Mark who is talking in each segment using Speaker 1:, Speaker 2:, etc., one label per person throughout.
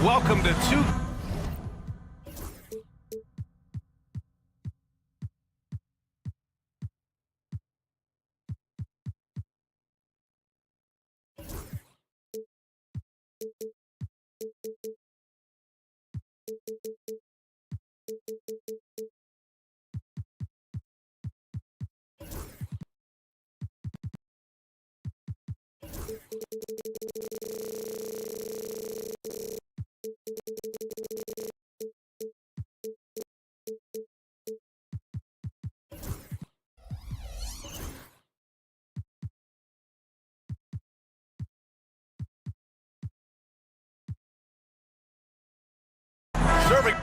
Speaker 1: welcome to two. Serving.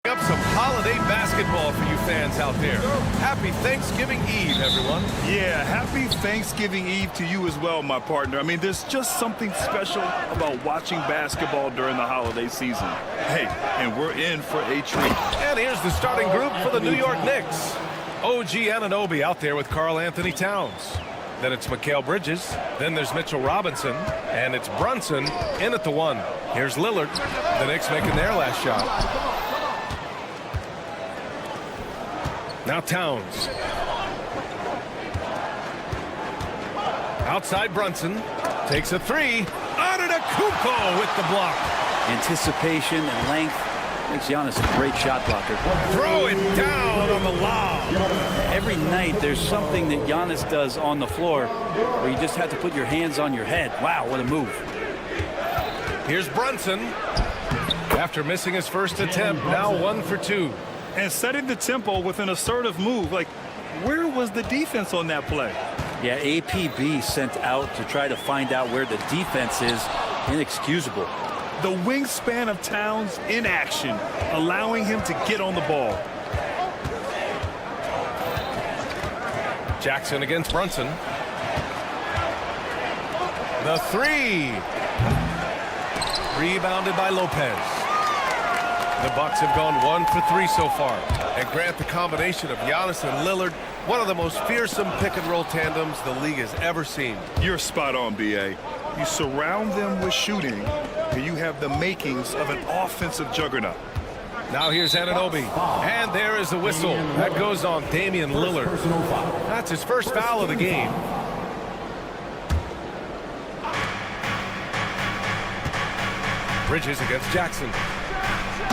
Speaker 1: Up some holiday basketball for you fans out there. Happy Thanksgiving Eve, everyone.
Speaker 2: Yeah, happy Thanksgiving Eve to you as well, my partner. I mean, there's just something special about watching basketball during the holiday season. Hey, and we're in for a treat.
Speaker 1: And here's the starting group for the New York Knicks. OG Anunoby out there with Karl Anthony Towns. Then it's Mikal Bridges. Then there's Mitchell Robinson. And it's Brunson in at the 1. Here's Lillard. The Knicks making their last shot. Now Towns. Outside Brunson. Takes a 3. Antetokounmpo with the block.
Speaker 3: Anticipation and length makes Giannis a great shot blocker.
Speaker 1: Throw it down on the lob.
Speaker 3: Every night there's something that Giannis does on the floor where you just have to put your hands on your head. Wow, what a move.
Speaker 1: Here's Brunson. After missing his first attempt, now 1 for 2.
Speaker 2: And setting the tempo with an assertive move. Like, where was the defense on that play?
Speaker 3: Yeah, APB sent out to try to find out where the defense is. Inexcusable.
Speaker 2: The wingspan of Towns in action, allowing him to get on the ball.
Speaker 1: Jackson against Brunson. The 3. Rebounded by Lopez. The Bucks have gone 1 for 3 so far. And Grant, the combination of Giannis and Lillard, one of the most fearsome pick-and-roll tandems the league has ever seen.
Speaker 2: You're spot on, B.A. You surround them with shooting, and you have the makings of an offensive juggernaut.
Speaker 1: Now here's Anunoby. And there is the whistle. That goes on Damian Lillard. That's his first foul of the game. Bridges against Jackson.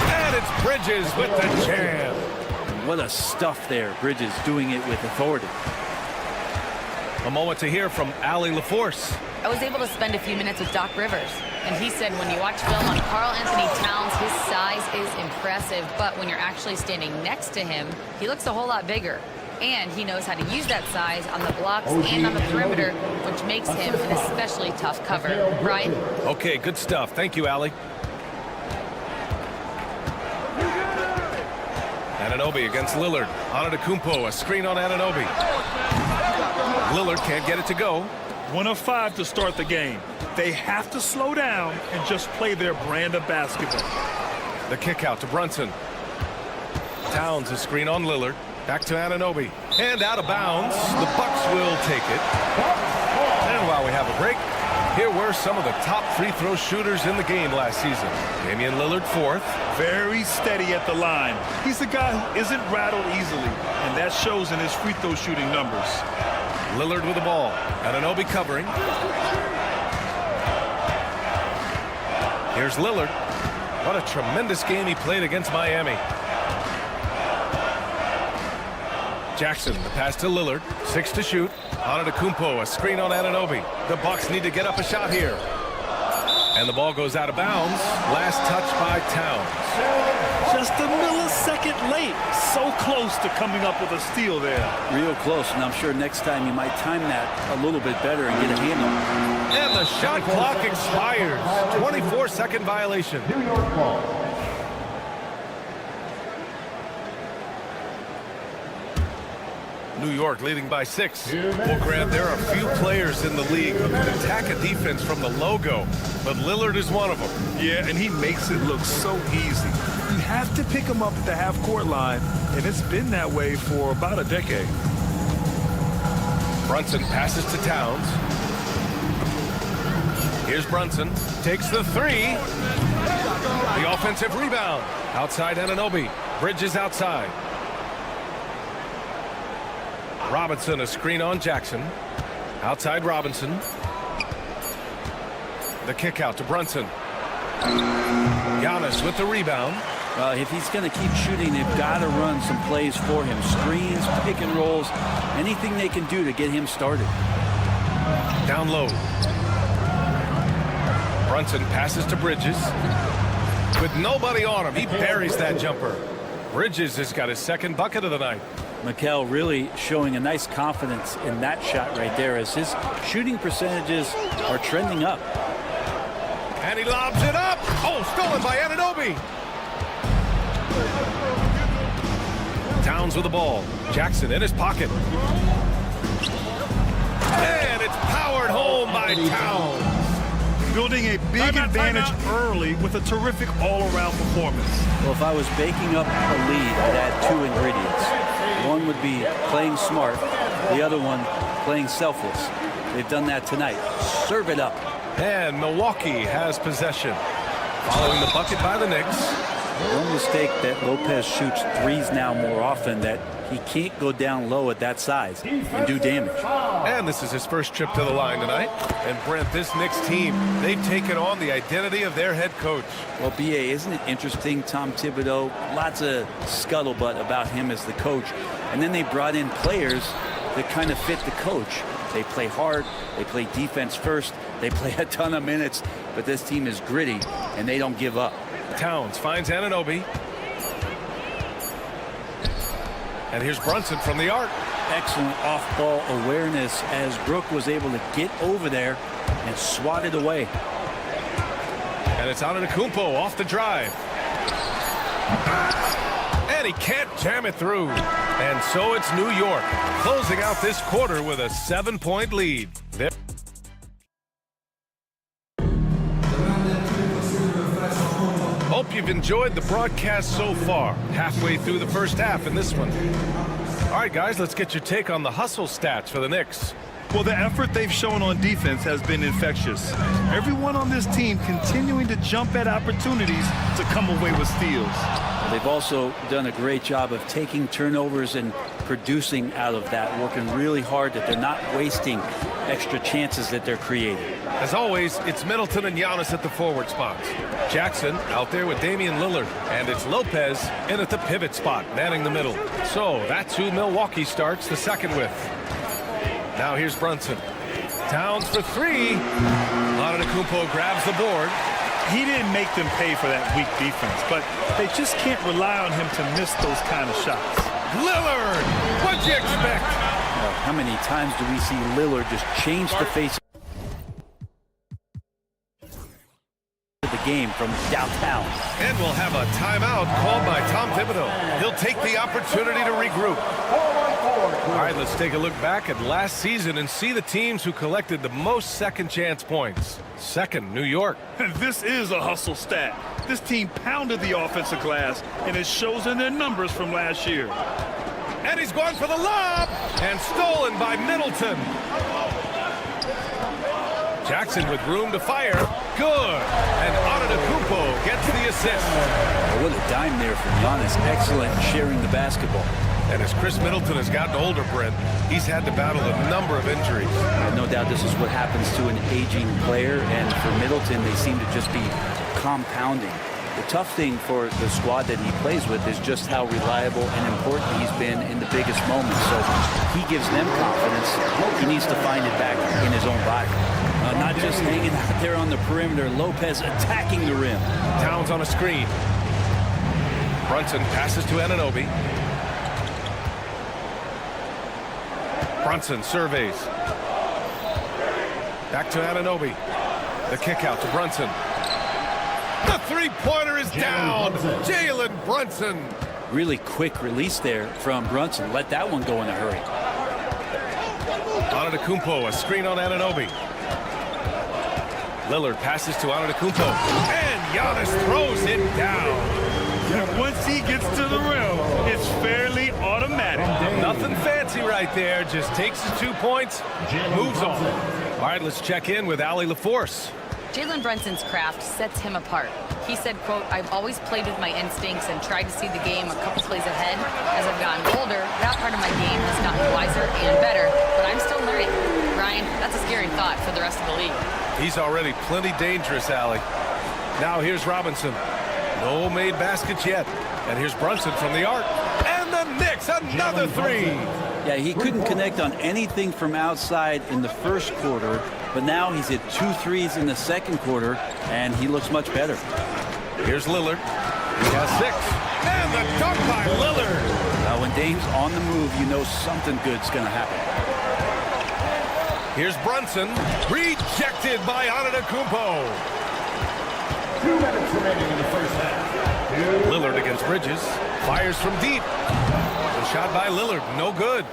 Speaker 1: And it's Bridges with the jam.
Speaker 3: What a stuff there. Bridges doing it with authority.
Speaker 1: A moment to hear from Allie LaForce.
Speaker 4: I was able to spend a few minutes with Doc Rivers, and he said when you watch film on Karl Anthony Towns, his size is impressive, but when you're actually standing next to him, he looks a whole lot bigger. And he knows how to use that size on the blocks and on the perimeter, which makes him an especially tough cover. Brian?
Speaker 1: Okay, good stuff. Thank you, Allie. Anunoby against Lillard. Antetokounmpo, a screen on Anunoby. Lillard can't get it to go.
Speaker 2: 1 of 5 to start the game. They have to slow down and just play their brand of basketball.
Speaker 1: The kick out to Brunson. Towns, a screen on Lillard. Back to Anunoby. And out of bounds. The Bucks will take it. And while we have a break, Here were some of the top free throw shooters in the game last season. Damian Lillard, fourth.
Speaker 2: Very steady at the line. He's a guy who isn't rattled easily, and that shows in his free throw shooting numbers.
Speaker 1: Lillard with the ball. Anunoby covering. Here's Lillard. What a tremendous game he played against Miami. Jackson, the pass to Lillard. 6 to shoot. Antetokounmpo, a screen on Anunoby. The Bucks need to get up a shot here. And the ball goes out of bounds. Last touch by Towns.
Speaker 2: Just a millisecond late. So close to coming up with a steal there.
Speaker 3: Real close, and I'm sure next time you might time that a little bit better and get a handle.
Speaker 1: And the shot clock expires. 24-second violation.
Speaker 5: New York ball.
Speaker 1: New York leading by 6. Well, Grant, there are a few players in the league who can attack a defense from the logo, but Lillard is one of them.
Speaker 2: Yeah, and he makes it look so easy. You have to pick him up at the half-court line, and it's been that way for about a decade.
Speaker 1: Brunson passes to Towns. Here's Brunson. Takes the 3. The offensive rebound. Outside Anunoby. Bridges outside. Robinson, a screen on Jackson. Outside Robinson. The kick out to Brunson. Giannis with the rebound.
Speaker 3: If he's going to keep shooting, they've got to run some plays for him. Screens, pick and rolls, anything they can do to get him started.
Speaker 1: Down low. Brunson passes to Bridges. With nobody on him, he buries that jumper. Bridges has got his second bucket of the night.
Speaker 3: Mikel really showing a nice confidence in that shot right there as his shooting percentages are trending up.
Speaker 1: And he lobs it up. Oh, stolen by Anunoby. Towns with the ball. Jackson in his pocket. And it's powered home by Towns.
Speaker 2: Building a big advantage early with a terrific all-around performance.
Speaker 3: Well, if I was baking up a lead, I'd add 2 ingredients. One would be playing smart. The other one, playing selfless. They've done that tonight. Serve it up.
Speaker 1: And Milwaukee has possession. Following the bucket by the Knicks.
Speaker 3: One mistake that Lopez shoots threes now more often, that he can't go down low at that size and do damage.
Speaker 1: And this is his first trip to the line tonight. And Brent, this Knicks team, they've taken on the identity of their head coach.
Speaker 3: Well, B.A., isn't it interesting, Tom Thibodeau, lots of scuttlebutt about him as the coach. And then they brought in players that kind of fit the coach. They play hard, they play defense first, they play a ton of minutes, but this team is gritty, and they don't give up.
Speaker 1: Towns finds Anunoby. And here's Brunson from the arc.
Speaker 3: Excellent off-ball awareness as Brook was able to get over there and swat it away.
Speaker 1: And it's Antetokounmpo off the drive. And he can't jam it through. And so it's New York closing out this quarter with a 7-point lead. Hope you've enjoyed the broadcast so far. Halfway through the first half in this one. All right, guys, let's get your take on the hustle stats for the Knicks.
Speaker 2: Well, the effort they've shown on defense has been infectious. Everyone on this team continuing to jump at opportunities to come away with steals.
Speaker 3: They've also done a great job of taking turnovers and producing out of that, working really hard that they're not wasting extra chances that they're creating.
Speaker 1: As always, it's Middleton and Giannis at the forward spots. Jackson out there with Damian Lillard. And it's Lopez in at the pivot spot, manning the middle. So that's who Milwaukee starts the second with. Now here's Brunson. Towns for 3. Antetokounmpo grabs the board.
Speaker 2: He didn't make them pay for that weak defense, but they just can't rely on him to miss those kind of shots.
Speaker 1: Lillard, what'd you expect?
Speaker 3: How many times do we see Lillard just change the face of the game from downtown?
Speaker 1: And we'll have a timeout called by Tom Thibodeau. He'll take the opportunity to regroup. All right, let's take a look back at last season and see the teams who collected the most second chance points. Second, New York.
Speaker 2: This is a hustle stat. This team pounded the offensive glass, and it shows in their numbers from last year.
Speaker 1: And he's going for the lob, and stolen by Middleton. Jackson with room to fire. Good. And Antetokounmpo gets the assist.
Speaker 3: What a dime there from Giannis. Excellent sharing the basketball.
Speaker 1: And as Chris Middleton has gotten older, Brent, he's had to battle a number of injuries.
Speaker 3: No doubt this is what happens to an aging player, and for Middleton, they seem to just be compounding. The tough thing for the squad that he plays with is just how reliable and important he's been in the biggest moments. So he gives them confidence. He needs to find it back in his own body. Not just hanging out there on the perimeter. Lopez attacking the rim.
Speaker 1: Towns on a screen. Brunson passes to Anunoby. Brunson surveys. Back to Anunoby. The kick out to Brunson. The three-pointer is down. Jalen Brunson.
Speaker 3: Really quick release there from Brunson. Let that one go in a hurry.
Speaker 1: Antetokounmpo, a screen on Anunoby. Lillard passes to Antetokounmpo. And Giannis throws it down.
Speaker 2: And once he gets to the rim, it's fairly automatic.
Speaker 1: Nothing fancy right there. Just takes his 2 points, moves on. All right, let's check in with Allie LaForce.
Speaker 4: Jalen Brunson's craft sets him apart. He said, quote, "I've always played with my instincts and tried to see the game a couple plays ahead. As I've gotten older, that part of my game has gotten wiser and better, but I'm still learning." Ryan, that's a scary thought for the rest of the league.
Speaker 1: He's already plenty dangerous, Allie. Now here's Robinson. No made baskets yet. And here's Brunson from the arc. And the Knicks, another three.
Speaker 3: Yeah, he couldn't connect on anything from outside in the first quarter, but now he's hit 2 threes in the second quarter, and he looks much better.
Speaker 1: Here's Lillard. He has 6. And the dunk by Lillard.
Speaker 3: When Dame's on the move, you know something good's going to happen.
Speaker 1: Here's Brunson. Rejected by Antetokounmpo.
Speaker 5: 2 minutes remaining in the first half.
Speaker 1: Lillard against Bridges. Fires from deep. The shot by Lillard. No good.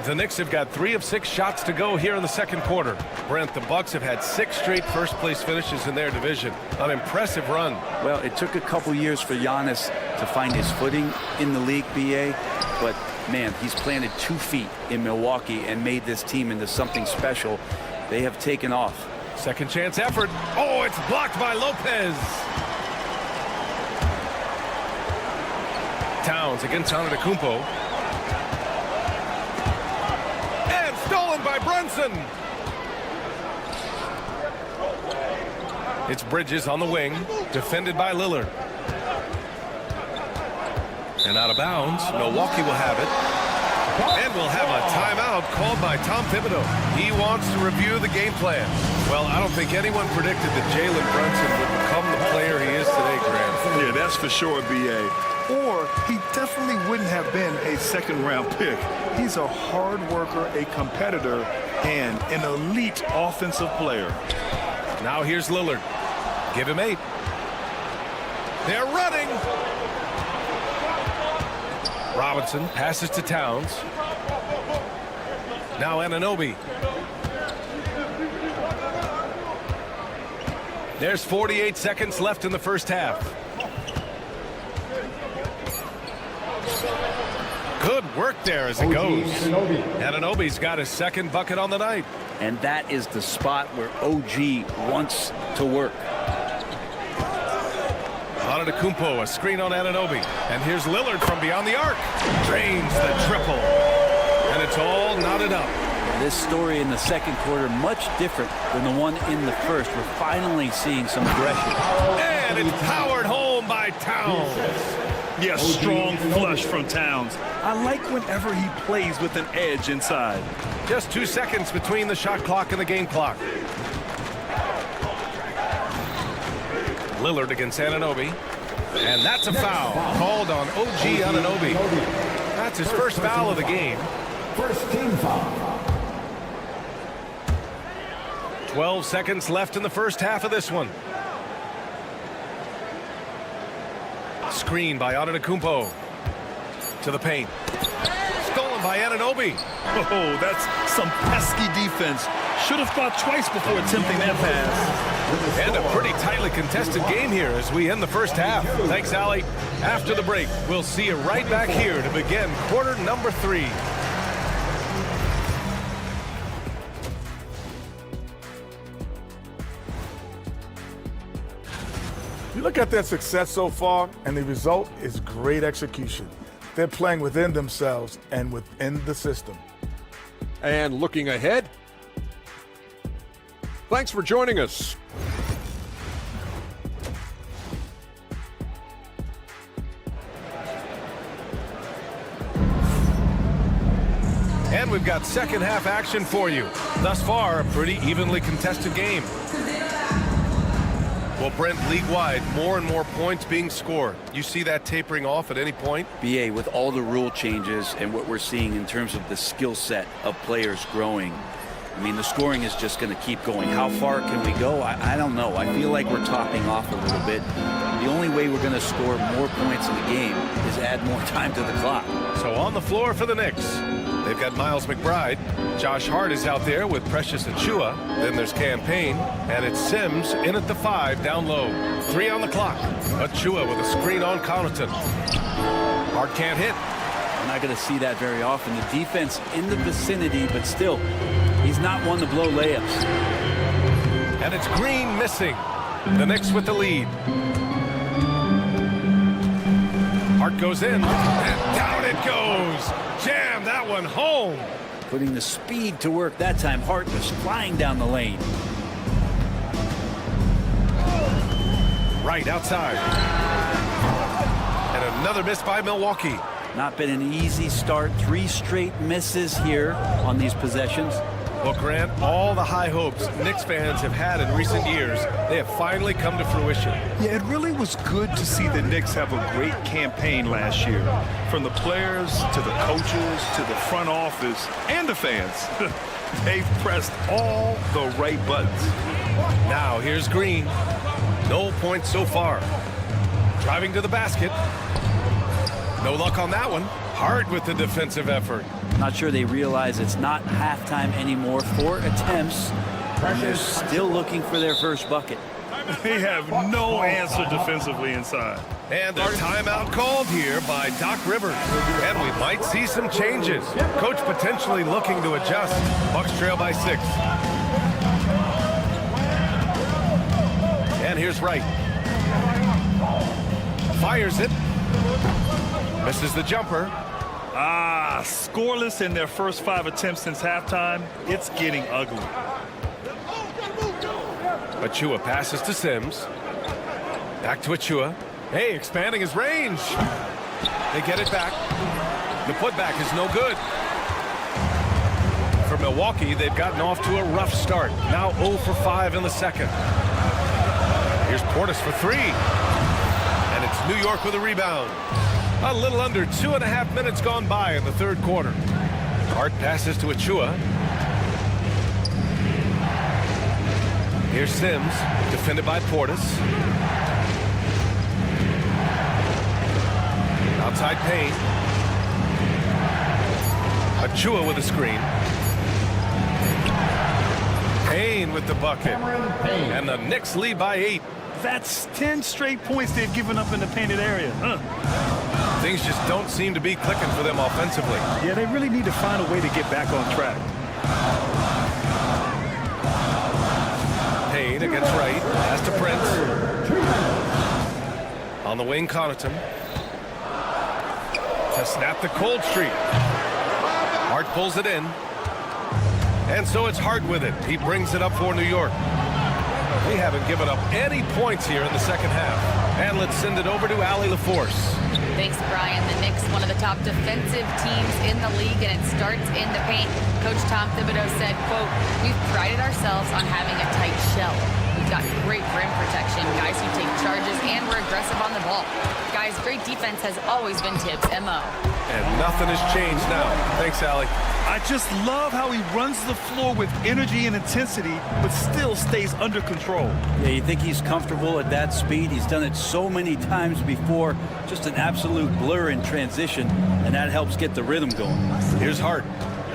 Speaker 1: The Knicks have got 3 of 6 shots to go here in the second quarter. Brent, the Bucks have had 6 straight first-place finishes in their division. An impressive run.
Speaker 3: Well, it took a couple years for Giannis to find his footing in the league, BA. But, man, he's planted 2 feet in Milwaukee and made this team into something special. They have taken off.
Speaker 1: Second chance effort. Oh, it's blocked by Lopez. Towns against Antetokounmpo. And stolen by Brunson. It's Bridges on the wing, defended by Lillard. And out of bounds, Milwaukee will have it. And we'll have a timeout called by Tom Thibodeau. He wants to review the game plan. Well, I don't think anyone predicted that Jalen Brunson would become the player he is today, Grant.
Speaker 2: Yeah, that's for sure, B.A. Or he definitely wouldn't have been a second-round pick. He's a hard worker, a competitor, and an elite offensive player.
Speaker 1: Now here's Lillard. Give him 8. They're running. Robinson passes to Towns. Now Anunoby. There's 48 seconds left in the first half. Good work there as it goes. Anunoby's got his second bucket on the night.
Speaker 3: And that is the spot where OG wants to work.
Speaker 1: Antetokounmpo, a screen on Anunoby. And here's Lillard from beyond the arc. Drains the triple. And it's all knotted up.
Speaker 3: This story in the second quarter, much different than the one in the first. We're finally seeing some aggression.
Speaker 1: And it's powered home by Towns.
Speaker 2: Yes, strong flush from Towns. I like whenever he plays with an edge inside.
Speaker 1: Just 2 seconds between the shot clock and the game clock. Lillard against Anunoby. And that's a foul called on OG Anunoby. That's his first foul of the game.
Speaker 5: First team foul.
Speaker 1: 12 seconds left in the first half of this one. Screen by Antetokounmpo. To the paint. Stolen by Anunoby.
Speaker 2: Oh, that's some pesky defense. Should have thought twice before attempting that pass.
Speaker 1: And a pretty tightly contested game here as we end the first half. Thanks, Allie. After the break, we'll see you right back here to begin quarter number 3.
Speaker 6: You look at their success so far, and the result is great execution. They're playing within themselves and within the system.
Speaker 7: And looking ahead, thanks for joining us.
Speaker 1: And we've got second half action for you. Thus far, a pretty evenly contested game. Well, Brent, league-wide, more and more points being scored. You see that tapering off at any point?
Speaker 3: BA, with all the rule changes and what we're seeing in terms of the skill set of players growing, I mean, the scoring is just going to keep going. How far can we go? I don't know. I feel like we're topping off a little bit. The only way we're going to score more points in the game is add more time to the clock.
Speaker 1: So on the floor for the Knicks, they've got Miles McBride. Josh Hart is out there with Precious Achiuwa. Then there's Campaign, and it's Sims in at the 5 down low. 3 on the clock. Achiuwa with a screen on Connaughton. Hart can't hit.
Speaker 3: We're not going to see that very often. The defense in the vicinity, but still, he's not one to blow layups.
Speaker 1: And it's Green missing. The Knicks with the lead. Hart goes in, and down it goes. Jam that one home.
Speaker 3: Putting the speed to work that time. Hart was flying down the lane.
Speaker 1: Right outside. And another miss by Milwaukee.
Speaker 3: Not been an easy start. 3 straight misses here on these possessions.
Speaker 1: Well, Grant, all the high hopes Knicks fans have had in recent years, they have finally come to fruition.
Speaker 2: Yeah, it really was good to see the Knicks have a great campaign last year. From the players to the coaches to the front office and the fans. They've pressed all the right buttons.
Speaker 1: Now here's Green. No points so far. Driving to the basket. No luck on that one. Hard with the defensive effort.
Speaker 3: Not sure they realize it's not halftime anymore. 4 attempts, and they're still looking for their first bucket.
Speaker 2: They have no answer defensively inside.
Speaker 1: And a timeout called here by Doc Rivers. And we might see some changes. Coach potentially looking to adjust. Bucks trail by 6. And here's Wright. Fires it. Misses the jumper.
Speaker 2: Scoreless in their first 5 attempts since halftime. It's getting ugly.
Speaker 1: Achiuwa passes to Sims. Back to Achiuwa. Hey, expanding his range. They get it back. The putback is no good. For Milwaukee, they've gotten off to a rough start. Now 0 for 5 in the second. Here's Portis for 3. And it's New York with a rebound. A little under 2.5 minutes gone by in the third quarter. Hart passes to Achiuwa. Here's Sims, defended by Portis. Outside Payne. Achiuwa with a screen. Payne with the bucket. And the Knicks lead by 8.
Speaker 2: That's 10 straight points they've given up in the painted area.
Speaker 1: Things just don't seem to be clicking for them offensively.
Speaker 2: Yeah, they really need to find a way to get back on track.
Speaker 1: Payne against Wright. Pass to Prince. On the wing, Connaughton. To snap the cold streak. Hart pulls it in. And so it's Hart with it. He brings it up for New York. We haven't given up any points here in the second half. And let's send it over to Allie LaForce.
Speaker 4: Thanks, Brian. The Knicks, one of the top defensive teams in the league, and it starts in the paint. Coach Tom Thibodeau said, quote, "We've prided ourselves on having a tight shell. We've got great rim protection, guys who take charges, and we're aggressive on the ball. Guys, great defense has always been Tibbs' MO."
Speaker 1: And nothing has changed now. Thanks, Allie.
Speaker 2: I just love how he runs the floor with energy and intensity, but still stays under control.
Speaker 3: Yeah, you think he's comfortable at that speed? He's done it so many times before. Just an absolute blur in transition, and that helps get the rhythm going.
Speaker 1: Here's Hart.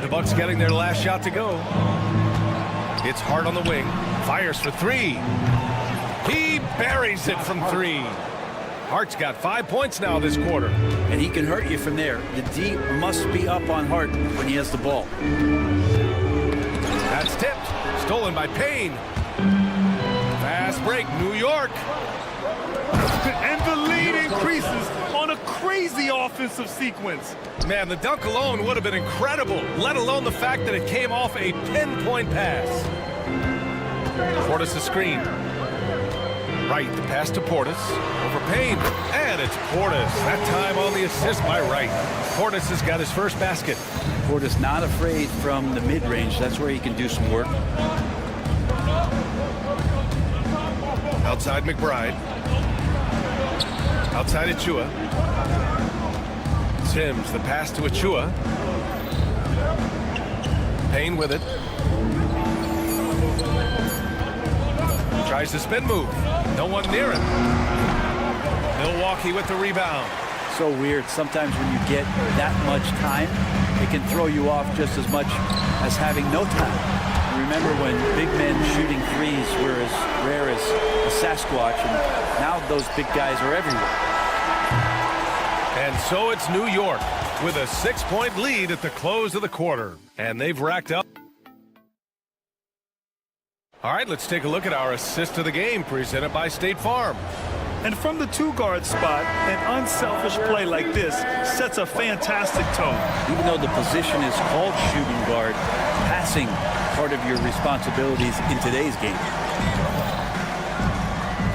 Speaker 1: The Bucks getting their last shot to go. It's Hart on the wing. Fires for 3. He buries it from 3. Hart's got 5 points now this quarter.
Speaker 3: And he can hurt you from there. The D must be up on Hart when he has the ball.
Speaker 1: That's tipped. Stolen by Payne. Fast fast break. New York.
Speaker 2: And the lead increases on a crazy offensive sequence.
Speaker 1: Man, the dunk alone would have been incredible, let alone the fact that it came off a pinpoint pass. Portis' screen. Wright, the pass to Portis. Over Payne. And it's Portis. That time on the assist by Wright. Portis has got his first basket.
Speaker 3: Portis not afraid from the mid-range. That's where he can do some work.
Speaker 1: Outside McBride. Outside Achua. Sims, the pass to Achua. Payne with it. Tries the spin move. No one near him. Milwaukee with the rebound.
Speaker 3: So weird. Sometimes when you get that much time, it can throw you off just as much as having no time. Remember when big men shooting threes were as rare as a Sasquatch, and now those big guys are everywhere.
Speaker 1: And so it's New York with a 6-point lead at the close of the quarter. And they've racked up. All right, let's take a look at our assist of the game presented by State Farm.
Speaker 2: And from the two-guard spot, an unselfish play like this sets a fantastic tone.
Speaker 3: Even though the position is called shooting guard, passing part of your responsibilities in today's game.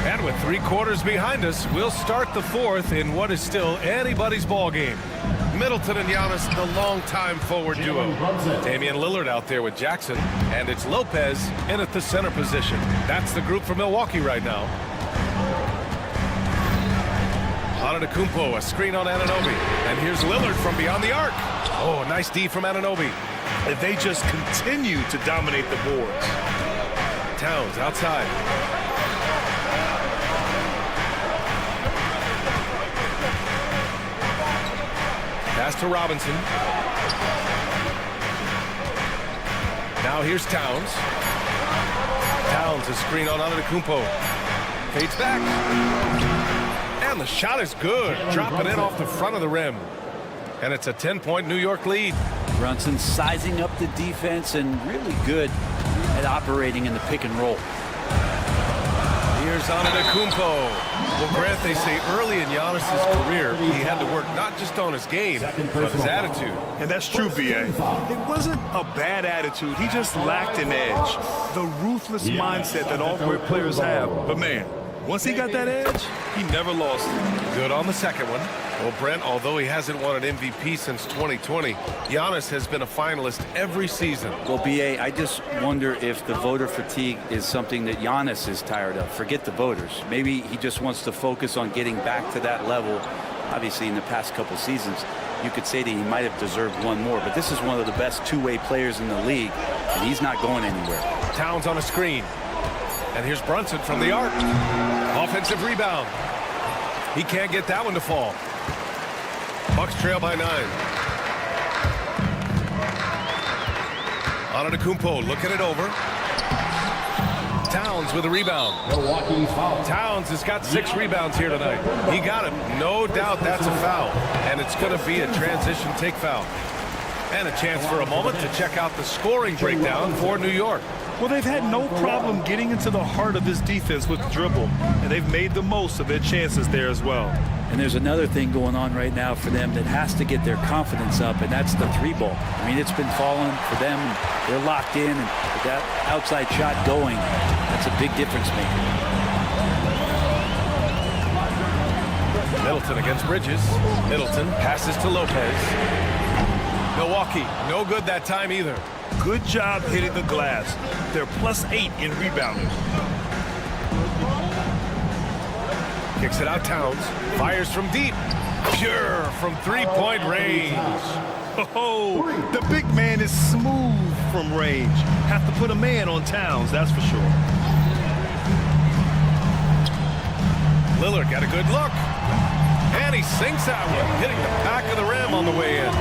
Speaker 1: And with 3 quarters behind us, we'll start the fourth in what is still anybody's ball game. Middleton and Giannis, the longtime forward duo. Damian Lillard out there with Jackson, and it's Lopez in at the center position. That's the group for Milwaukee right now. Antetokounmpo, a screen on Anunoby. And here's Lillard from beyond the arc. Oh, nice D from Anunoby.
Speaker 2: And they just continue to dominate the boards.
Speaker 1: Towns outside. Pass to Robinson. Now here's Towns. Towns, a screen on Antetokounmpo. Fades back. And the shot is good. Dropping in off the front of the rim. And it's a 10-point New York lead.
Speaker 3: Brunson sizing up the defense and really good at operating in the pick and roll.
Speaker 1: Here's Antetokounmpo. Well, Grant, they say early in Giannis' career, he had to work not just on his game, but his attitude.
Speaker 2: And that's true, B.A. It wasn't a bad attitude. He just lacked an edge. The ruthless mindset that all great players have. But, man, once he got that edge, he never lost it.
Speaker 1: Good on the second one. Well, Brent, although he hasn't won an MVP since 2020, Giannis has been a finalist every season.
Speaker 3: Well, B.A., I just wonder if the voter fatigue is something that Giannis is tired of. Forget the voters. Maybe he just wants to focus on getting back to that level. Obviously, in the past couple seasons, you could say that he might have deserved one more, but this is one of the best two-way players in the league, and he's not going anywhere.
Speaker 1: Towns on a screen. And here's Brunson from the arc. Offensive rebound. He can't get that one to fall. Bucks trail by 9. Antetokounmpo looking it over. Towns with a rebound.
Speaker 5: Milwaukee foul.
Speaker 1: Towns has got 6 rebounds here tonight. He got it. No doubt that's a foul. And it's going to be a transition take foul. And a chance for a moment to check out the scoring breakdown for New York.
Speaker 2: Well, they've had no problem getting into the heart of this defense with the dribble, and they've made the most of their chances there as well.
Speaker 3: And there's another thing going on right now for them that has to get their confidence up, and that's the 3-ball. I mean, it's been falling for them. They're locked in, and with that outside shot going, that's a big difference maker.
Speaker 1: Middleton against Bridges. Middleton passes to Lopez. Milwaukee, no good that time either.
Speaker 2: Good job hitting the glass. They're +8 in rebounding.
Speaker 1: Kicks it out Towns. Fires from deep. Pure from 3-point range.
Speaker 2: Oh, the big man is smooth from range. Have to put a man on Towns, that's for sure.
Speaker 1: Lillard got a good look. And he sinks that one, hitting the back of the rim on the way in.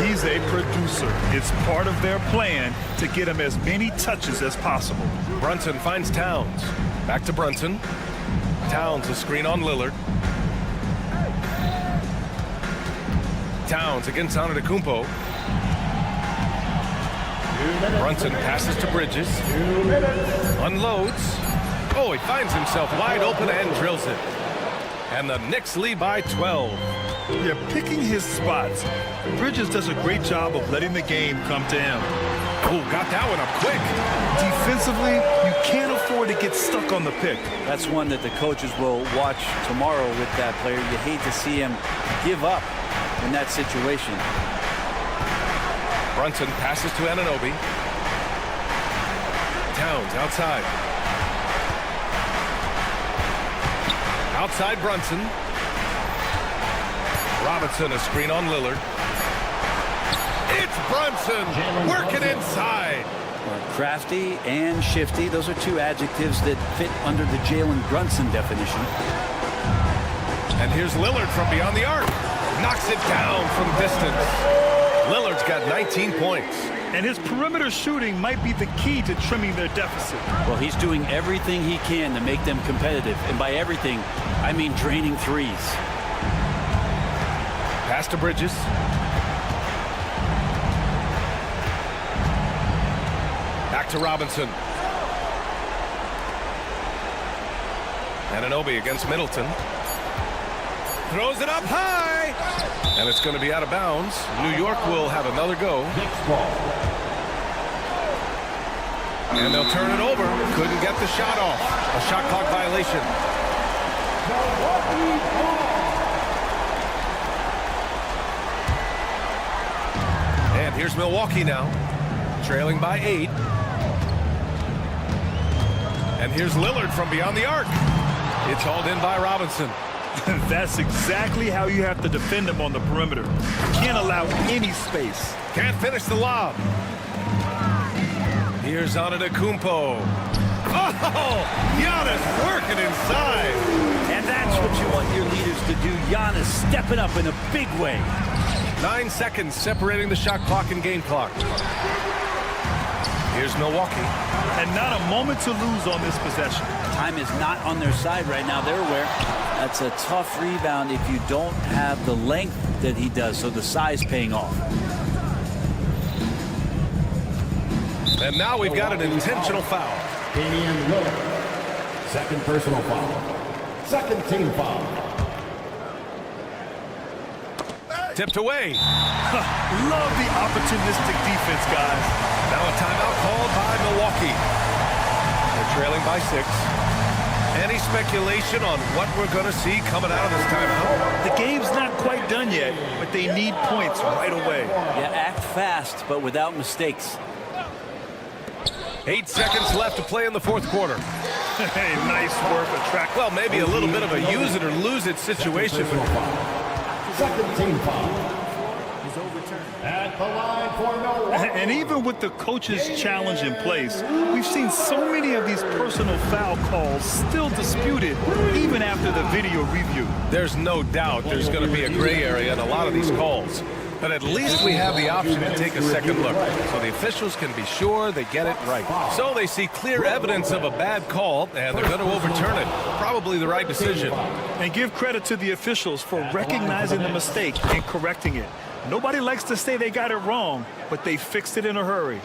Speaker 2: He's a producer. It's part of their plan to get him as many touches as possible.
Speaker 1: Brunson finds Towns. Back to Brunson. Towns, a screen on Lillard. Towns against Antetokounmpo. Brunson passes to Bridges. Unloads. Oh, he finds himself wide open and drills it. And the Knicks lead by 12.
Speaker 2: Yeah, picking his spots. Bridges does a great job of letting the game come to him.
Speaker 1: Oh, got that one up quick.
Speaker 2: Defensively, you can't afford to get stuck on the pick.
Speaker 3: That's one that the coaches will watch tomorrow with that player. You hate to see him give up in that situation.
Speaker 1: Brunson passes to Anunoby. Towns outside. Outside Brunson. Robinson, a screen on Lillard. It's Brunson working inside.
Speaker 3: Crafty and shifty. Those are two adjectives that fit under the Jalen Brunson definition.
Speaker 1: And here's Lillard from beyond the arc. Knocks it down from distance. Lillard's got 19 points.
Speaker 2: And his perimeter shooting might be the key to trimming their deficit.
Speaker 3: Well, he's doing everything he can to make them competitive. And by everything, I mean draining threes.
Speaker 1: Pass to Bridges. Back to Robinson. Anunoby against Middleton. Throws it up high. And it's going to be out of bounds. New York will have another go. And they'll turn it over. Couldn't get the shot off. A shot clock violation. And here's Milwaukee now. Trailing by 8. And here's Lillard from beyond the arc. It's hauled in by Robinson.
Speaker 2: That's exactly how you have to defend him on the perimeter. You can't allow any space.
Speaker 1: Can't finish the lob. Here's Antetokounmpo. Oh, Giannis working inside.
Speaker 3: And that's what you want your leaders to do. Giannis stepping up in a big way.
Speaker 1: 9 seconds separating the shot clock and game clock. Here's Milwaukee.
Speaker 2: And not a moment to lose on this possession.
Speaker 3: Time is not on their side right now. They're aware. That's a tough rebound if you don't have the length that he does, so the size paying off.
Speaker 1: And now we've got an intentional foul.
Speaker 5: Damian Lillard. Second personal foul. Second team foul.
Speaker 1: Tipped away.
Speaker 2: Love the opportunistic defense, guys.
Speaker 1: Now a timeout called by Milwaukee. They're trailing by 6. Any speculation on what we're going to see coming out of this timeout?
Speaker 2: The game's not quite done yet, but they need points right away.
Speaker 3: Yeah, act fast, but without mistakes.
Speaker 1: 8 seconds left to play in the fourth quarter.
Speaker 2: Hey, nice work.
Speaker 1: Well, maybe a little bit of a use it or lose it situation.
Speaker 5: Second team foul. At the line for Milwaukee.
Speaker 2: And even with the coach's challenge in place, we've seen so many of these personal foul calls still disputed even after the video review.
Speaker 1: There's no doubt there's going to be a gray area in a lot of these calls. But at least we have the option to take a second look, so the officials can be sure they get it right. So they see clear evidence of a bad call, and they're going to overturn it. Probably the right decision.
Speaker 2: And give credit to the officials for recognizing the mistake and correcting it. Nobody likes to say they got it wrong, but they fixed it in a hurry.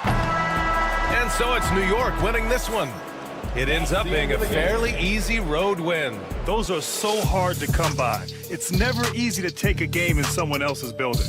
Speaker 1: And so it's New York winning this one. It ends up being a fairly easy road win.
Speaker 2: Those are so hard to come by. It's never easy to take a game in someone else's building.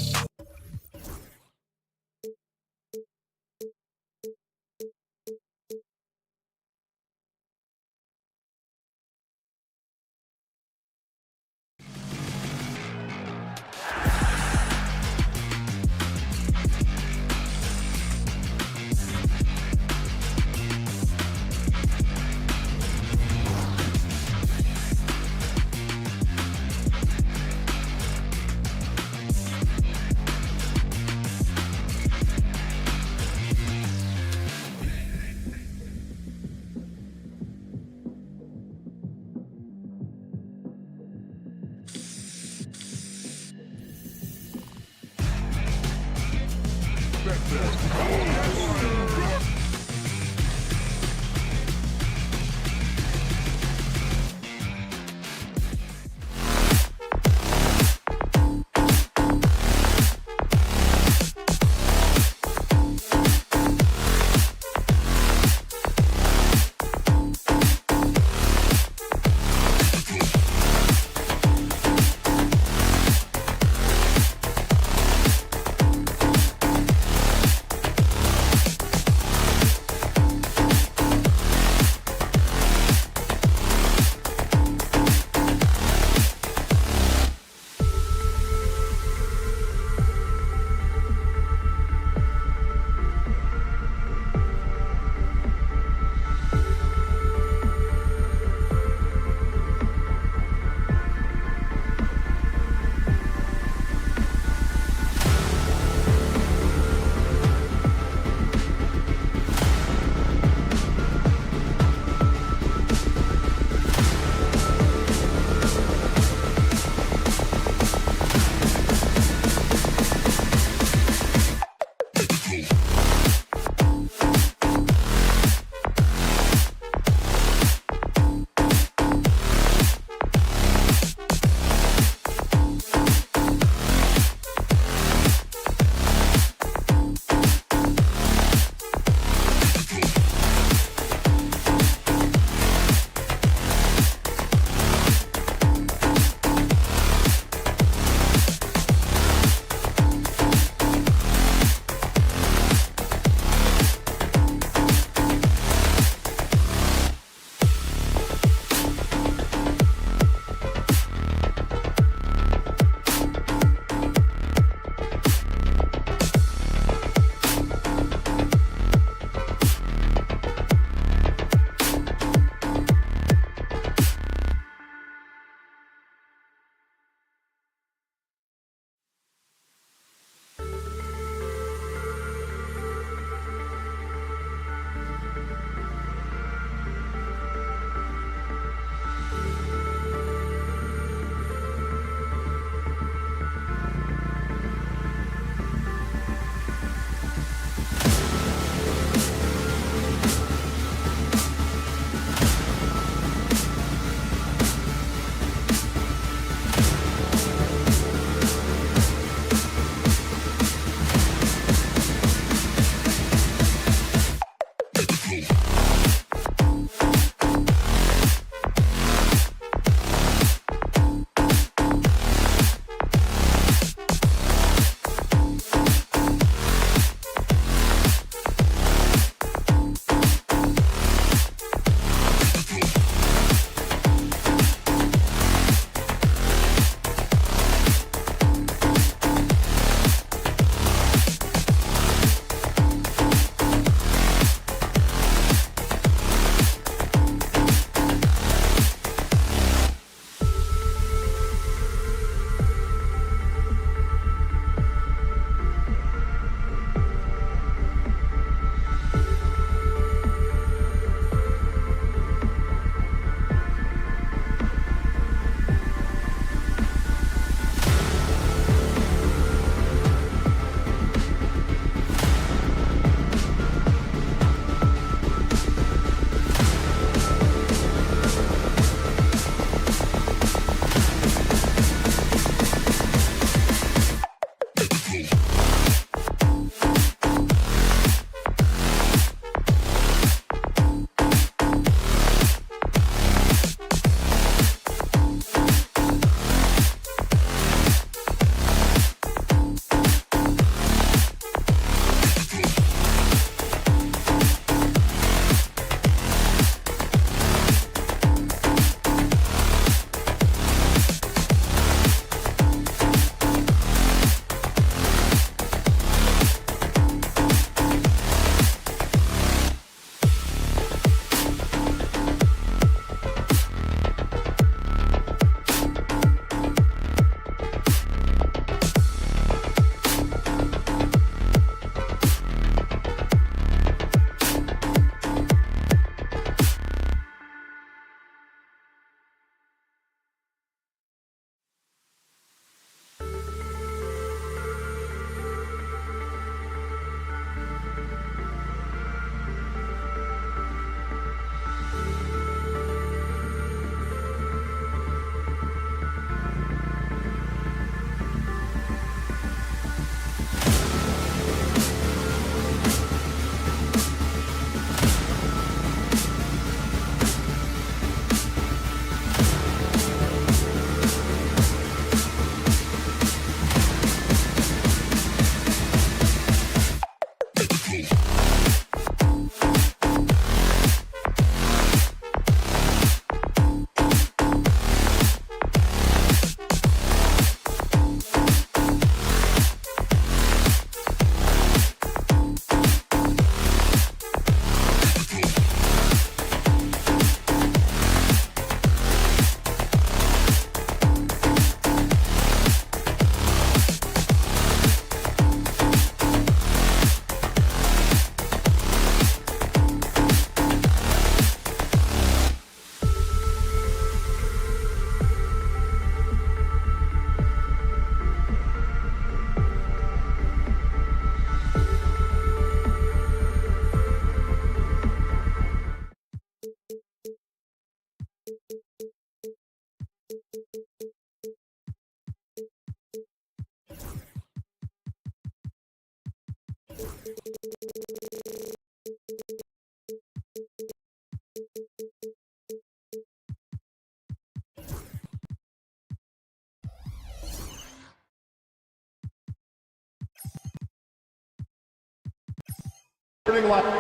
Speaker 8: Welcome,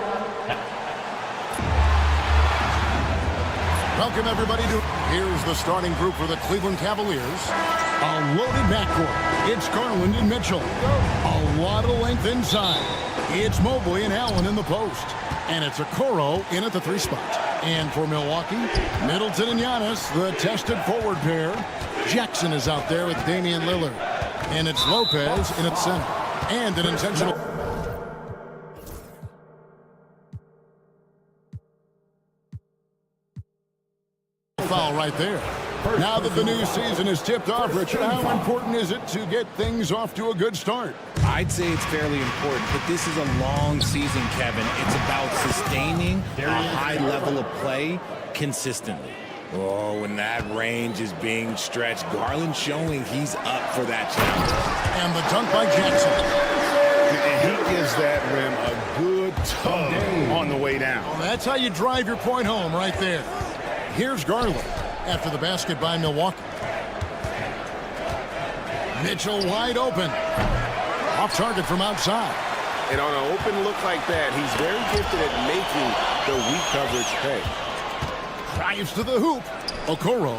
Speaker 8: everybody, to here's the starting group for the Cleveland Cavaliers. A loaded backcourt. It's Garland and Mitchell. A lot of length inside. It's Mobley and Allen in the post. And it's Okoro in at the 3 spot. And for Milwaukee, Middleton and Giannis, the tested forward pair. Jackson is out there with Damian Lillard. And it's Lopez in at center. And an intentional foul right there. Now that the new season is tipped off, Richard, how important is it to get things off to a good start?
Speaker 9: I'd say it's fairly important, but this is a long season, Kevin. It's about sustaining a high level of play consistently. Oh, when that range is being stretched, Garland showing he's up for that challenge.
Speaker 8: And the dunk by Jackson.
Speaker 10: And he gives that rim a good tug on the way down.
Speaker 8: Well, that's how you drive your point home right there. Here's Garland after the basket by Milwaukee. Mitchell wide open. Off target from outside.
Speaker 10: And on an open look like that, he's very gifted at making the weak coverage pay.
Speaker 8: Drives to the hoop. Okoro.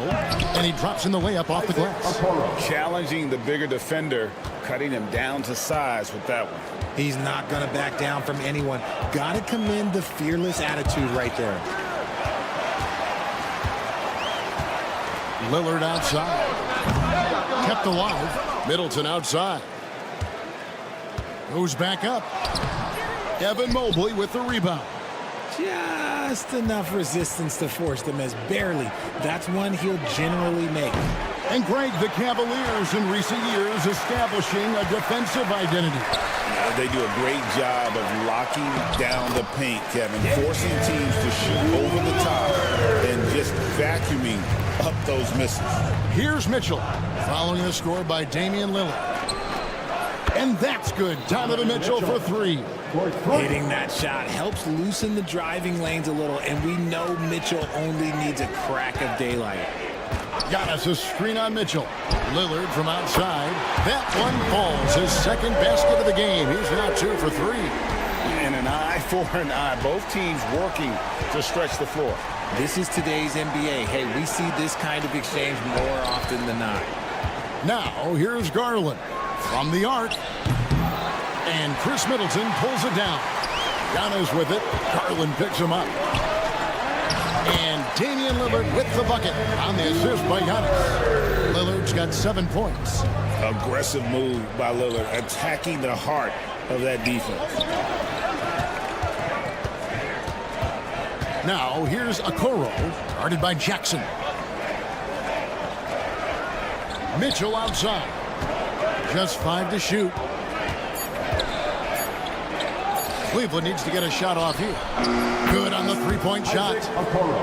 Speaker 8: And he drops in the layup off the glass.
Speaker 10: Challenging the bigger defender, cutting him down to size with that one.
Speaker 9: He's not going to back down from anyone. Got to commend the fearless attitude right there.
Speaker 8: Lillard outside. Kept alive. Middleton outside. Goes back up. Evan Mobley with the rebound.
Speaker 9: Just enough resistance to force them as barely. That's one he'll generally make.
Speaker 8: And Greg, the Cavaliers in recent years establishing a defensive identity.
Speaker 10: They do a great job of locking down the paint, Kevin, forcing teams to shoot over the top and just vacuuming up those misses.
Speaker 8: Here's Mitchell, following the score by Damian Lillard. And that's good. Donovan Mitchell for 3.
Speaker 9: Hitting that shot helps loosen the driving lanes a little, and we know Mitchell only needs a crack of daylight.
Speaker 8: Giannis a screen on Mitchell. Lillard from outside. That one falls. His second basket of the game. He's now 2 for 3.
Speaker 10: And an eye for an eye. Both teams working to stretch the floor.
Speaker 9: This is today's NBA. Hey, we see this kind of exchange more often than not.
Speaker 8: Now, here's Garland from the arc. And Chris Middleton pulls it down. Giannis with it. Garland picks him up. And Damian Lillard with the bucket on the assist by Giannis. Lillard's got 7 points.
Speaker 10: Aggressive move by Lillard, attacking the heart of that defense.
Speaker 8: Now, here's Okoro, guarded by Jackson. Mitchell outside. Just 5 to shoot. Cleveland needs to get a shot off here. Good on the 3-point shot.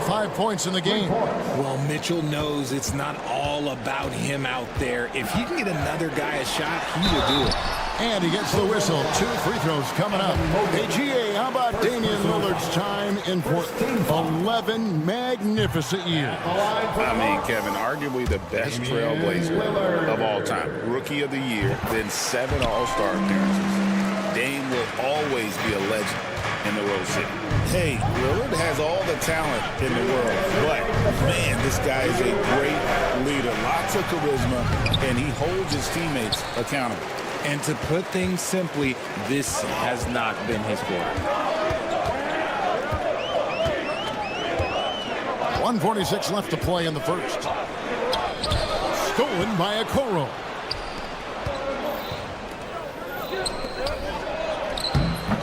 Speaker 8: 5 points in the game.
Speaker 9: Well, Mitchell knows it's not all about him out there. If he can get another guy a shot, he will do it.
Speaker 8: And he gets the whistle. 2 free throws coming up. Hey, GA, how about Damian Lillard's time in Portland? 11 magnificent years.
Speaker 10: I mean, Kevin, arguably the best trailblazer of all time. Rookie of the year, then 7 All-Star appearances. Dame will always be a legend in the Rose City. Hey, Lillard has all the talent in the world, but, man, this guy is a great leader. Lots of charisma, and he holds his teammates accountable.
Speaker 9: And to put things simply, this has not been his quarter.
Speaker 8: 1:46 left to play in the first. Stolen by Okoro.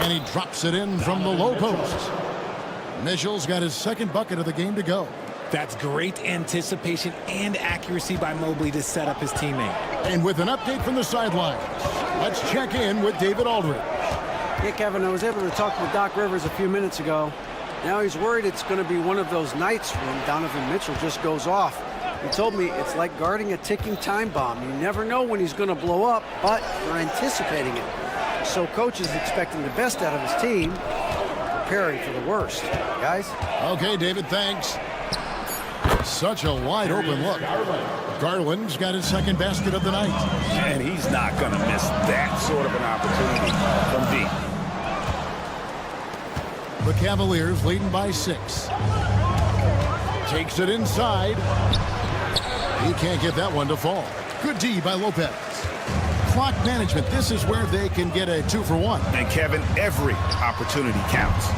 Speaker 8: And he drops it in from the low post. Mitchell's got his second bucket of the game to go.
Speaker 9: That's great anticipation and accuracy by Mobley to set up his teammate.
Speaker 8: And with an update from the sidelines, let's check in with David Aldridge.
Speaker 11: Yeah, Kevin, I was able to talk with Doc Rivers a few minutes ago. Now he's worried it's going to be one of those nights when Donovan Mitchell just goes off. He told me it's like guarding a ticking time bomb. You never know when he's going to blow up, but you're anticipating it. So coach is expecting the best out of his team, preparing for the worst. Guys?
Speaker 8: Okay, David, thanks. Such a wide open look. Garland's got his second basket of the night.
Speaker 10: And he's not going to miss that sort of an opportunity from deep.
Speaker 8: The Cavaliers leading by 6. Takes it inside. He can't get that one to fall. Good D by Lopez. Clock management. This is where they can get a 2-for-1.
Speaker 10: And Kevin, every opportunity counts.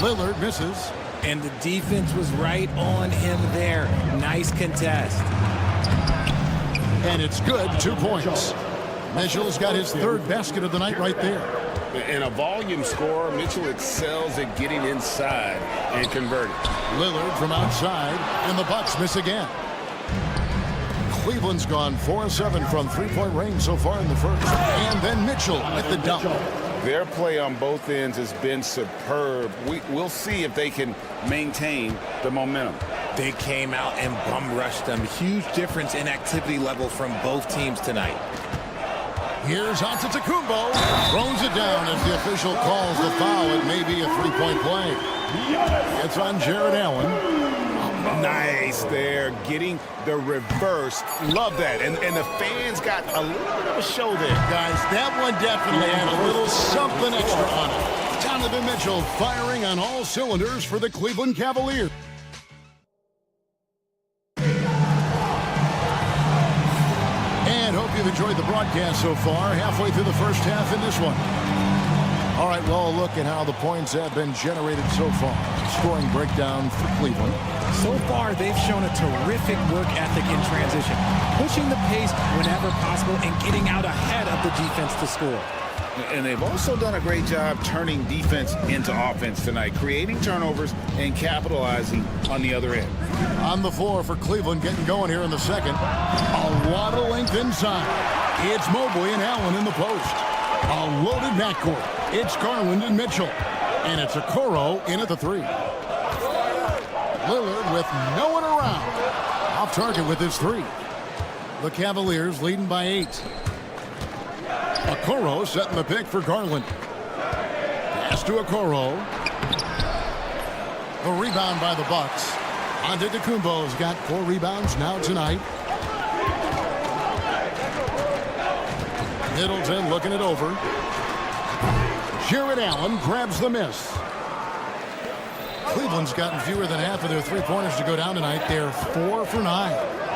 Speaker 8: Lillard misses.
Speaker 9: And the defense was right on him there. Nice contest.
Speaker 8: And it's good. 2 points. Mitchell's got his 3rd basket of the night right there.
Speaker 10: And a volume scorer, Mitchell excels at getting inside and converting.
Speaker 8: Lillard from outside, and the Bucks miss again. Cleveland's gone 4-7 from 3-point range so far in the first. And then Mitchell at the dunk.
Speaker 10: Their play on both ends has been superb. We'll see if they can maintain the momentum.
Speaker 9: They came out and bum rushed them. Huge difference in activity level from both teams tonight.
Speaker 8: Here's Antetokounmpo. Throws it down as the official calls the foul. It may be a 3-point play. It's on Jared Allen.
Speaker 10: Nice there, getting the reverse. Love that. And the fans got a little bit of a show there.
Speaker 8: Guys, that one definitely had a little something extra on it. Donovan Mitchell firing on all cylinders for the Cleveland Cavaliers. And hope you've enjoyed the broadcast so far. Halfway through the first half in this one. All right, well, look at how the points have been generated so far. Scoring breakdown for Cleveland.
Speaker 9: So far, they've shown a terrific work ethic in transition, pushing the pace whenever possible and getting out ahead of the defense to score.
Speaker 10: And they've also done a great job turning defense into offense tonight, creating turnovers and capitalizing on the other end.
Speaker 8: On the floor for Cleveland, getting going here in the second. A lot of length inside. It's Mobley and Allen in the post. A loaded backcourt. It's Garland and Mitchell. And it's Okoro in at the 3. Lillard with no one around. Off target with his 3. The Cavaliers leading by 8. Okoro setting the pick for Garland. Pass to Okoro. The rebound by the Bucks. Antetokounmpo's got 4 rebounds now tonight. Middleton looking it over. Jared Allen grabs the miss. Cleveland's gotten fewer than half of their 3-pointers to go down tonight. They're 4 for 9.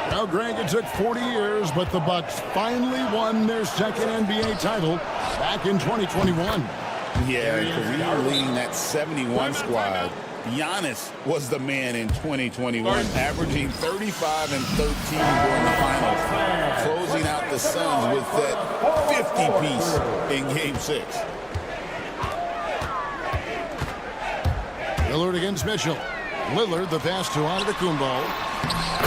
Speaker 8: Now, Greg, it took 40 years, but the Bucks finally won their second NBA title back in 2021.
Speaker 10: Yeah, career leading that 71 squad. Giannis was the man in 2021, averaging 35 and 13 during the finals, closing out the Suns with that 50-piece in Game 6.
Speaker 8: Lillard against Mitchell. Lillard, the pass to Antetokounmpo.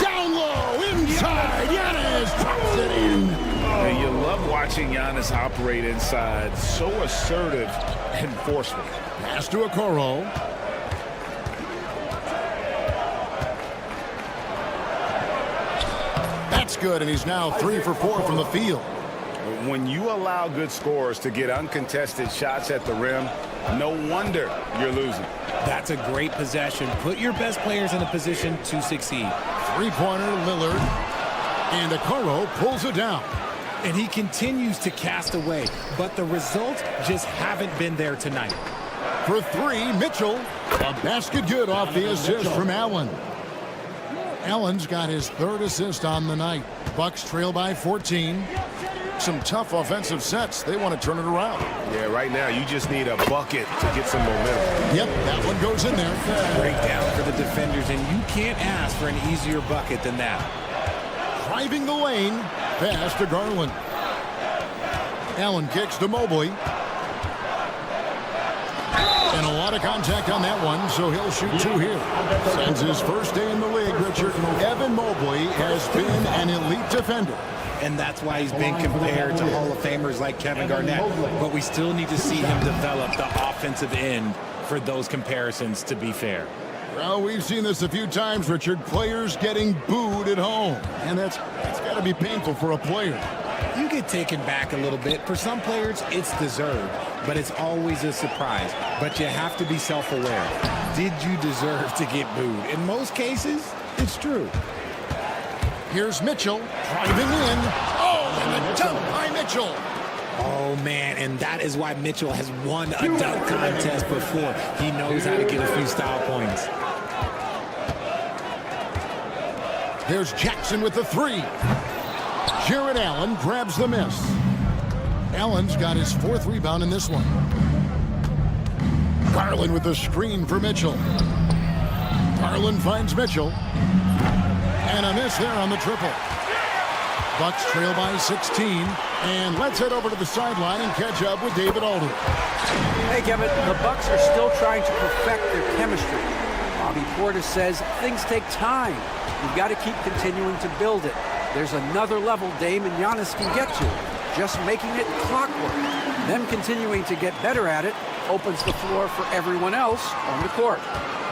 Speaker 8: Down low, inside. Giannis drops it in.
Speaker 10: And you love watching Giannis operate inside. So assertive and forceful.
Speaker 8: Pass to Okoro. That's good, and he's now 3 for 4 from the field.
Speaker 10: When you allow good scorers to get uncontested shots at the rim, no wonder you're losing.
Speaker 9: That's a great possession. Put your best players in a position to succeed.
Speaker 8: 3-pointer, Lillard. And Okoro pulls it down.
Speaker 9: And he continues to cast away, but the results just haven't been there tonight.
Speaker 8: For 3, Mitchell. A basket good off the assist from Allen. Allen's got his 3rd assist on the night. Bucks trail by 14. Some tough offensive sets. They want to turn it around.
Speaker 1: Yeah, right now you just need a bucket to get some momentum.
Speaker 8: Yep, that one goes in there.
Speaker 9: Breakdown for the defenders, and you can't ask for an easier bucket than that.
Speaker 8: Driving the lane. Pass to Garland. Allen kicks to Mobley. And a lot of contact on that one, so he'll shoot 2 here. Since his first day in the league, Richard, Evan Mobley has been an elite defender.
Speaker 9: And that's why he's been compared to Hall of Famers like Kevin Garnett. But we still need to see him develop the offensive end for those comparisons to be fair.
Speaker 8: Well, we've seen this a few times, Richard. Players getting booed at home. And that's got to be painful for a player.
Speaker 9: You get taken back a little bit. For some players, it's deserved. But it's always a surprise. But you have to be self-aware. Did you deserve to get booed? In most cases, it's true.
Speaker 8: Here's Mitchell driving in. Oh, and a dunk by Mitchell.
Speaker 9: Oh, man, and that is why Mitchell has won a dunk contest before. He knows how to get a few style points.
Speaker 8: There's Jackson with the three. Jared Allen grabs the miss. Allen's got his 4th rebound in this one. Garland with the screen for Mitchell. Garland finds Mitchell. And a miss there on the triple. Bucks trail by 16. And let's head over to the sideline and catch up with David Aldridge.
Speaker 11: Hey, Kevin, the Bucks are still trying to perfect their chemistry. Bobby Portis says things take time. You've got to keep continuing to build it. There's another level Dame and Giannis can get to. Just making it clockwork. Them continuing to get better at it opens the floor for everyone else on the court.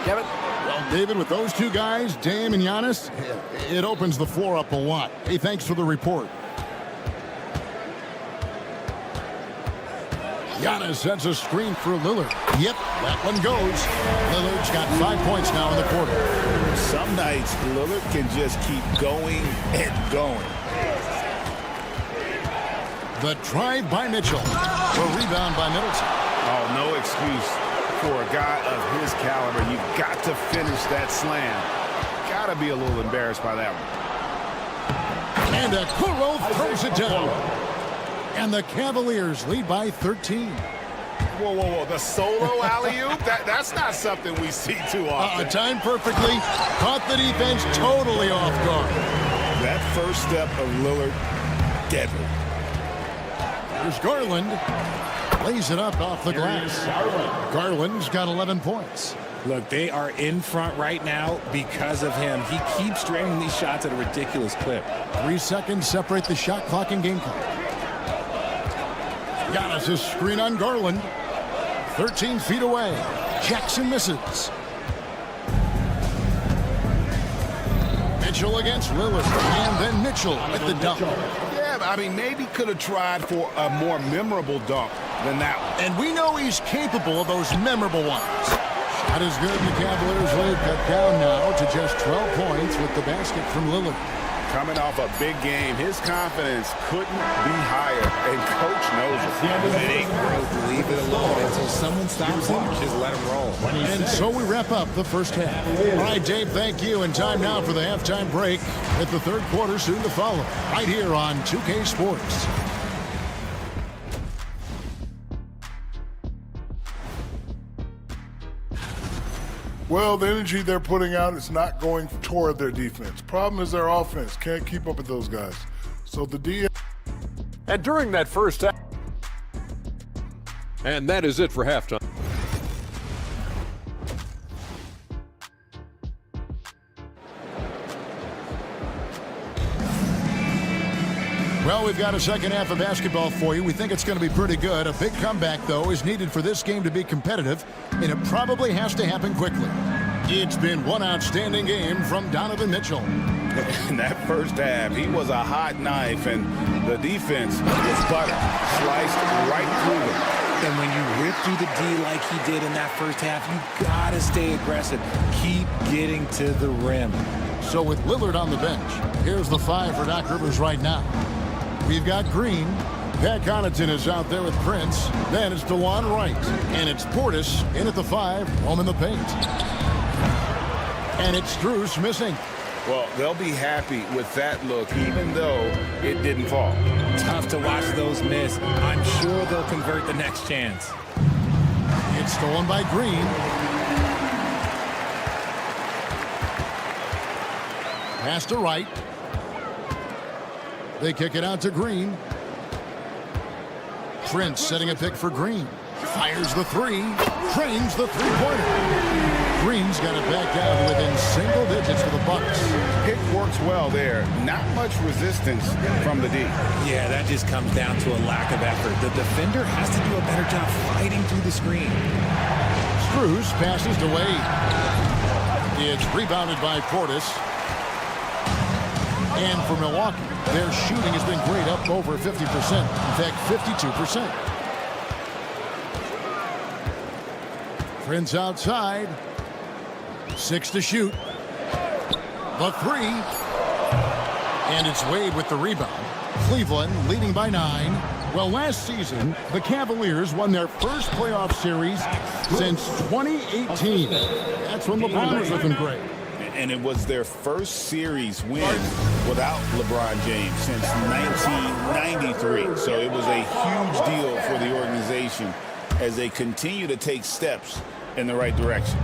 Speaker 11: Kevin?
Speaker 8: Well, David, with those two guys, Dame and Giannis, it opens the floor up a lot. Hey, thanks for the report. Giannis sets a screen for Lillard. Yep, that one goes. Lillard's got 5 points now in the quarter.
Speaker 10: Some nights, Lillard can just keep going and going.
Speaker 8: The drive by Mitchell. A rebound by Middleton.
Speaker 10: Oh, no excuse for a guy of his caliber. You've got to finish that slam. Got to be a little embarrassed by that one.
Speaker 8: And Okoro throws it down. And the Cavaliers lead by 13.
Speaker 10: Whoa, whoa, whoa. The solo alley-oop? That's not something we see too often.
Speaker 8: Timed perfectly. Caught the defense totally off guard.
Speaker 10: That first step of Lillard, deadly.
Speaker 8: There's Garland. Lays it up off the glass. Garland's got 11 points.
Speaker 9: Look, they are in front right now because of him. He keeps draining these shots at a ridiculous clip.
Speaker 8: 3 seconds separate the shot clock and game clock. Giannis a screen on Garland. 13 feet away. Jackson misses. Mitchell against Lillard. And then Mitchell with the dunk.
Speaker 10: Yeah, I mean, maybe could have tried for a more memorable dunk than that one.
Speaker 8: And we know he's capable of those memorable ones. Shot is good, and the Cavaliers lead cut down now to just 12 points with the basket from Lillard.
Speaker 10: Coming off a big game, his confidence couldn't be higher, and Coach knows it.
Speaker 9: It ain't growth. Leave it alone until someone stops him. Just let him roll.
Speaker 8: And so we wrap up the first half. All right, Dave, thank you. And time now for the halftime break with the third quarter soon to follow right here on 2K Sports.
Speaker 6: Well, the energy they're putting out is not going toward their defense. Problem is their offense can't keep up with those guys. So the D.
Speaker 7: And during that first half, and that is it for halftime.
Speaker 8: Well, we've got a second half of basketball for you. We think it's going to be pretty good. A big comeback, though, is needed for this game to be competitive, and it probably has to happen quickly. It's been one outstanding game from Donovan Mitchell.
Speaker 10: In that first half, he was a hot knife, and the defense was butter, sliced right through them.
Speaker 9: And when you rip through the D like he did in that first half, you got to stay aggressive. Keep getting to the rim.
Speaker 8: So with Lillard on the bench, here's the 5 for Doc Rivers right now. We've got Green. Pat Connaughton is out there with Prince. Then it's DeLon Wright. And it's Portis in at the 5, home in the paint. And it's Strus missing.
Speaker 10: Well, they'll be happy with that look, even though it didn't fall.
Speaker 9: Tough to watch those miss. I'm sure they'll convert the next chance.
Speaker 8: It's stolen by Green. Pass to Wright. They kick it out to Green. Prince setting a pick for Green. Fires the 3. Drains the 3-pointer. Green's got it back down within single digits for the Bucks.
Speaker 10: Pick works well there. Not much resistance from the D.
Speaker 9: Yeah, that just comes down to a lack of effort. The defender has to do a better job fighting through the screen.
Speaker 8: Strus passes to Wade. It's rebounded by Portis. And for Milwaukee, their shooting has been great, up over 50%. In fact, 52%. Prince outside. 6 to shoot. The 3. And it's Wade with the rebound. Cleveland leading by 9. Well, last season, the Cavaliers won their first playoff series since 2018. That's when LeBron was looking great.
Speaker 10: And it was their first series win without LeBron James since 1993. So it was a huge deal for the organization as they continue to take steps in the right direction.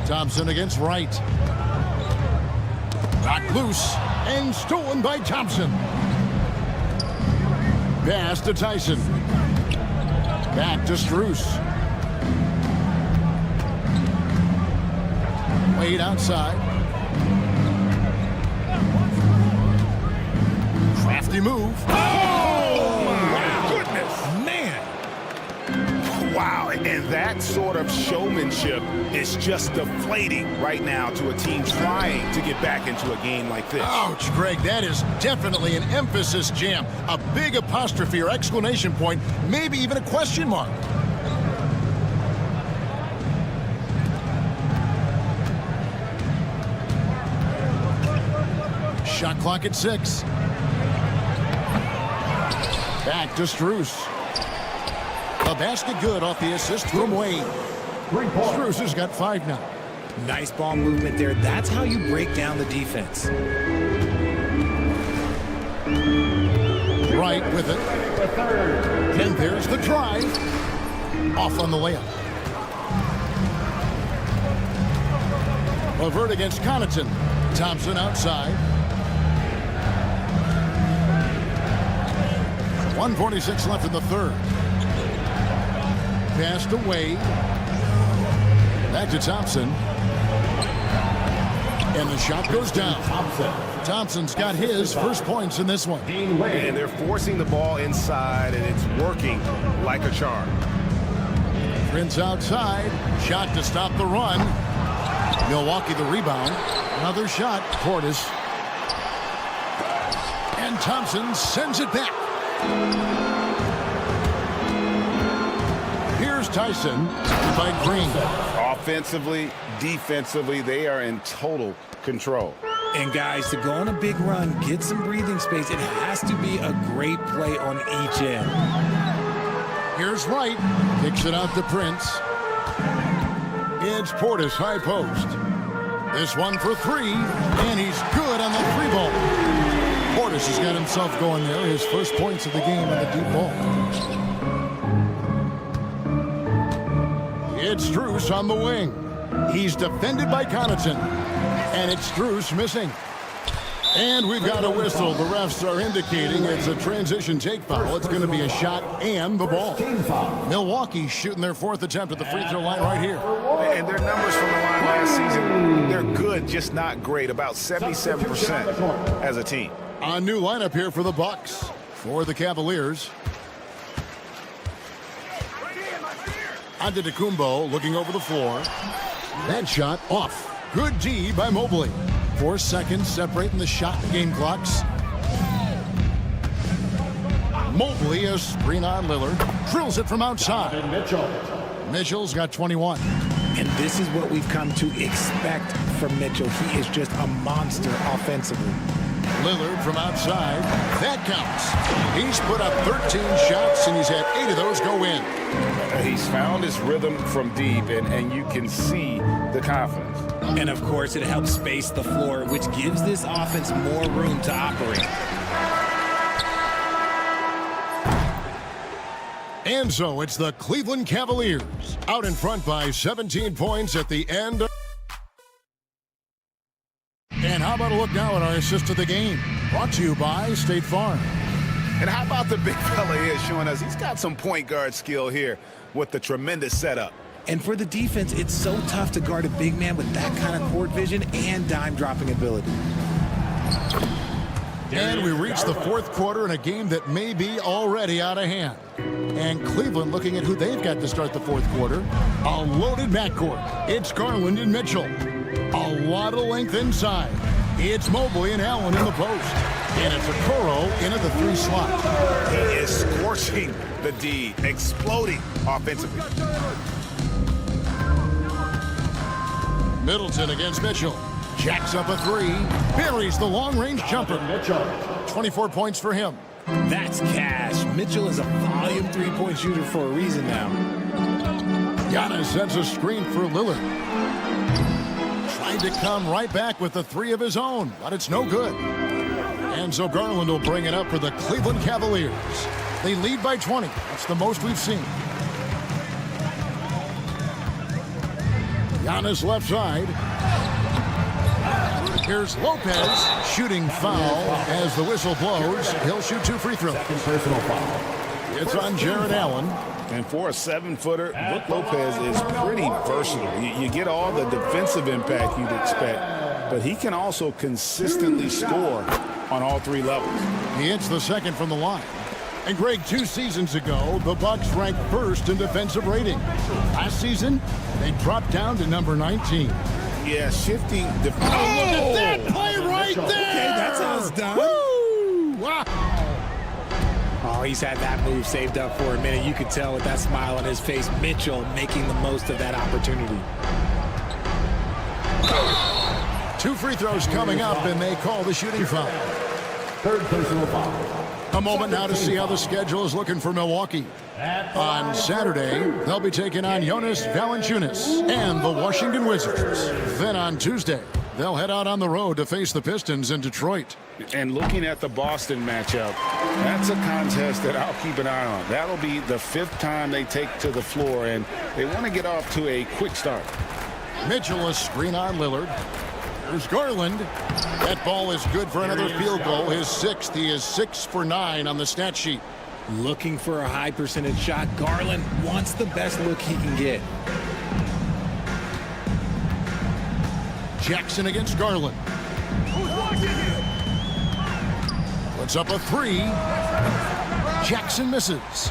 Speaker 8: Thompson against Wright. Knocked loose and stolen by Thompson. Pass to Tyson. Back to Strus. Wade outside. Crafty move.
Speaker 10: Oh, my goodness. Man. Wow, and that sort of showmanship is just deflating right now to a team trying to get back into a game like this.
Speaker 8: Ouch, Greg, that is definitely an emphasis jam. A big apostrophe or exclamation point, maybe even a question mark. Shot clock at 6. Back to Strus. A basket good off the assist from Wade. Strus has got 5 now.
Speaker 9: Nice ball movement there. That's how you break down the defense.
Speaker 8: Right with it. And there's the drive. Off on the layup. Levert against Connaughton. Thompson outside. 1:46 left in the third. Passed away. Back to Thompson. And the shot goes down. Thompson's got his first points in this one.
Speaker 1: And they're forcing the ball inside, and it's working like a charm.
Speaker 8: Prince outside. Shot to stop the run. Milwaukee the rebound. Another shot. Portis. And Thompson sends it back. Here's Tyson by Green.
Speaker 10: Offensively, defensively, they are in total control.
Speaker 9: And guys, to go on a big run, get some breathing space, it has to be a great play on each end.
Speaker 8: Here's Wright. Kicks it out to Prince. It's Portis, high post. This one for 3, and he's good on the 3 ball. Portis has got himself going there. His first points of the game on the deep ball. It's Strus on the wing. He's defended by Connaughton. And it's Strus missing. And we've got a whistle. The refs are indicating it's a transition take foul. It's going to be a shot and the ball. Milwaukee shooting their 4th attempt at the free throw line right here.
Speaker 10: And their numbers from the line last season, they're good, just not great. About 77% as a team.
Speaker 8: A new lineup here for the Bucks. For the Cavaliers. Antetokounmpo looking over the floor. That shot off. Good D by Mobley. 4 seconds separating the shot and game clocks. Mobley, a screen on Lillard. Drills it from outside. Mitchell's got 21.
Speaker 9: And this is what we've come to expect from Mitchell. He is just a monster offensively.
Speaker 8: Lillard from outside. That counts. He's put up 13 shots, and he's had 8 of those go in.
Speaker 10: He's found his rhythm from deep, and you can see the confidence.
Speaker 9: And, of course, it helps space the floor, which gives this offense more room to operate.
Speaker 8: And so it's the Cleveland Cavaliers out in front by 17 points at the end. And how about a look now at our assist of the game? Brought to you by State Farm.
Speaker 10: And how about the big fella here showing us he's got some point guard skill here with the tremendous setup.
Speaker 9: And for the defense, it's so tough to guard a big man with that kind of court vision and dime-dropping ability.
Speaker 8: And we reach the 4th quarter in a game that may be already out of hand. And Cleveland looking at who they've got to start the 4th quarter. A loaded backcourt. It's Garland and Mitchell. A lot of length inside. It's Mobley and Allen in the post. And it's Okoro into the 3 slot.
Speaker 10: He is scorching the D, exploding offensively.
Speaker 8: Middleton against Mitchell. Jacks up a 3. Buries the long-range jumper. 24 points for him.
Speaker 9: That's cash. Mitchell is a volume three-point shooter for a reason now.
Speaker 8: Giannis sends a screen for Lillard. Trying to come right back with the three of his own, but it's no good. And so Garland will bring it up for the Cleveland Cavaliers. They lead by 20. That's the most we've seen. Giannis left side. Here's Lopez, shooting foul as the whistle blows. He'll shoot 2 free throws.
Speaker 5: Second personal foul.
Speaker 8: It's on Jared Allen.
Speaker 10: And for a 7-footer, Brook Lopez is pretty versatile. You get all the defensive impact you'd expect, but he can also consistently score on all 3 levels.
Speaker 8: He hits the second from the line. And Greg, 2 seasons ago, the Bucks ranked first in defensive rating. Last season, they dropped down to number 19.
Speaker 10: Yeah, shifting defense.
Speaker 8: Oh, look at that play right there!
Speaker 9: Okay, that's how it's done.
Speaker 8: Woo! Wow!
Speaker 9: Oh, he's had that move saved up for a minute. You could tell with that smile on his face, Mitchell making the most of that opportunity.
Speaker 8: 2 free throws coming up, and they call the shooting foul.
Speaker 5: Third personal foul.
Speaker 8: A moment now to see how the schedule is looking for Milwaukee. On Saturday, they'll be taking on Jonas Valanciunas and the Washington Wizards. Then on Tuesday, they'll head out on the road to face the Pistons in Detroit.
Speaker 10: And looking at the Boston matchup, that's a contest that I'll keep an eye on. That'll be the 5th time they take to the floor, and they want to get off to a quick start.
Speaker 8: Mitchell, a screen on Lillard. There's Garland. That ball is good for another field goal. His 6th. He is 6 for 9 on the stat sheet.
Speaker 9: Looking for a high percentage shot. Garland wants the best look he can get.
Speaker 8: Jackson against Garland. Puts up a 3. Jackson misses.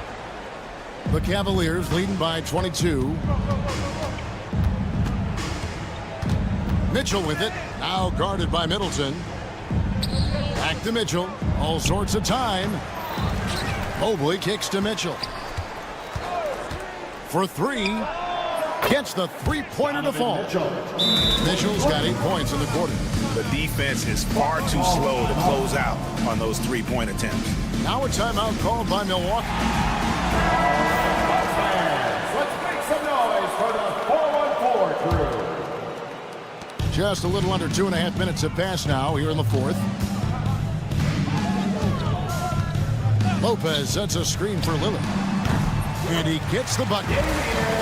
Speaker 8: The Cavaliers leading by 22. Mitchell with it. Now guarded by Middleton. Back to Mitchell. All sorts of time. Mobley kicks to Mitchell. For 3. Gets the three-pointer to fall. Mitchell's got 8 points in the quarter.
Speaker 10: The defense is far too slow to close out on those 3-point attempts.
Speaker 8: Now a timeout called by Milwaukee.
Speaker 5: Let's make some noise for the 4-1-4 crew.
Speaker 8: Just a little under 2.5 minutes have passed now here in the 4th. Lopez sets a screen for Lillard. And he gets the bucket.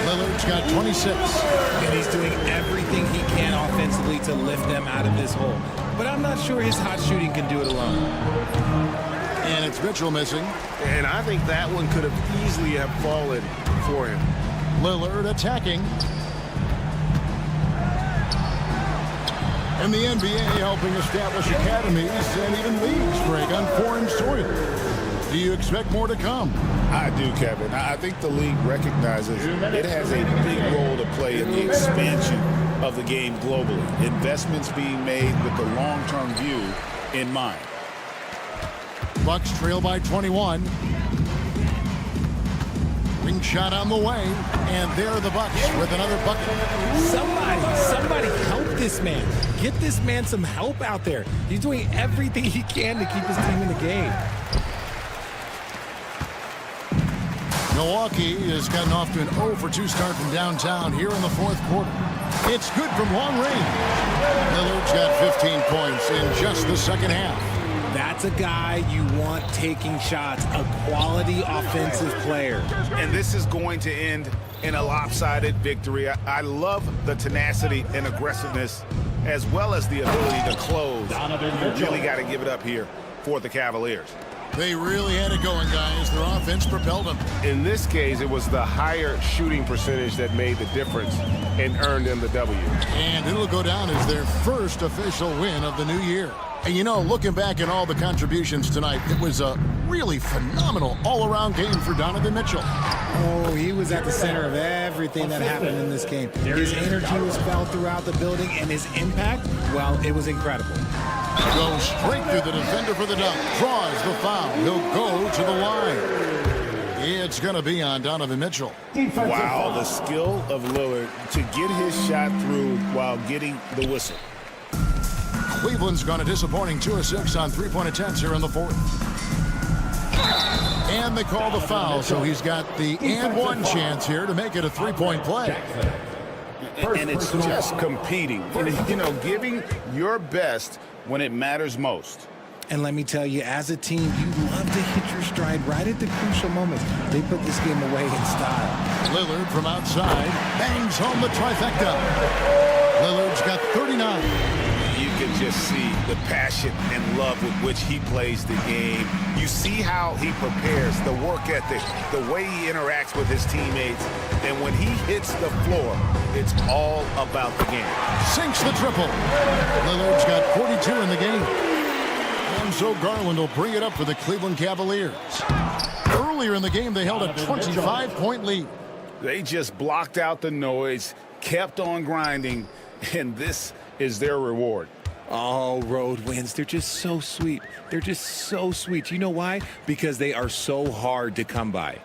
Speaker 8: Lillard's got 26.
Speaker 9: And he's doing everything he can offensively to lift them out of this hole. But I'm not sure his hot shooting can do it alone.
Speaker 8: And it's Mitchell missing.
Speaker 10: And I think that one could have easily have fallen for him.
Speaker 8: Lillard attacking. And the NBA helping establish academies and even leagues, Greg, on foreign soil. Do you expect more to come?
Speaker 10: I do, Kevin. I think the league recognizes it has a big role to play in the expansion of the game globally. Investments being made with the long-term view in mind.
Speaker 8: Bucks trail by 21. Ring shot on the way, and there are the Bucks with another bucket.
Speaker 9: Somebody help this man. Get this man some help out there. He's doing everything he can to keep his team in the game.
Speaker 8: Milwaukee has gotten off to an 0-for-2 start from downtown here in the 4th quarter. It's good from long range. Lillard's got 15 points in just the second half.
Speaker 9: That's a guy you want taking shots, a quality offensive player.
Speaker 10: And this is going to end in a lopsided victory. I love the tenacity and aggressiveness as well as the ability to close. You really got to give it up here for the Cavaliers.
Speaker 8: They really had it going, guys. Their offense propelled them.
Speaker 1: In this case, it was the higher shooting percentage that made the difference and earned them the W.
Speaker 8: And it'll go down as their first official win of the new year. And you know, looking back at all the contributions tonight, it was a really phenomenal all-around game for Donovan Mitchell.
Speaker 9: Oh, he was at the center of everything that happened in this game. His energy was felt throughout the building, and his impact, well, it was incredible.
Speaker 8: Goes straight through the defender for the dunk. Draws the foul. He'll go to the line. It's going to be on Donovan Mitchell.
Speaker 10: Wow, the skill of Lillard to get his shot through while getting the whistle.
Speaker 8: Cleveland's gone a disappointing 2 of 6 on three-point attempts here in the fourth. And they call the foul, so he's got the and one chance here to make it a three-point play.
Speaker 10: And it's just competing, you know, giving your best when it matters most.
Speaker 9: And let me tell you, as a team, you love to hit your stride right at the crucial moments. They put this game away in style.
Speaker 8: Lillard from outside bangs home the trifecta. Lillard's got 39.
Speaker 10: You can just see the passion and love with which he plays the game. You see how he prepares, the work ethic, the way he interacts with his teammates. And when he hits the floor, it's all about the game.
Speaker 8: Sinks the triple. Lillard's got 42 in the game. And so Garland will bring it up for the Cleveland Cavaliers. Earlier in the game, they held a 25-point lead.
Speaker 10: They just blocked out the noise, kept on grinding, and this is their reward.
Speaker 9: Oh, road wins. They're just so sweet. They're just so sweet. You know why? Because they are so hard to come by.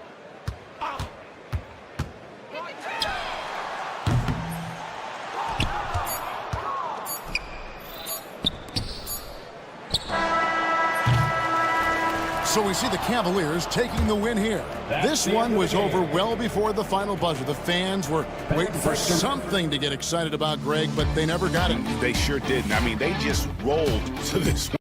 Speaker 8: So we see the Cavaliers taking the win here. This one was over well before the final buzzer. The fans were waiting for something to get excited about, Greg, but they never got it.
Speaker 10: They sure didn't. I mean, they just rolled to this one.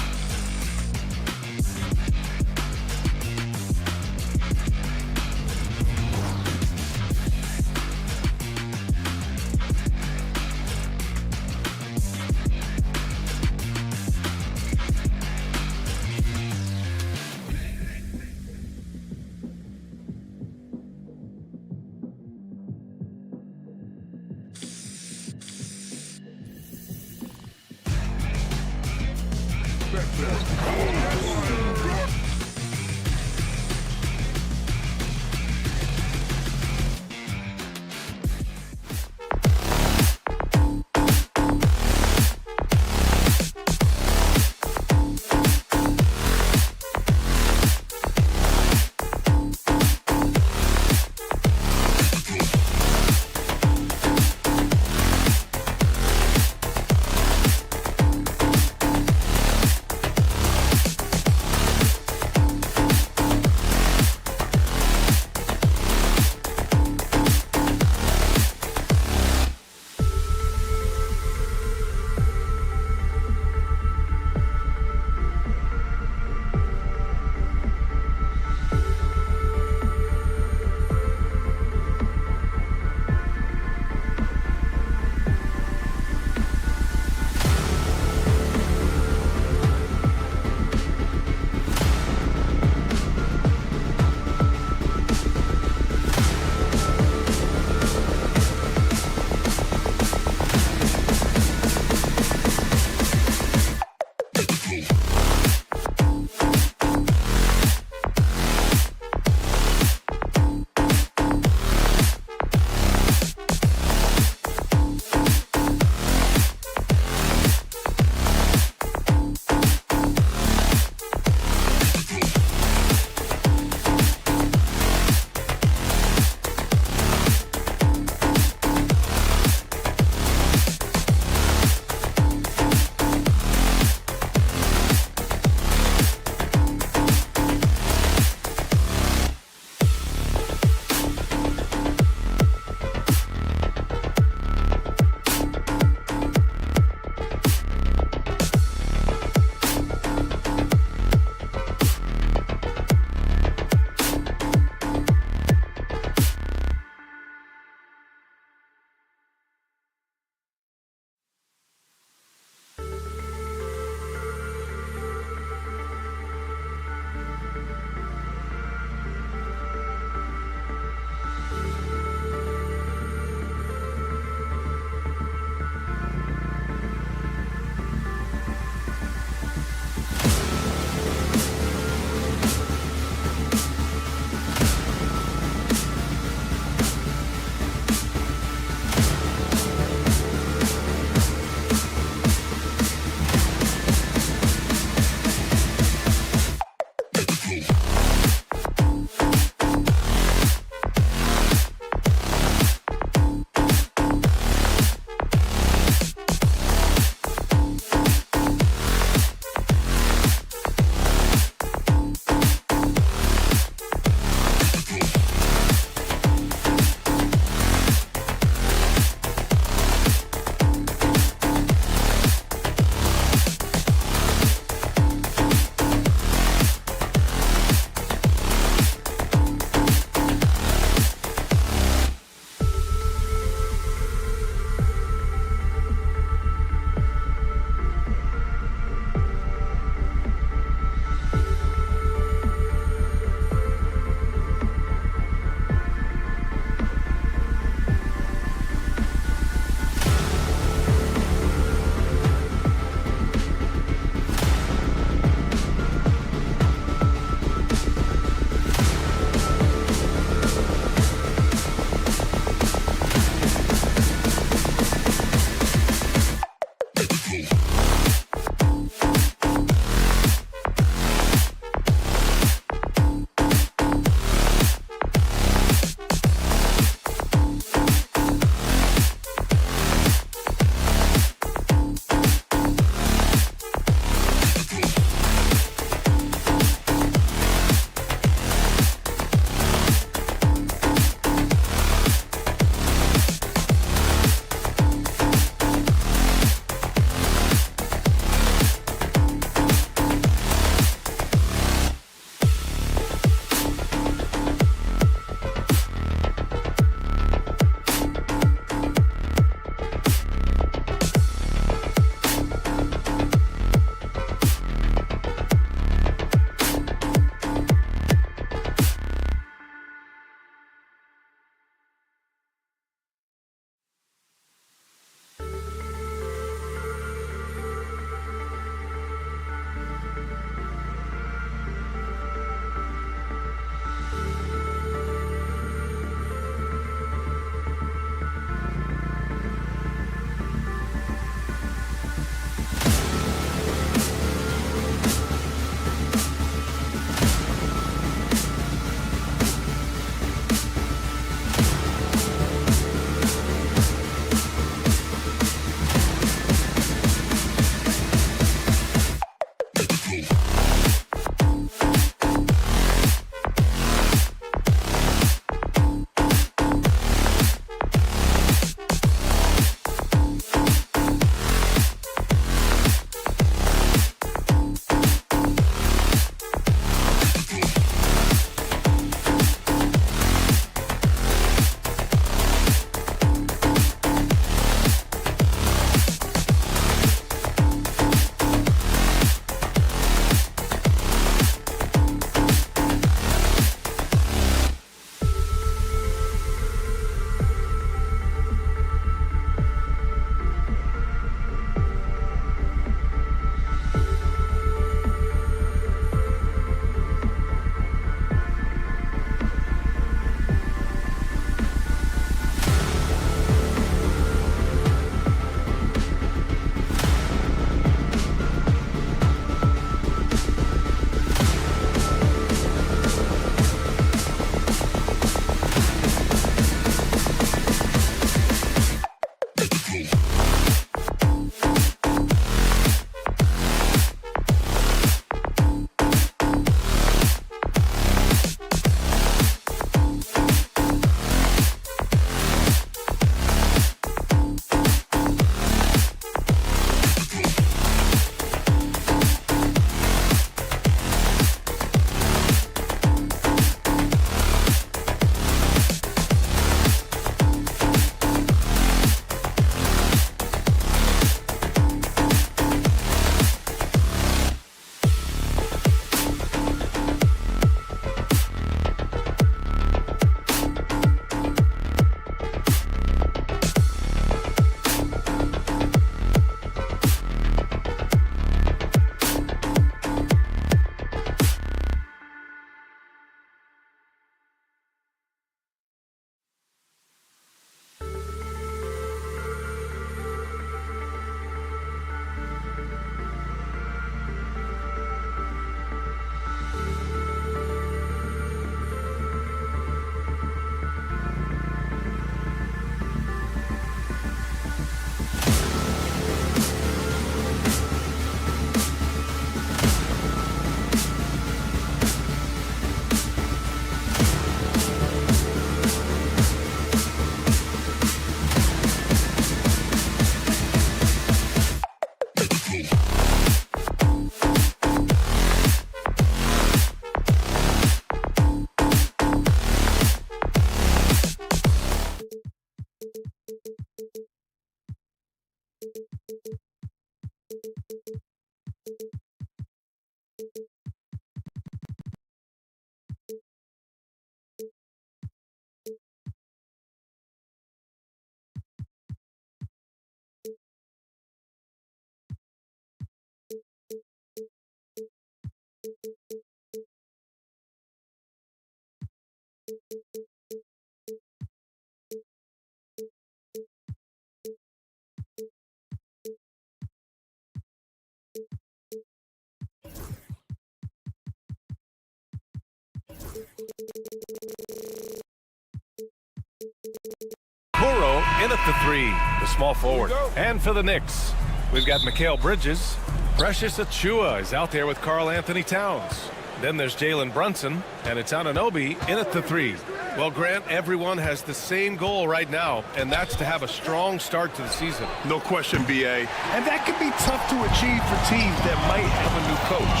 Speaker 1: Burrow in at the 3, the small forward. And for the Knicks, we've got Mikal Bridges. Precious Achiuwa is out there with Karl Anthony Towns. Then there's Jalen Brunson, and it's Anunoby in at the 3. Well, Grant, everyone has the same goal right now, and that's to have a strong start to the season.
Speaker 2: No question, B.A. And that can be tough to achieve for teams that might have a new coach.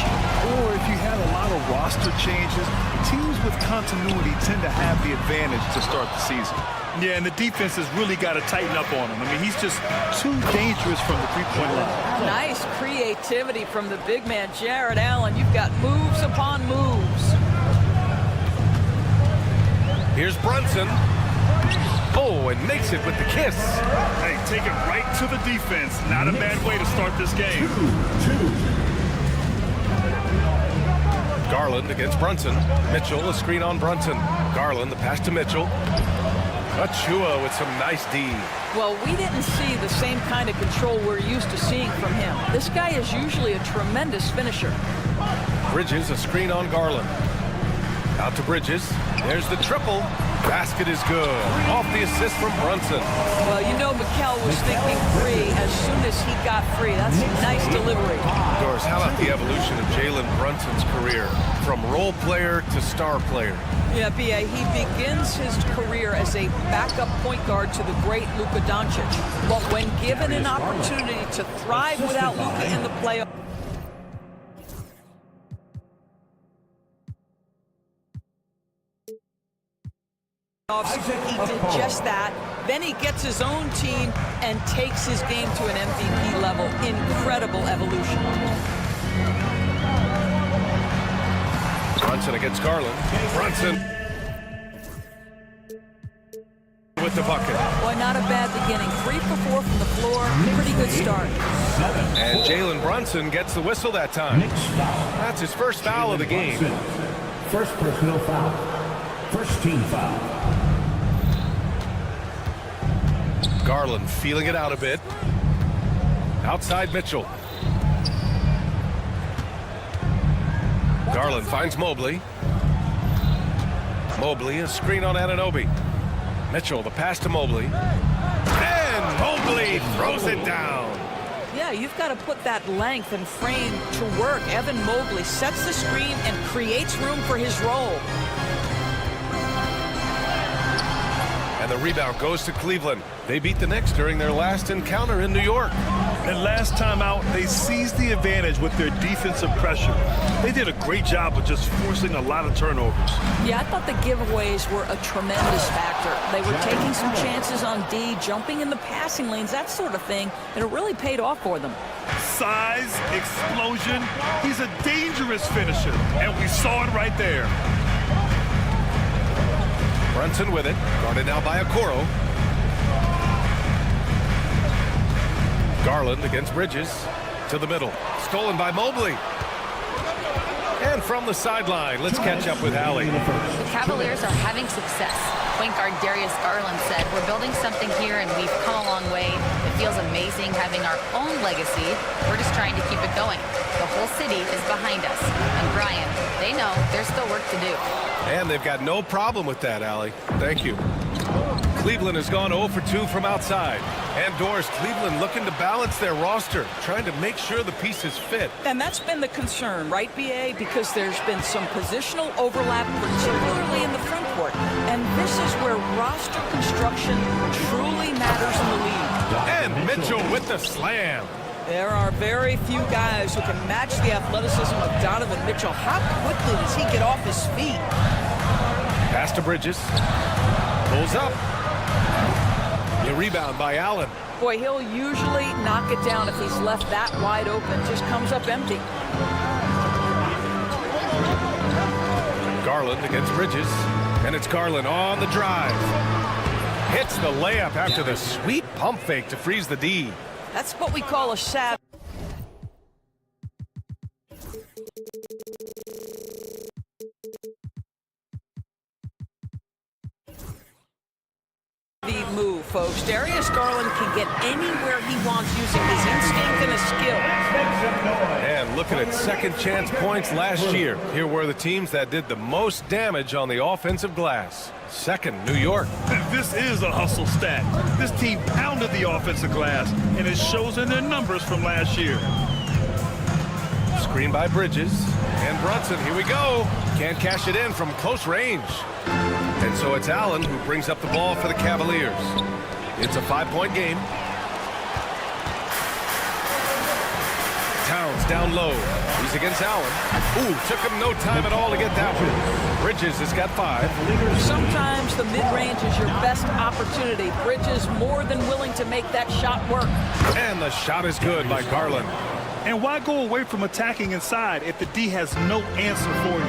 Speaker 2: Or if you had a lot of roster changes, teams with continuity tend to have the advantage to start the season. Yeah, and the defense has really got to tighten up on him. I mean, he's just too dangerous from the three-point line.
Speaker 12: Nice creativity from the big man, Jared Allen. You've got moves upon moves.
Speaker 1: Here's Brunson. Oh, and makes it with the kiss.
Speaker 2: Hey, take it right to the defense. Not a bad way to start this game.
Speaker 1: Garland against Brunson. Mitchell, a screen on Brunson. Garland, the pass to Mitchell. Achiuwa with some nice D.
Speaker 12: Well, we didn't see the same kind of control we're used to seeing from him. This guy is usually a tremendous finisher.
Speaker 1: Bridges, a screen on Garland. Out to Bridges. There's the triple. Basket is good. Off the assist from Brunson.
Speaker 12: Well, you know Mikal was thinking free as soon as he got free. That's a nice delivery.
Speaker 1: Doris, how about the evolution of Jalen Brunson's career? From role player to star player.
Speaker 12: Yeah, B.A., he begins his career as a backup point guard to the great Luka Doncic. But when given an opportunity to thrive without Luka in the playoffs, he did just that. Then he gets his own team and takes his game to an MVP level. Incredible evolution.
Speaker 1: Brunson against Garland. Brunson with the bucket.
Speaker 12: Boy, not a bad beginning. 3 for 4 from the floor. Pretty good start.
Speaker 1: And Jalen Brunson gets the whistle that time. That's his first foul of the game.
Speaker 5: First personal foul. First team foul.
Speaker 1: Garland feeling it out a bit. Outside Mitchell. Garland finds Mobley. Mobley, a screen on Anunoby. Mitchell, the pass to Mobley. And Mobley throws it down.
Speaker 12: Yeah, you've got to put that length and frame to work. Evan Mobley sets the screen and creates room for his role.
Speaker 1: And the rebound goes to Cleveland. They beat the Knicks during their last encounter in New York.
Speaker 2: And last time out, they seized the advantage with their defensive pressure. They did a great job of just forcing a lot of turnovers.
Speaker 12: Yeah, I thought the giveaways were a tremendous factor. They were taking some chances on D, jumping in the passing lanes, that sort of thing, and it really paid off for them.
Speaker 2: Size, explosion, he's a dangerous finisher, and we saw it right there.
Speaker 1: Brunson with it, guarded now by Okoro. Garland against Bridges, to the middle, stolen by Mobley. And from the sideline, let's catch up with Allie.
Speaker 4: The Cavaliers are having success. Point guard Darius Garland said, "We're building something here and we've come a long way. It feels amazing having our own legacy. We're just trying to keep it going. The whole city is behind us." And Brian, they know there's still work to do.
Speaker 1: And they've got no problem with that, Allie. Thank you. Cleveland has gone 0 for 2 from outside. And Doris, Cleveland looking to balance their roster, trying to make sure the pieces fit.
Speaker 12: And that's been the concern, right, B.A.? Because there's been some positional overlap, particularly in the front court. And this is where roster construction truly matters in the league.
Speaker 1: And Mitchell with the slam.
Speaker 12: There are very few guys who can match the athleticism of Donovan Mitchell. How quickly does he get off his feet?
Speaker 1: Pass to Bridges. Pulls up. A rebound by Allen.
Speaker 12: Boy, he'll usually knock it down if he's left that wide open. Just comes up empty.
Speaker 1: Garland against Bridges. And it's Garland on the drive. Hits the layup after the sweet pump fake to freeze the D.
Speaker 12: That's what we call a savage. great move, folks. Darius Garland can get anywhere he wants using his instinct and his skill.
Speaker 1: And looking at second chance points last year, here were the teams that did the most damage on the offensive glass. Second, New York.
Speaker 2: This is a hustle stat. This team pounded the offensive glass, and it shows in their numbers from last year.
Speaker 1: Screen by Bridges. And Brunson, here we go. Can't cash it in from close range. And so it's Allen who brings up the ball for the Cavaliers. It's a 5-point game. Towns down low. He's against Allen. Ooh, took him no time at all to get that one. Bridges has got 5.
Speaker 12: Sometimes the mid-range is your best opportunity. Bridges more than willing to make that shot work.
Speaker 1: And the shot is good by Garland.
Speaker 2: And why go away from attacking inside if the D has no answer for you?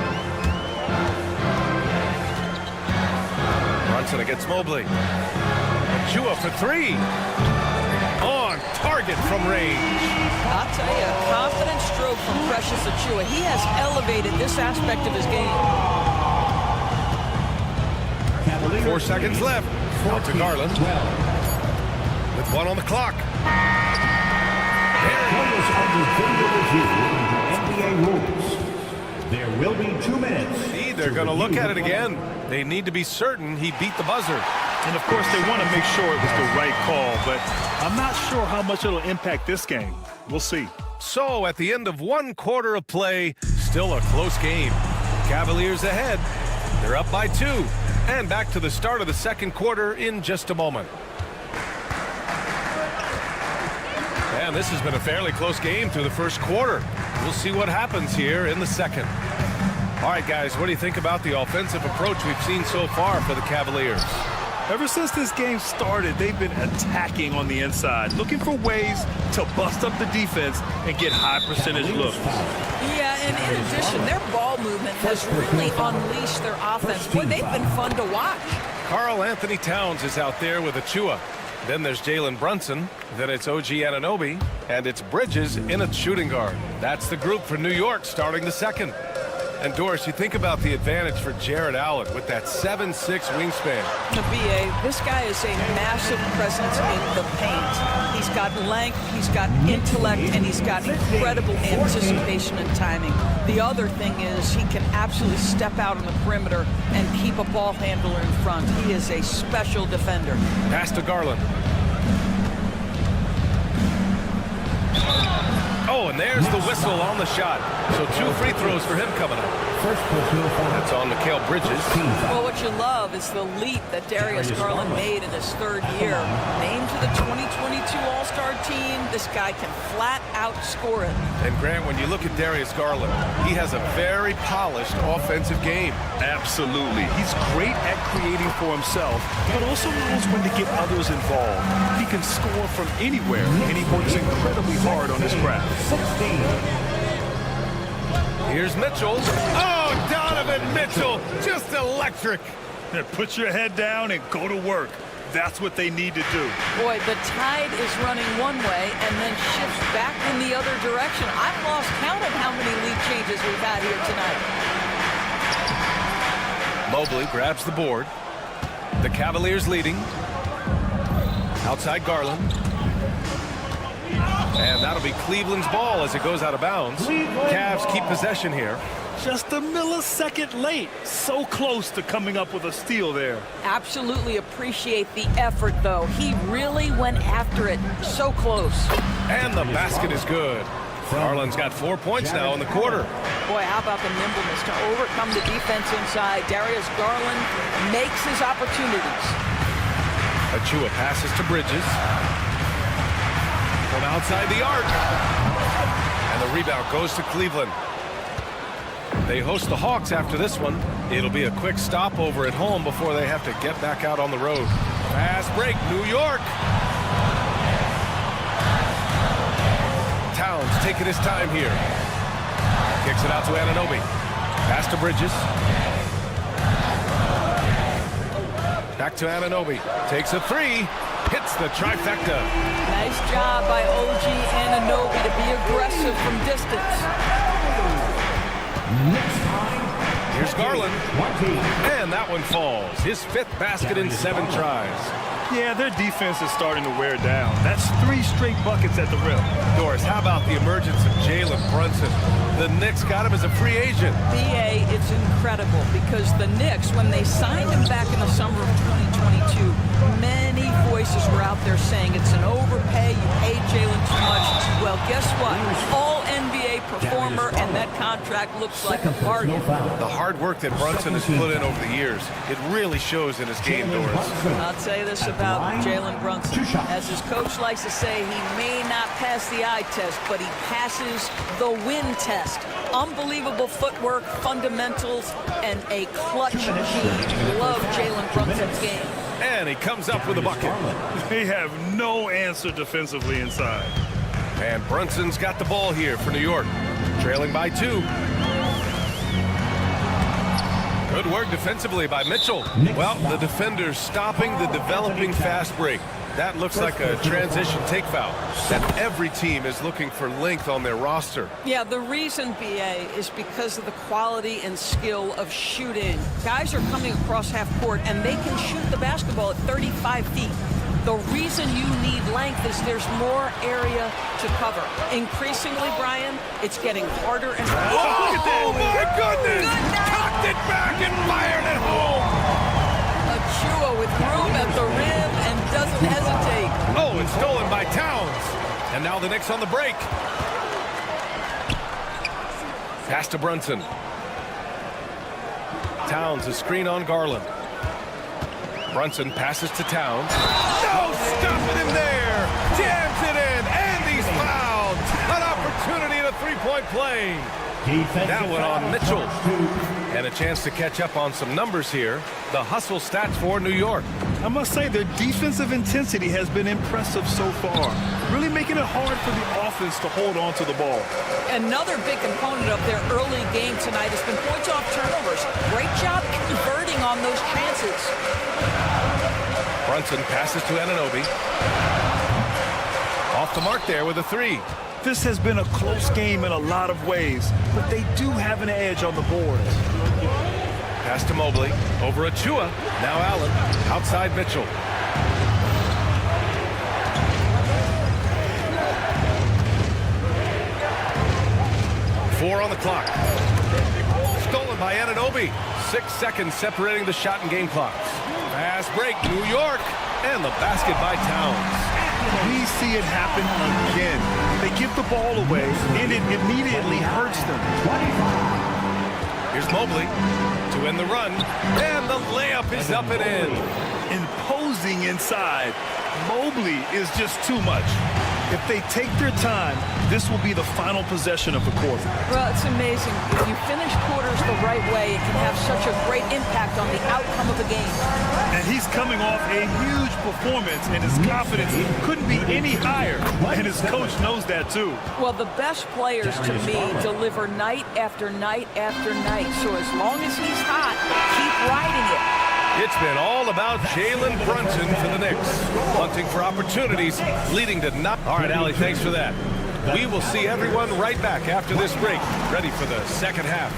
Speaker 1: Brunson against Mobley. Chua for 3. On target from range.
Speaker 12: I'll tell you, a confident stroke from Precious Achiuwa. He has elevated this aspect of his game.
Speaker 1: 4 seconds left. Out to Garland. With 1 on the clock.
Speaker 5: NBA rules. There will be 2 minutes.
Speaker 1: See, they're going to look at it again. They need to be certain he beat the buzzer.
Speaker 2: And, of course, they want to make sure it was the right call, but I'm not sure how much it'll impact this game. We'll see.
Speaker 1: So, at the end of 1 quarter of play, still a close game. Cavaliers ahead. They're up by 2. And back to the start of the second quarter in just a moment. And this has been a fairly close game through the first quarter. We'll see what happens here in the second. All right, guys, what do you think about the offensive approach we've seen so far for the Cavaliers?
Speaker 2: Ever since this game started, they've been attacking on the inside, looking for ways to bust up the defense and get high percentage looks.
Speaker 12: Yeah, and in addition, their ball movement has really unleashed their offense. Boy, they've been fun to watch.
Speaker 1: Karl Anthony Towns is out there with Achiuwa. Then there's Jalen Brunson. Then it's OG Anunoby. And it's Bridges in at shooting guard. That's the group for New York starting the second. And Doris, you think about the advantage for Jared Allen with that 7'6" wingspan.
Speaker 12: The BA, this guy is a massive presence in the paint. He's got length, he's got intellect, and he's got incredible anticipation and timing. The other thing is he can absolutely step out on the perimeter and keep a ball handler in front. He is a special defender.
Speaker 1: Pass to Garland. Oh, and there's the whistle on the shot. So 2 free throws for him coming up. That's on Mikal Bridges.
Speaker 12: Well, what you love is the leap that Darius Garland made in his 3rd year. Named to the 2022 All-Star team, this guy can flat out score it.
Speaker 1: And Grant, when you look at Darius Garland, he has a very polished offensive game.
Speaker 2: Absolutely. He's great at creating for himself, but also knows when to get others involved. He can score from anywhere, and he works incredibly hard on his craft.
Speaker 1: Here's Mitchell. Oh, Donovan Mitchell, just electric.
Speaker 2: Put your head down and go to work. That's what they need to do.
Speaker 12: Boy, the tide is running one way and then shifts back in the other direction. I've lost count of how many lead changes we've had here tonight.
Speaker 1: Mobley grabs the board. The Cavaliers leading. Outside Garland. And that'll be Cleveland's ball as it goes out of bounds. Cavs keep possession here.
Speaker 2: Just a millisecond late. So close to coming up with a steal there.
Speaker 12: Absolutely appreciate the effort, though. He really went after it. So close.
Speaker 1: And the basket is good. Garland's got 4 points now in the quarter.
Speaker 12: Boy, how about the nimbleness to overcome the defense inside. Darius Garland makes his opportunities.
Speaker 1: Achiuwa passes to Bridges. From outside the arc. And the rebound goes to Cleveland. They host the Hawks after this one. It'll be a quick stopover at home before they have to get back out on the road. Fast break, New York. Towns taking his time here. Kicks it out to Anunoby. Pass to Bridges. Back to Anunoby. Takes a 3. Hits the trifecta.
Speaker 12: Nice job by OG Anunoby to be aggressive from distance.
Speaker 1: Here's Garland. And that one falls. His 5th basket in 7 tries.
Speaker 2: Yeah, their defense is starting to wear down. That's 3 straight buckets at the rim.
Speaker 1: Doris, how about the emergence of Jalen Brunson? The Knicks got him as a free agent.
Speaker 12: BA, it's incredible because the Knicks, when they signed him back in the summer of 2022, many voices were out there saying it's an overpay, you paid Jalen too much. Well, guess what? All NBA performer, and that contract looks like a bargain.
Speaker 1: The hard work that Brunson has put in over the years, it really shows in his game, Doris.
Speaker 12: I'll tell you this about Jalen Brunson. As his coach likes to say, he may not pass the eye test, but he passes the win test. Unbelievable footwork, fundamentals, and a clutch gene. Love Jalen Brunson's game.
Speaker 1: And he comes up with a bucket.
Speaker 2: They have no answer defensively inside.
Speaker 1: And Brunson's got the ball here for New York, trailing by 2. Good work defensively by Mitchell. Well, the defender's stopping the developing fast break. That looks like a transition take foul. That every team is looking for length on their roster.
Speaker 12: Yeah, the reason, BA, is because of the quality and skill of shooting. Guys are coming across half court, and they can shoot the basketball at 35 feet. The reason you need length is there's more area to cover. Increasingly, Brian, it's getting harder and harder.
Speaker 1: Oh, look at that! Oh, my goodness! Cocked it back and fired it home!
Speaker 12: Achua with room at the rim and doesn't hesitate.
Speaker 1: Oh, it's stolen by Towns. And now the Knicks on the break. Pass to Brunson. Towns, a screen on Garland. Brunson passes to Towns. No, stopping him there. Jams it in, and he's fouled. An opportunity in a 3-point play. That one on Mitchell. And a chance to catch up on some numbers here. The hustle stats for New York.
Speaker 2: I must say their defensive intensity has been impressive so far. Really making it hard for the offense to hold on to the ball.
Speaker 12: Another big component of their early game tonight has been points off turnovers. Great job converting on those chances.
Speaker 1: Brunson passes to Anunoby. Off the mark there with a 3.
Speaker 2: This has been a close game in a lot of ways, but they do have an edge on the boards.
Speaker 1: Pass to Mobley. Over Achua. Now Allen. Outside Mitchell. Four on the clock. Stolen by Anunoby. 6 seconds separating the shot and game clocks. Fast break, New York. And the basket by Towns.
Speaker 2: We see it happen again. They give the ball away, and it immediately hurts them.
Speaker 1: Here's Mobley to end the run, and the layup is up and in.
Speaker 2: Imposing inside. Mobley is just too much. If they take their time, this will be the final possession of the quarter.
Speaker 12: Well, it's amazing. If you finish quarters the right way, it can have such a great impact on the outcome of the game.
Speaker 2: And he's coming off a huge performance, and his confidence couldn't be any higher. And his coach knows that, too.
Speaker 12: Well, the best players, to me, deliver night after night after night. So as long as he's hot, keep riding it.
Speaker 1: It's been all about Jalen Brunson for the Knicks. Hunting for opportunities, leading to not. All right, Allie, thanks for that. We will see everyone right back after this break, ready for the second half.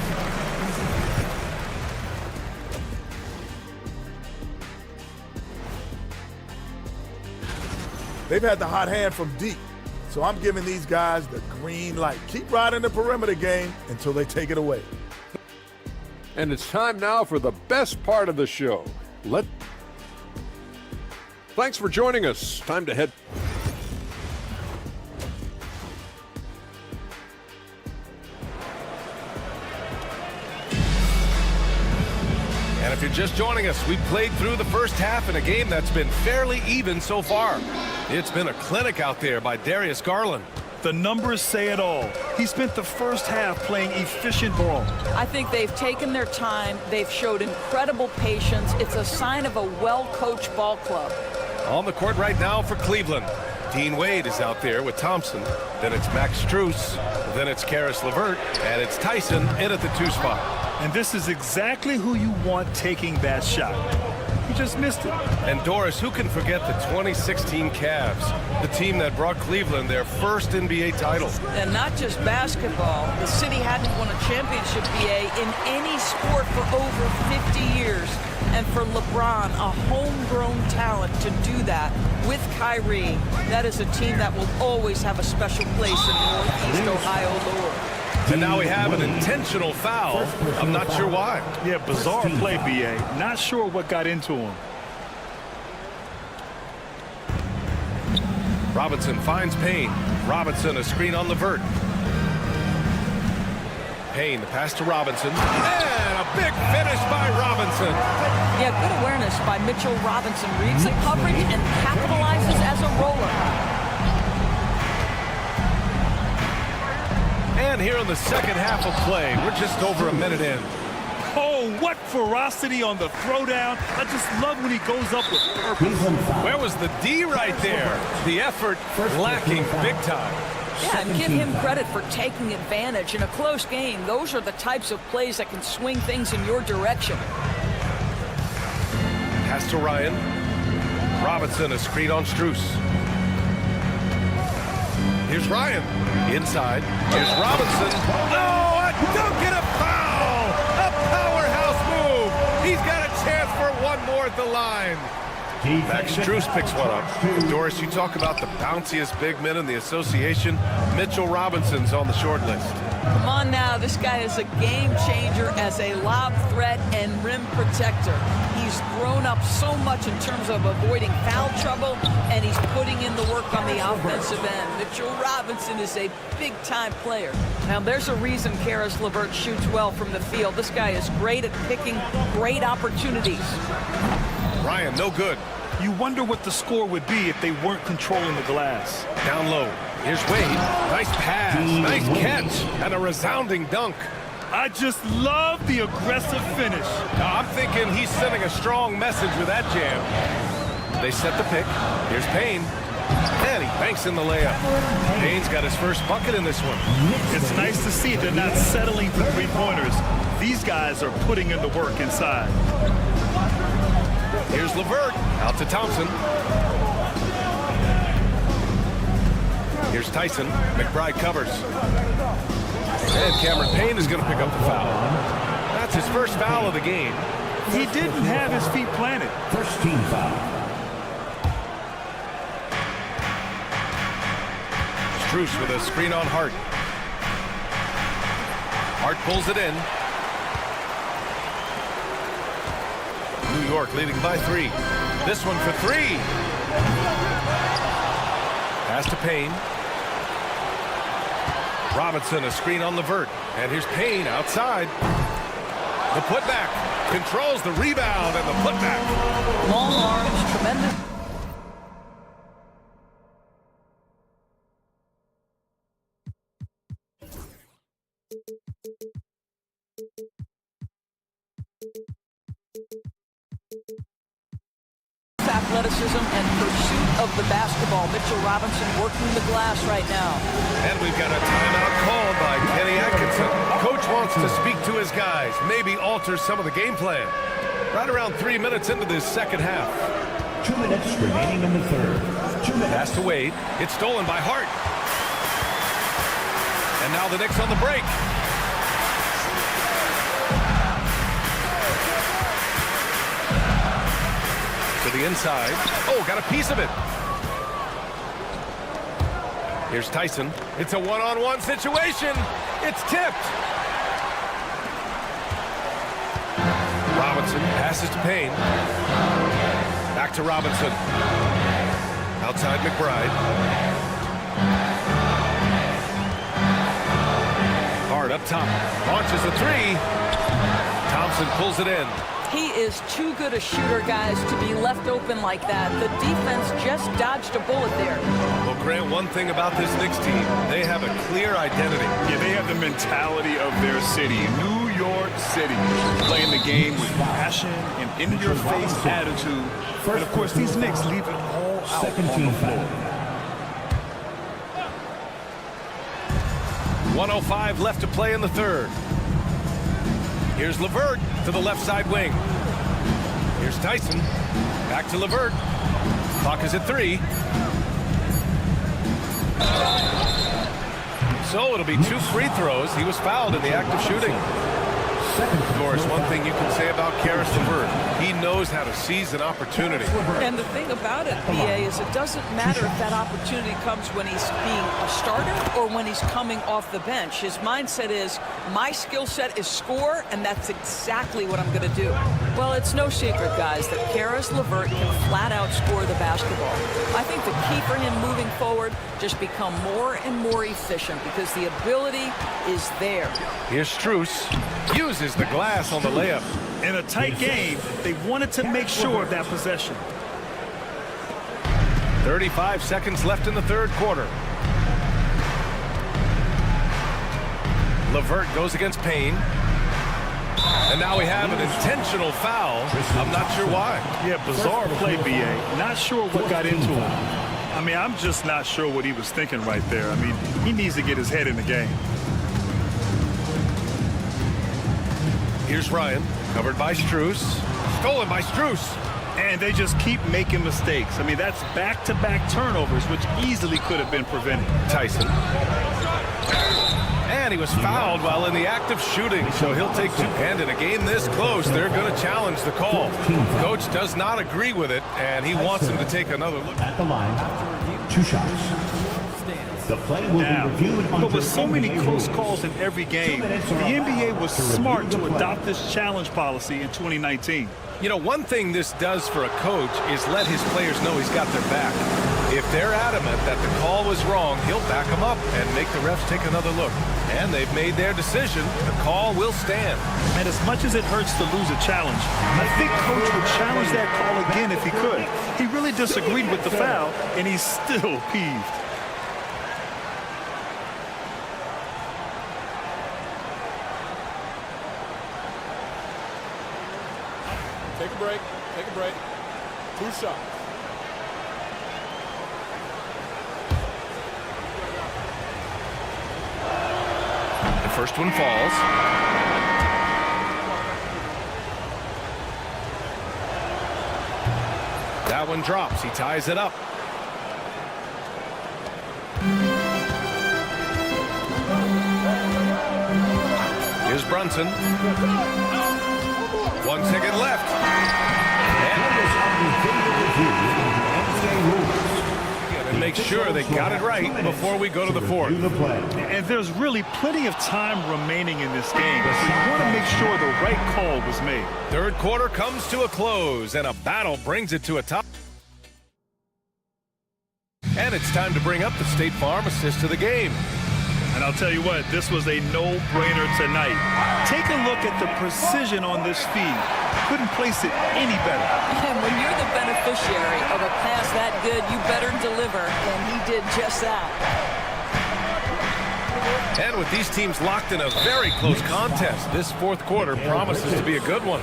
Speaker 13: They've had the hot hand from deep, so I'm giving these guys the green light. Keep riding the perimeter game until they take it away.
Speaker 7: And it's time now for the best part of the show. Thanks for joining us. Time to head.
Speaker 1: And if you're just joining us, we played through the first half in a game that's been fairly even so far. It's been a clinic out there by Darius Garland.
Speaker 2: The numbers say it all. He spent the first half playing efficient ball.
Speaker 12: I think they've taken their time. They've showed incredible patience. It's a sign of a well-coached ball club.
Speaker 1: On the court right now for Cleveland. Dean Wade is out there with Thompson. Then it's Max Strus. Then it's Karis LeVert. And it's Tyson in at the 2 spot.
Speaker 2: And this is exactly who you want taking that shot. He just missed it.
Speaker 1: And Doris, who can forget the 2016 Cavs, the team that brought Cleveland their first NBA title?
Speaker 12: And not just basketball. The city hadn't won a championship, BA, in any sport for over 50 years. And for LeBron, a homegrown talent, to do that with Kyrie, that is a team that will always have a special place in Northeast Ohio lore.
Speaker 1: And now we have an intentional foul. I'm not sure why.
Speaker 2: Yeah, bizarre play, BA. Not sure what got into him.
Speaker 1: Robinson finds Payne. Robinson, a screen on Levert. Payne, the pass to Robinson. And a big finish by Robinson.
Speaker 12: Yeah, good awareness by Mitchell Robinson. Reads the coverage and capitalizes as a roller.
Speaker 1: And here in the second half of play, we're just over a minute in.
Speaker 2: Oh, what ferocity on the throwdown. I just love when he goes up with purpose.
Speaker 1: Where was the D right there? The effort lacking big time.
Speaker 12: Yeah, and give him credit for taking advantage in a close game. Those are the types of plays that can swing things in your direction.
Speaker 1: Pass to Ryan. Robinson, a screen on Strus. Here's Ryan. Inside. Here's Robinson. Oh, a dunk and a foul! A powerhouse move! He's got a chance for one more at the line. Max Strus picks one up. Doris, you talk about the bounciest big men in the association. Mitchell Robinson's on the short list.
Speaker 12: Come on now, this guy is a game changer as a lob threat and rim protector. He's grown up so much in terms of avoiding foul trouble, and he's putting in the work on the offensive end. Mitchell Robinson is a big-time player. Now, there's a reason Karis LeVert shoots well from the field. This guy is great at picking great opportunities.
Speaker 1: Ryan, no good.
Speaker 2: You wonder what the score would be if they weren't controlling the glass.
Speaker 1: Down low. Here's Wade. Nice pass. Nice catch. And a resounding dunk.
Speaker 2: I just love the aggressive finish.
Speaker 1: I'm thinking he's sending a strong message with that jam. They set the pick. Here's Payne. And he banks in the layup. Payne's got his first bucket in this one.
Speaker 2: It's nice to see they're not settling for three-pointers. These guys are putting in the work inside.
Speaker 1: Here's LeVert, out to Thompson. Here's Tyson. McBride covers. And Cameron Payne is going to pick up the foul. That's his first foul of the game.
Speaker 2: He didn't have his feet planted.
Speaker 5: First team foul.
Speaker 1: Strus with a screen on Hart. Hart pulls it in. New York leading by 3. This one for 3. Pass to Payne. Robinson, a screen on Levert. And here's Payne outside. The putback. Controls the rebound and the putback.
Speaker 12: Long arms, tremendous. Athleticism and pursuit of the basketball. Mitchell Robinson working the glass right now.
Speaker 1: And we've got a timeout called by Kenny Atkinson. Coach wants to speak to his guys, maybe alter some of the game plan. Right around 3 minutes into this second half.
Speaker 5: 2 minutes remaining in the third. 2 minutes.
Speaker 1: Pass to Wade. It's stolen by Hart. And now the Knicks on the break. To the inside. Oh, got a piece of it. Here's Tyson. It's a one-on-one situation. It's tipped. Robinson passes to Payne. Back to Robinson. Outside McBride. Hard up top. Launches a 3. Thompson pulls it in.
Speaker 12: He is too good a shooter, guys, to be left open like that. The defense just dodged a bullet there.
Speaker 1: Well, Grant, one thing about this Knicks team, they have a clear identity.
Speaker 2: Yeah, they have the mentality of their city, New York City, playing the game with passion and in-your-face attitude. And, of course, these Knicks leave it all out on the floor.
Speaker 1: 1:05 left to play in the third. Here's LeVert to the left side wing. Here's Tyson. Back to LeVert. Clock is at 3. So it'll be 2 free throws. He was fouled in the act of shooting. Of course, one thing you can say about Karis LeVert, he knows how to seize an opportunity.
Speaker 12: And the thing about it, BA, is it doesn't matter if that opportunity comes when he's being a starter or when he's coming off the bench. His mindset is, my skill set is score, and that's exactly what I'm going to do. Well, it's no secret, guys, that Karis LeVert can flat out score the basketball. I think the key for him moving forward, just become more and more efficient because the ability is there.
Speaker 1: Here's Strus. Uses the glass on the layup.
Speaker 2: In a tight game, they wanted to make sure of that possession.
Speaker 1: 35 seconds left in the third quarter. LeVert goes against Payne. And now we have an intentional foul. I'm not sure why.
Speaker 2: Yeah, bizarre play, BA. Not sure what got into him. I mean, I'm just not sure what he was thinking right there. I mean, he needs to get his head in the game.
Speaker 1: Here's Ryan, covered by Strus. Stolen by Strus.
Speaker 2: And they just keep making mistakes. I mean, that's back-to-back turnovers, which easily could have been prevented.
Speaker 1: Tyson. And he was fouled while in the act of shooting, so he'll take 2. And in a game this close, they're going to challenge the call. Coach does not agree with it, and he wants him to take another look.
Speaker 5: At the line, 2 shots. The play will be reviewed
Speaker 2: but with so many close calls in every game, the NBA was smart to adopt this challenge policy in 2019.
Speaker 1: You know, one thing this does for a coach is let his players know he's got their back. If they're adamant that the call was wrong, he'll back them up and make the refs take another look. And they've made their decision. The call will stand.
Speaker 2: And as much as it hurts to lose a challenge, I think Coach would challenge that call again if he could. He really disagreed with the foul, and he's still peeved.
Speaker 7: Take a break. Take a break. 2 shots.
Speaker 1: The first one falls. That one drops. He ties it up. Here's Brunson. 1 second left. And make sure they got it right before we go to the fourth.
Speaker 2: And there's really plenty of time remaining in this game, so you want to make sure the right call was made.
Speaker 1: Third quarter comes to a close, and a battle brings it to a top. And it's time to bring up the State Farm assist to the game.
Speaker 2: And I'll tell you what, this was a no-brainer tonight. Take a look at the precision on this feed. Couldn't place it any better.
Speaker 12: And when you're the beneficiary of a pass that good, you better deliver, and he did just that.
Speaker 1: And with these teams locked in a very close contest, this fourth quarter promises to be a good one.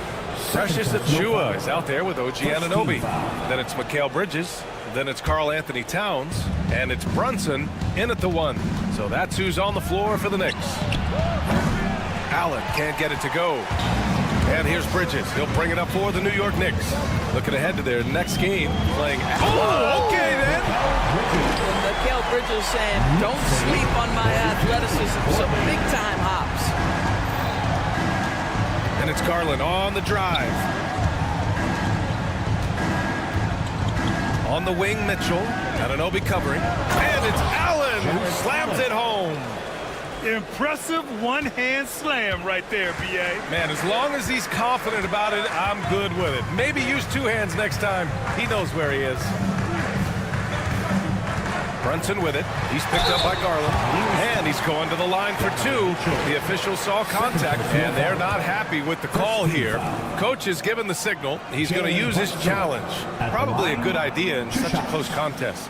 Speaker 1: Precious Achiuwa is out there with OG Anunoby. Then it's Mikal Bridges. Then it's Karl Anthony Towns. And it's Brunson in at the 1. So that's who's on the floor for the Knicks. Allen can't get it to go. And here's Bridges. He'll bring it up for the New York Knicks. Looking ahead to their next game, playing at okay then.
Speaker 12: Mikal Bridges saying, don't sleep on my athleticism. Some big-time hops.
Speaker 1: And it's Garland on the drive. On the wing, Mitchell. Anunoby covering. And it's Allen who slams it home.
Speaker 2: Impressive one-hand slam right there, B.A.
Speaker 1: Man, as long as he's confident about it, I'm good with it. Maybe use 2 hands next time. He knows where he is. Brunson with it. He's picked up by Garland. And he's going to the line for 2. The officials saw contact, and they're not happy with the call here. Coach has given the signal. He's going to use his challenge. Probably a good idea in such a close contest.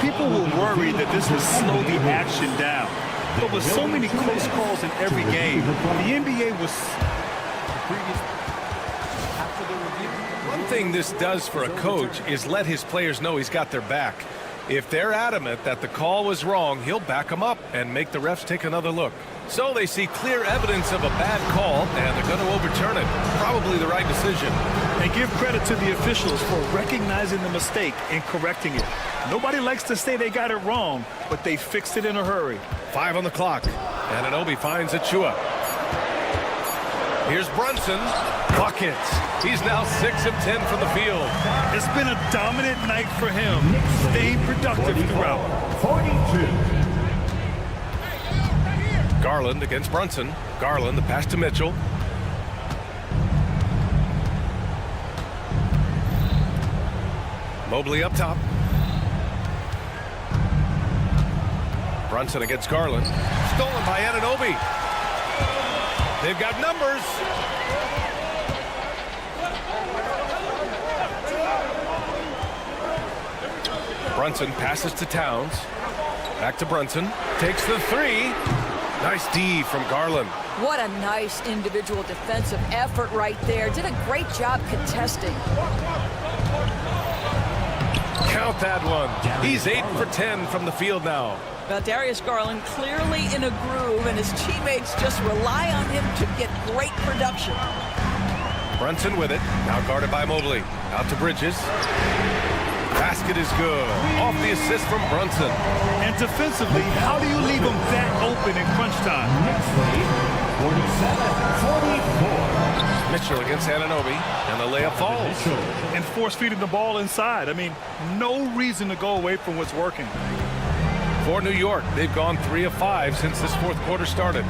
Speaker 2: People were worried that this would slow the action down. But with so many close calls in every game, the NBA was...
Speaker 1: One thing this does for a coach is let his players know he's got their back. If they're adamant that the call was wrong, he'll back them up and make the refs take another look. So they see clear evidence of a bad call, and they're going to overturn it. Probably the right decision.
Speaker 2: And give credit to the officials for recognizing the mistake and correcting it. Nobody likes to say they got it wrong, but they fixed it in a hurry.
Speaker 1: 5 on the clock. Anunoby finds Achua. Here's Brunson. Buckets. He's now 6 of 10 from the field.
Speaker 2: It's been a dominant night for him. Stayed productive throughout.
Speaker 5: 42.
Speaker 1: Garland against Brunson. Garland, the pass to Mitchell. Mobley up top. Brunson against Garland. Stolen by Anunoby. They've got numbers. Brunson passes to Towns. Back to Brunson. Takes the 3. Nice D from Garland.
Speaker 12: What a nice individual defensive effort right there. Did a great job contesting.
Speaker 1: Count that one. He's 8 for 10 from the field now.
Speaker 12: Well, Darius Garland clearly in a groove, and his teammates just rely on him to get great production.
Speaker 1: Brunson with it. Now guarded by Mobley. Out to Bridges. Basket is good. Off the assist from Brunson.
Speaker 2: And defensively, how do you leave them that open in crunch time?
Speaker 5: Next play, 47-44.
Speaker 1: Mitchell against Anunoby, and the layup falls.
Speaker 2: And force feeding the ball inside. I mean, no reason to go away from what's working.
Speaker 1: For New York, they've gone 3 of 5 since this fourth quarter started.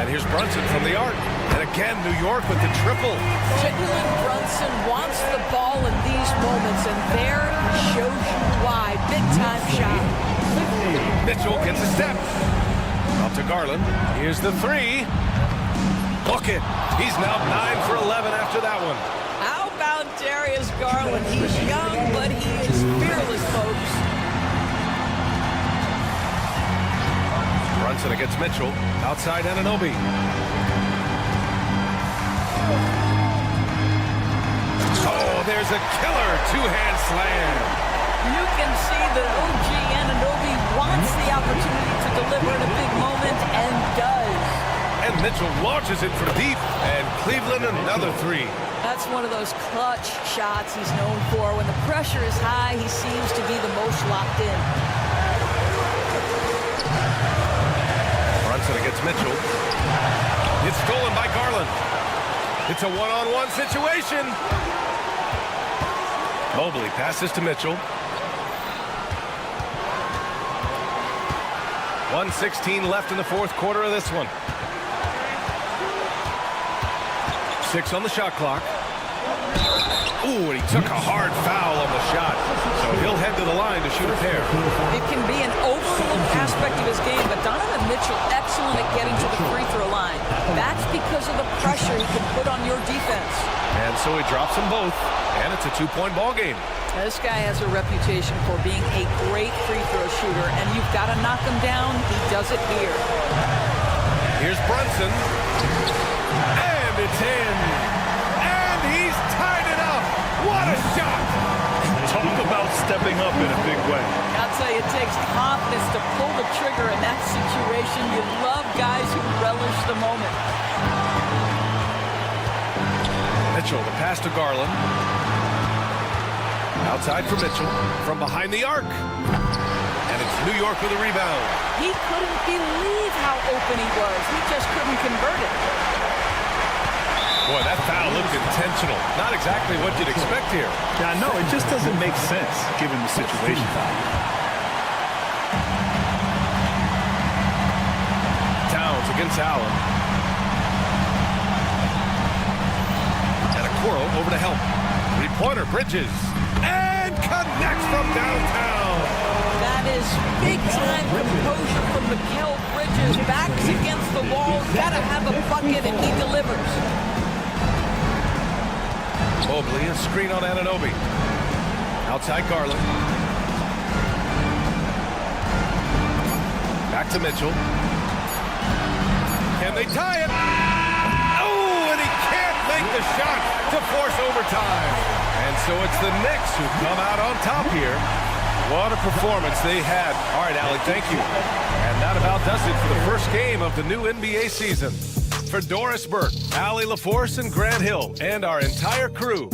Speaker 1: And here's Brunson from the arc. And again, New York with the triple.
Speaker 12: Jalen Brunson wants the ball in these moments, and there he shows you why. Big-time shot.
Speaker 1: Mitchell gets a step. Up to Garland. Here's the 3. Look it. He's now 9 for 11 after that one.
Speaker 12: How about Darius Garland? He's young, but he is fearless, folks.
Speaker 1: Brunson against Mitchell. Outside Anunoby. Oh, there's a killer two-hand slam.
Speaker 12: You can see that OG Anunoby wants the opportunity to deliver in a big moment, and does.
Speaker 1: And Mitchell launches it from deep, and Cleveland another 3.
Speaker 12: That's one of those clutch shots he's known for. When the pressure is high, he seems to be the most locked in.
Speaker 1: Brunson against Mitchell. It's stolen by Garland. It's a one-on-one situation. Mobley passes to Mitchell. 1:16 left in the fourth quarter of this one. 6 on the shot clock. Ooh, and he took a hard foul on the shot. So he'll head to the line to shoot a pair.
Speaker 12: It can be an overlooked aspect of his game, but Donovan Mitchell excellent at getting to the free throw line. That's because of the pressure he can put on your defense.
Speaker 1: And so he drops them both, and it's a 2-point ball game.
Speaker 12: This guy has a reputation for being a great free throw shooter, and you've got to knock him down. He does it here.
Speaker 1: Here's Brunson. And it's in. And he's tied it up. What a shot.
Speaker 2: Talk about stepping up in a big way.
Speaker 12: I'll tell you, it takes confidence to pull the trigger in that situation. You love guys who relish the moment.
Speaker 1: Mitchell, the pass to Garland. Outside for Mitchell. From behind the arc. And it's New York with a rebound.
Speaker 12: He couldn't believe how open he was. He just couldn't convert it.
Speaker 1: Boy, that foul looked intentional. Not exactly what you'd expect here.
Speaker 2: Yeah, I know. It just doesn't make sense given the situation.
Speaker 1: Towns against Allen. And Okoro over to help. Three-pointer, Bridges. And connects from downtown.
Speaker 12: That is big-time composure from Mikal Bridges. Backs against the wall. Gotta have a bucket, and he delivers.
Speaker 1: Mobley, a screen on Anunoby. Outside Garland. Back to Mitchell. Can they tie it? Oh, and he can't make the shot to force overtime. And so it's the Knicks who come out on top here. What a performance they had. All right, Allie, thank you. And that about does it for the first game of the new NBA season. For Doris Burke, Allie LaForce, and Grant Hill, and our entire crew,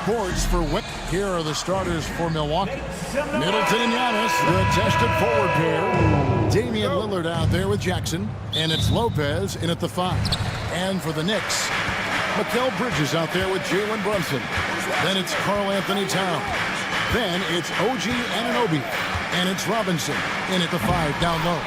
Speaker 8: courts for Wick. Here are the starters for Milwaukee. Middleton and Giannis, the tested forward pair. Damian Lillard out there with Jackson. And it's Lopez in at the 5. And for the Knicks, Mikal Bridges out there with Jalen Brunson. Then it's Karl Anthony Towns. Then it's OG Anunoby. And it's Robinson in at the 5 down low.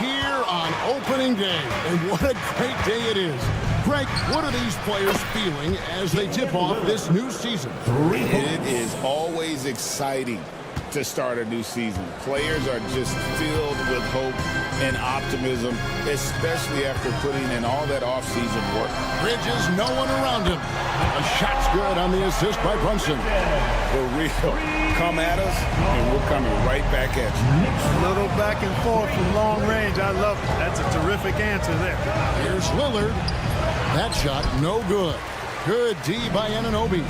Speaker 8: Here on opening day, and what a great day it is. Greg, what are these players feeling as they tip off this new season?
Speaker 10: It is always exciting to start a new season. Players are just filled with hope and optimism, especially after putting in all that offseason work.
Speaker 8: Bridges, no one around him. A shot's good on the assist by Brunson.
Speaker 10: For real. Come at us, and we're coming right back at you.
Speaker 14: A little back and forth from long range. I love it. That's a terrific answer there.
Speaker 8: Here's Lillard. That shot, no good. Good D by Anunoby.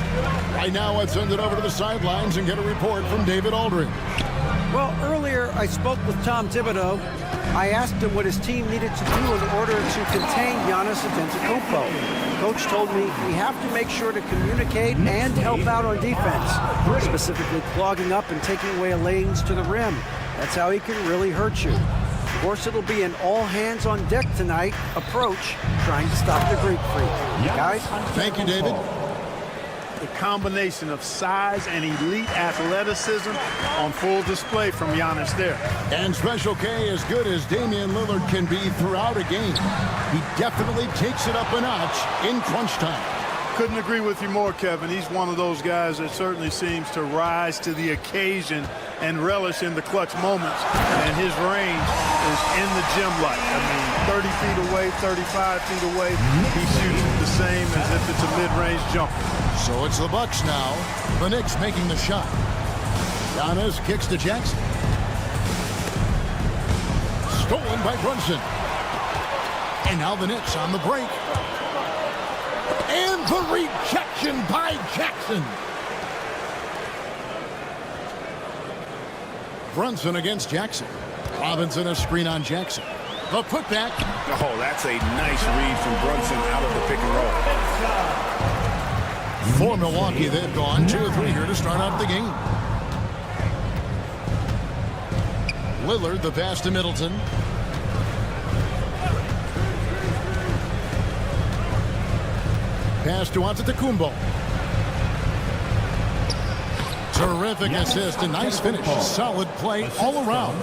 Speaker 8: Right now, let's send it over to the sidelines and get a report from David Aldridge.
Speaker 11: Well, earlier I spoke with Tom Thibodeau. I asked him what his team needed to do in order to contain Giannis Antetokounmpo. Coach told me we have to make sure to communicate and help out on defense, specifically clogging up and taking away lanes to the rim. That's how he can really hurt you. Of course, it'll be an all-hands-on-deck tonight approach, trying to stop the Greek freak. Guys?
Speaker 8: Thank you, David.
Speaker 14: The combination of size and elite athleticism on full display from Giannis there.
Speaker 8: And Special K, as good as Damian Lillard can be throughout a game, he definitely takes it up a notch in crunch time.
Speaker 14: Couldn't agree with you more, Kevin. He's one of those guys that certainly seems to rise to the occasion and relish in the clutch moments. And his range is in the gym like. I mean, 30 feet away, 35 feet away, he shoots it the same as if it's a mid-range jumper.
Speaker 8: So it's the Bucks now. The Knicks making the shot. Giannis kicks to Jackson. Stolen by Brunson. And now the Knicks on the break. And the rejection by Jackson. Brunson against Jackson. Robinson a screen on Jackson. The putback.
Speaker 10: Oh, that's a nice read from Brunson out of the pick and roll.
Speaker 8: For Milwaukee, they've gone 2 of 3 here to start out the game. Lillard, the pass to Middleton. Pass to Antetokounmpo. Terrific assist, a nice finish. Solid play all around.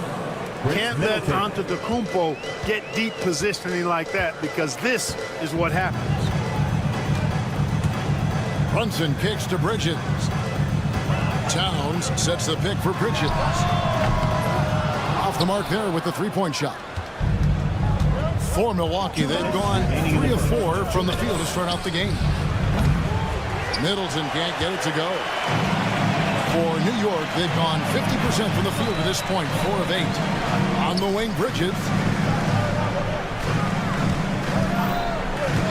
Speaker 14: Can't let Antetokounmpo get deep positioning like that, because this is what happens.
Speaker 8: Brunson kicks to Bridges. Towns sets the pick for Bridges. Off the mark there with the 3-point shot. For Milwaukee, they've gone 3 of 4 from the field to start out the game. Middleton can't get it to go. For New York, they've gone 50% from the field to this point, 4 of 8. On the wing, Bridges.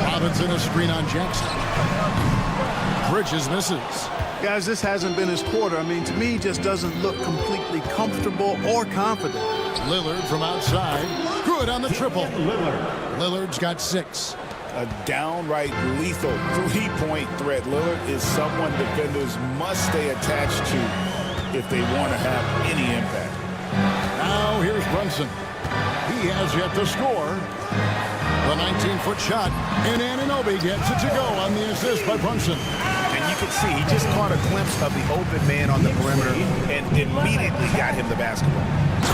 Speaker 8: Robinson a screen on Jackson. Bridges misses.
Speaker 14: Guys, this hasn't been his quarter. I mean, to me, he just doesn't look completely comfortable or confident.
Speaker 8: Lillard from outside. Good on the triple. Lillard's got 6.
Speaker 10: A downright lethal 3-point threat. Lillard is someone defenders must stay attached to if they want to have any impact.
Speaker 8: Now here's Brunson. He has yet to score. The 19-foot shot, and Anunoby gets it to go on the assist by Brunson.
Speaker 10: And you can see he just caught a glimpse of the open man on the perimeter and immediately got him the basketball.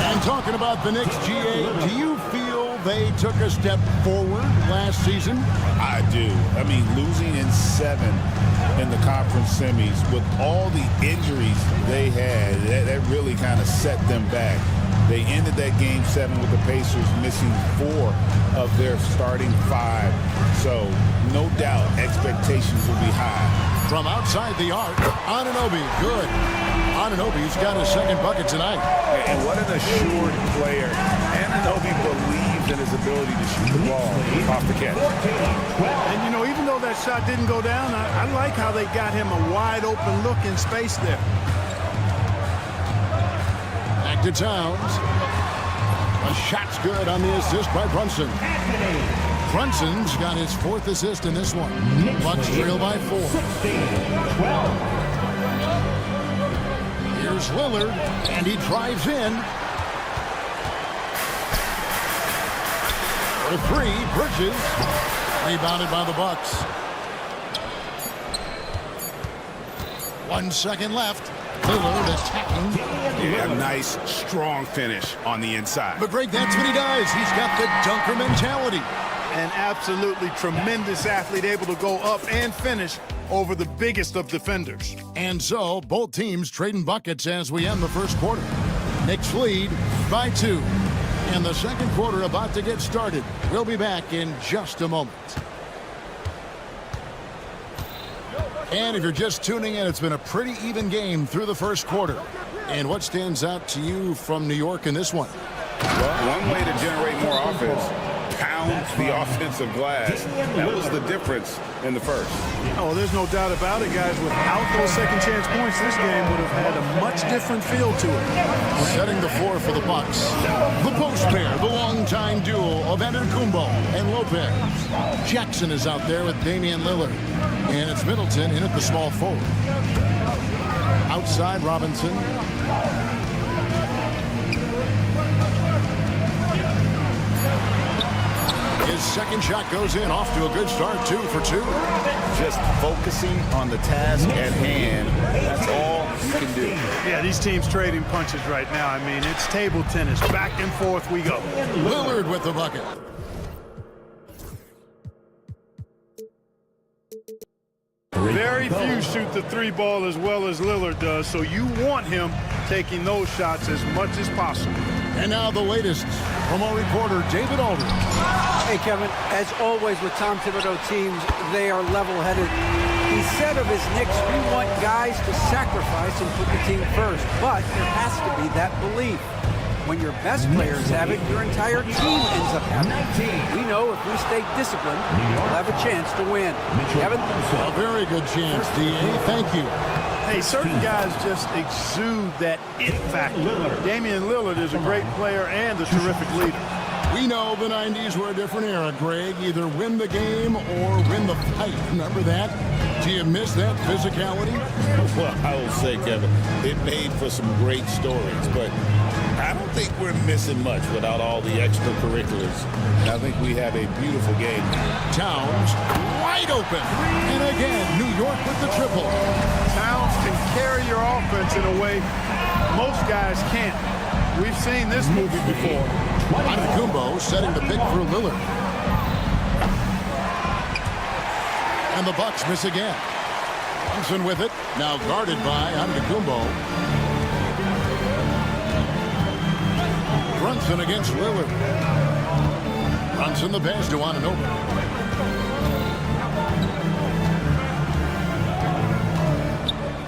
Speaker 8: And talking about the Knicks, GA, do you feel they took a step forward last season?
Speaker 10: I do. I mean, losing in 7 in the conference semis with all the injuries they had, that really kind of set them back. They ended that game 7 with the Pacers missing 4 of their starting 5. So, no doubt, expectations will be high.
Speaker 8: From outside the arc, Anunoby, good. Anunoby's got his 2nd bucket tonight.
Speaker 10: And what an assured player. Anunoby believes in his ability to shoot the ball off the catch.
Speaker 14: And, you know, even though that shot didn't go down, I like how they got him a wide-open look in space there.
Speaker 8: Back to Towns. A shot's good on the assist by Brunson. Brunson's got his 4th assist in this one. Bucks trail by 4.
Speaker 5: 16-12.
Speaker 8: Here's Lillard, and he drives in. For 3, Bridges. Rebounded by the Bucks. 1 second left. Lillard attacking.
Speaker 10: Yeah, a nice, strong finish on the inside.
Speaker 8: But Greg, that's what he does. He's got the dunker mentality.
Speaker 14: An absolutely tremendous athlete, able to go up and finish over the biggest of defenders.
Speaker 8: And so, both teams trading buckets as we end the first quarter. Knicks lead by 2. And the second quarter about to get started. We'll be back in just a moment. And if you're just tuning in, it's been a pretty even game through the first quarter. And what stands out to you from New York in this one?
Speaker 10: Well, one way to generate more offense, pound the offensive glass. That was the difference in the first.
Speaker 14: Oh, there's no doubt about it, guys. Without those second chance points, this game would have had a much different feel to it.
Speaker 8: Setting the floor for the Bucks. The post pair, the longtime duo of Antetokounmpo and Lopez. Jackson is out there with Damian Lillard. And it's Middleton in at the small forward. Outside, Robinson. His second shot goes in, off to a good start, 2 for 2.
Speaker 10: Just focusing on the task at hand, that's all you can do.
Speaker 14: Yeah, these teams trading punches right now. I mean, it's table tennis. Back and forth we go.
Speaker 8: Lillard with the bucket.
Speaker 14: Very few shoot the 3 ball as well as Lillard does, so you want him taking those shots as much as possible.
Speaker 8: And now the latest from our reporter, David Aldridge.
Speaker 11: Hey, Kevin, as always with Tom Thibodeau teams, they are level-headed. He said of his Knicks, we want guys to sacrifice and put the team first, but there has to be that belief. When your best players have it, your entire team ends up having it. We know if we stay disciplined, we'll have a chance to win. Kevin?
Speaker 8: A very good chance, D.A. Thank you.
Speaker 14: Hey, certain guys just exude that it factor. Damian Lillard is a great player and a terrific leader.
Speaker 8: We know the 90s were a different era, Greg. Either win the game or win the fight. Remember that? Do you miss that physicality?
Speaker 10: Well, I will say, Kevin, it made for some great stories, but I don't think we're missing much without all the extracurriculars. I think we have a beautiful game.
Speaker 8: Towns wide open. And again, New York with the triple.
Speaker 14: Towns can carry your offense in a way most guys can't. We've seen this movie before.
Speaker 8: Antetokounmpo setting the pick for Lillard. And the Bucks miss again. Brunson with it. Now guarded by Antetokounmpo. Brunson against Lillard. Brunson the pass to Antetokounmpo.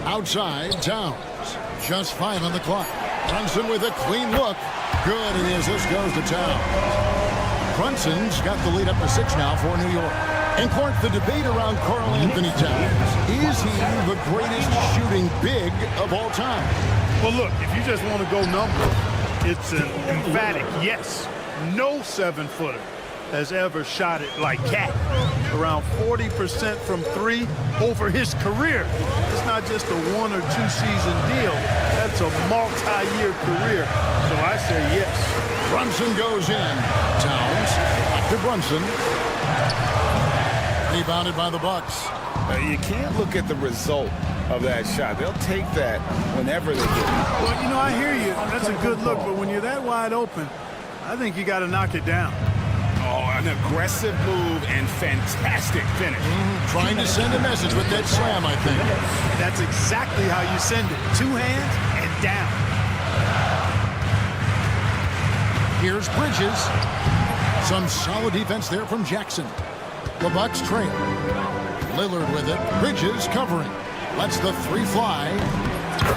Speaker 8: Outside, Towns. Just 5 on the clock. Brunson with a clean look. Good, and the assist goes to Towns. Brunson's got the lead up to 6 now for New York. And Clark, the debate around Karl Anthony Towns. Is he the greatest shooting big of all time?
Speaker 14: Well, look, if you just want to go numbers, it's an emphatic yes. No 7-footer has ever shot it like Cat. Around 40% from 3 over his career. It's not just a 1 or 2 season deal. That's a multi-year career. So I say yes.
Speaker 8: Brunson goes in. Towns back to Brunson. Rebounded by the Bucks.
Speaker 10: You can't look at the result of that shot. They'll take that whenever they get it.
Speaker 14: Well, you know, I hear you. That's a good look, but when you're that wide open, I think you got to knock it down.
Speaker 10: Oh, an aggressive move and fantastic finish.
Speaker 8: Trying to send a message with that slam, I think.
Speaker 14: That's exactly how you send it. 2 hands and down.
Speaker 8: Here's Bridges. Some solid defense there from Jackson. The Bucks trail. Lillard with it. Bridges covering. Lets the 3 fly.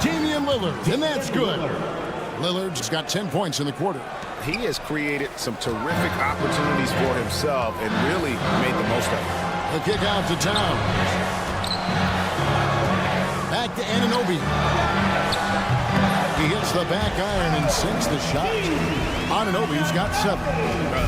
Speaker 8: Damian Lillard, and that's good. Lillard's got 10 points in the quarter.
Speaker 10: He has created some terrific opportunities for himself and really made the most of it.
Speaker 8: The kick out to Towns. Back to Anunoby. He hits the back iron and sinks the shot. Anunoby's got 7.